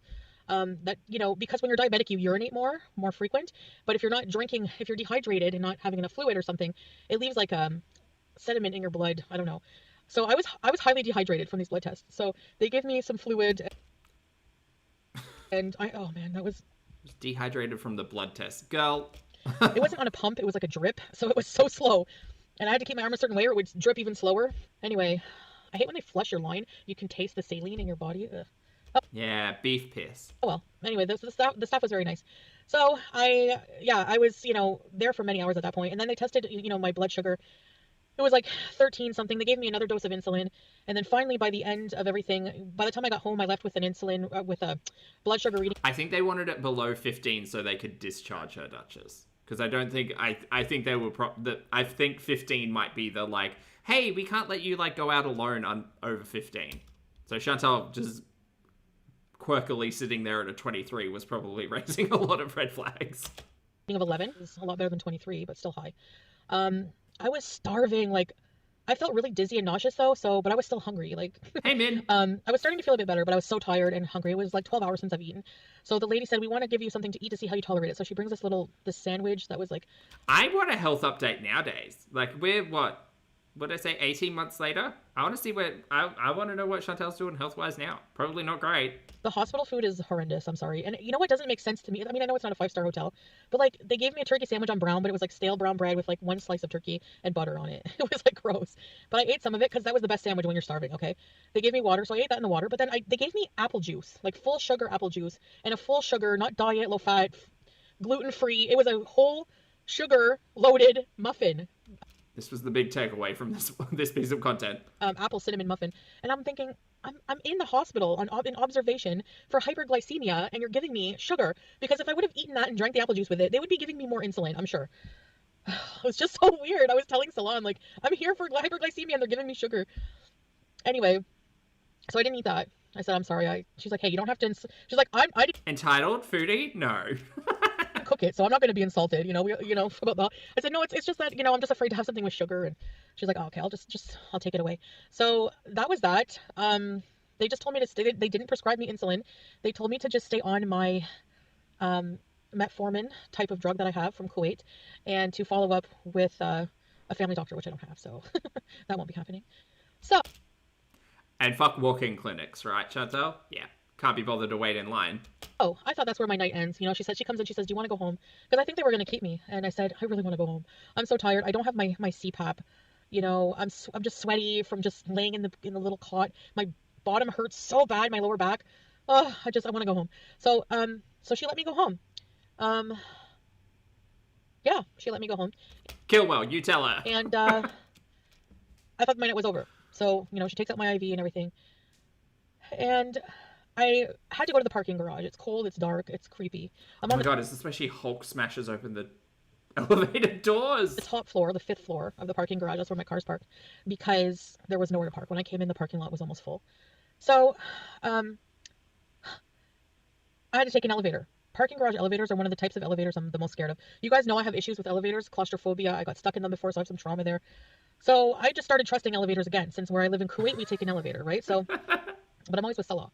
That, you know, because when you're diabetic, you urinate more frequent. But if you're not drinking, if you're dehydrated and not having enough fluid or something, it leaves like a sediment in your blood. I don't know. So I was highly dehydrated from these blood tests. So they gave me some fluid. And oh man, that was dehydrated from the blood test. Girl. It wasn't on a pump. It was like a drip. So it was so slow. And I had to keep my arm a certain way or it would drip even slower. Anyway, I hate when they flush your line. You can taste the saline in your body. Ugh. Oh. Yeah, beef piss. Oh well. Anyway, the staff was very nice. So I was, there for many hours at that point. And then they tested, my blood sugar. It was like 13 something. They gave me another dose of insulin. And then finally, by the end of everything, by the time I got home, I left with an insulin, with a blood sugar reading. I think they wanted it below 15 so they could discharge her, Duchess. Because I don't think I think they were I think 15 might be the like, hey, we can't let you like go out alone on over 15. So Chantel just quirkily sitting there at a 23 was probably raising a lot of red flags. Of 11 is a lot better than 23, but still high. I was starving. Like, I felt really dizzy and nauseous though. But I was still hungry. Like, hey, Min. I was starting to feel a bit better, but I was so tired and hungry. It was like 12 hours since I've eaten. So the lady said, we want to give you something to eat to see how you tolerate it. So she brings this sandwich that was like. I want a health update nowadays. Like, we're what did I say, 18 months later? I want to see I want to know what Chantel's doing health-wise now. Probably not great. The hospital food is horrendous, I'm sorry. And you know what doesn't make sense to me? I mean, I know it's not a 5-star hotel, but like they gave me a turkey sandwich on brown, but it was like stale brown bread with like 1 slice of turkey and butter on it. It was like gross. But I ate some of it because that was the best sandwich when you're starving, okay? They gave me water, so I ate that in the water, but then they gave me apple juice, like full sugar apple juice, and a full sugar, not diet, low fat, gluten-free. It was a whole sugar loaded muffin. This was the big takeaway from this piece of content. Apple cinnamon muffin. And I'm thinking, I'm in the hospital in observation for hyperglycemia, and you're giving me sugar. Because if I would have eaten that and drank the apple juice with it, they would be giving me more insulin, I'm sure. It was just so weird. I was telling Salon, like, I'm here for hyperglycemia, and they're giving me sugar. Anyway, so I didn't eat that. I said, I'm sorry. She's like, hey, you don't have to. She's like, I didn't. Entitled foodie? No. Cook it, so I'm not going to be insulted, about that. I said, no, it's just that, I'm just afraid to have something with sugar. And she's like, oh, okay, I'll take it away. So that was that. They just told me to stay. They didn't prescribe me insulin. They told me to just stay on my metformin type of drug that I have from Kuwait, and to follow up with a family doctor, which I don't have, so that won't be happening. So. And fuck walk-in clinics, right, Chantel? Yeah. Can't be bothered to wait in line. Oh, I thought that's where my night ends. She comes in, she says, do you want to go home? Because I think they were going to keep me. And I said, I really want to go home. I'm so tired. I don't have my CPAP. I'm just sweaty from just laying in the little cot. My bottom hurts so bad, my lower back. Oh, I want to go home. So she let me go home. Yeah, she let me go home. Kilwell, you tell her. And I thought my night was over. So, she takes out my IV and everything. And I had to go to the parking garage. It's cold, it's dark, it's creepy. Oh my god, is this where she Hulk smashes open the elevator doors? The top floor, the 5th floor of the parking garage, that's where my car's parked, because there was nowhere to park. When I came in, the parking lot was almost full. So, I had to take an elevator. Parking garage elevators are one of the types of elevators I'm the most scared of. You guys know I have issues with elevators, claustrophobia. I got stuck in them before, so I have some trauma there. So I just started trusting elevators again, since where I live in Kuwait, we take an elevator, right? So, but I'm always with Salah.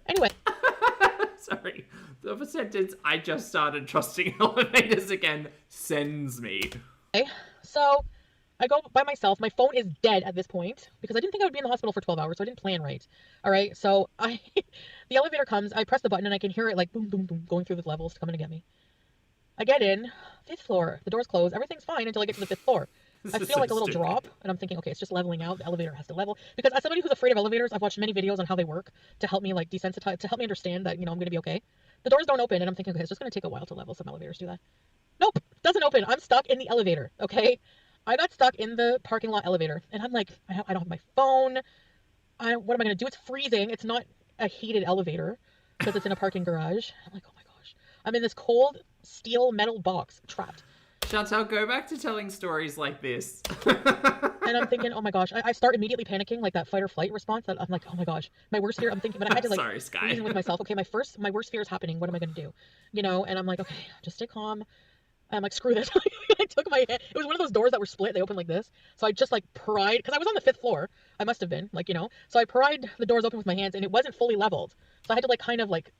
Anyway. Sorry. The sentence, I just started trusting elevators again, sends me. Okay. So I go by myself. My phone is dead at this point because I didn't think I would be in the hospital for 12 hours, so I didn't plan right. All right. So the elevator comes, I press the button, and I can hear it like boom, boom, boom, going through the levels coming to get me. I get in, 5th floor. The doors close. Everything's fine until I get to the 5th floor. I feel like a little drop, and I'm thinking, okay, it's just leveling out. The elevator has to level. Because as somebody who's afraid of elevators, I've watched many videos on how they work to help me like desensitize, to help me understand that, I'm going to be okay. The doors don't open, and I'm thinking, okay, it's just going to take a while to level. Some elevators do that. Nope, doesn't open. I'm stuck in the elevator, okay? I got stuck in the parking lot elevator, and I'm like, I don't have my phone. What am I going to do? It's freezing. It's not a heated elevator because it's in a parking garage. I'm like, oh my gosh. I'm in this cold steel metal box, trapped. Chantel, go back to telling stories like this. And I'm thinking, oh my gosh, I start immediately panicking, like that fight or flight response. That I'm like, oh my gosh, my worst fear. I'm thinking, but I had to like Sorry, Sky. reason with myself. Okay, my worst fear is happening. What am I going to do? And I'm like, okay, just stay calm. I'm like, screw this. I took my hand. It was one of those doors that were split. They opened like this. So I just like pried, because I was on the 5th floor. I must have been, like, So I pried the doors open with my hands, and it wasn't fully leveled. So I had to like kind of like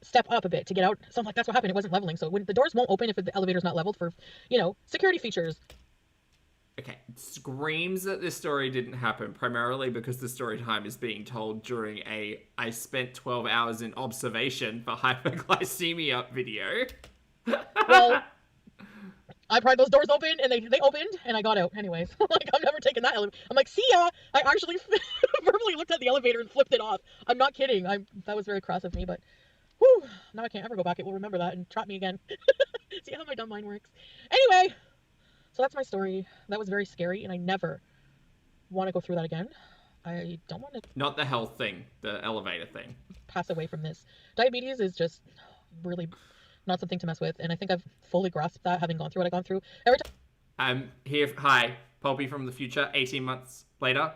step up a bit to get out. So I'm like, that's what happened. It wasn't leveling. So when the doors won't open if the elevator's not leveled for, security features. Okay, it screams that this story didn't happen, primarily because the story time is being told during I spent 12 hours in observation for hyperglycemia video. Well, I pried those doors open, and they opened, and I got out anyways. Like, I'm never taking that elevator. I'm like, see ya! I actually verbally looked at the elevator and flipped it off. I'm not kidding. That was very crass of me, but whew, now I can't ever go back. It will remember that and trap me again. See how my dumb mind works? Anyway, so that's my story. That was very scary, and I never want to go through that again. I don't want to... Not the health thing, the elevator thing. Pass away from this. Diabetes is just really not something to mess with. And I think I've fully grasped that, having gone through what I've gone through. Every time. I'm here. Hi, Poppy from the future, 18 months later.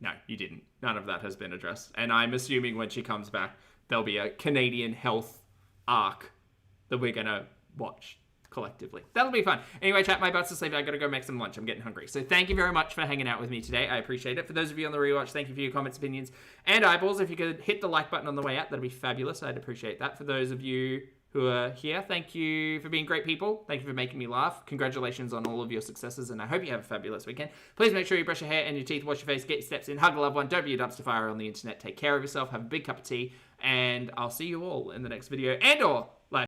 No, you didn't. None of that has been addressed. And I'm assuming when she comes back, there'll be a Canadian health arc that we're going to watch collectively. That'll be fun. Anyway, chat, my butt's asleep. I gotta go make some lunch. I'm getting hungry. So thank you very much for hanging out with me today. I appreciate it. For those of you on the rewatch, thank you for your comments, opinions, and eyeballs. If you could hit the like button on the way out, that'd be fabulous. I'd appreciate that. For those of you who are here, thank you for being great people. Thank you for making me laugh. Congratulations on all of your successes, and I hope you have a fabulous weekend. Please make sure you brush your hair and your teeth, wash your face, get your steps in, hug a loved one, don't be a dumpster fire on the internet, take care of yourself, have a big cup of tea, and I'll see you all in the next video, and or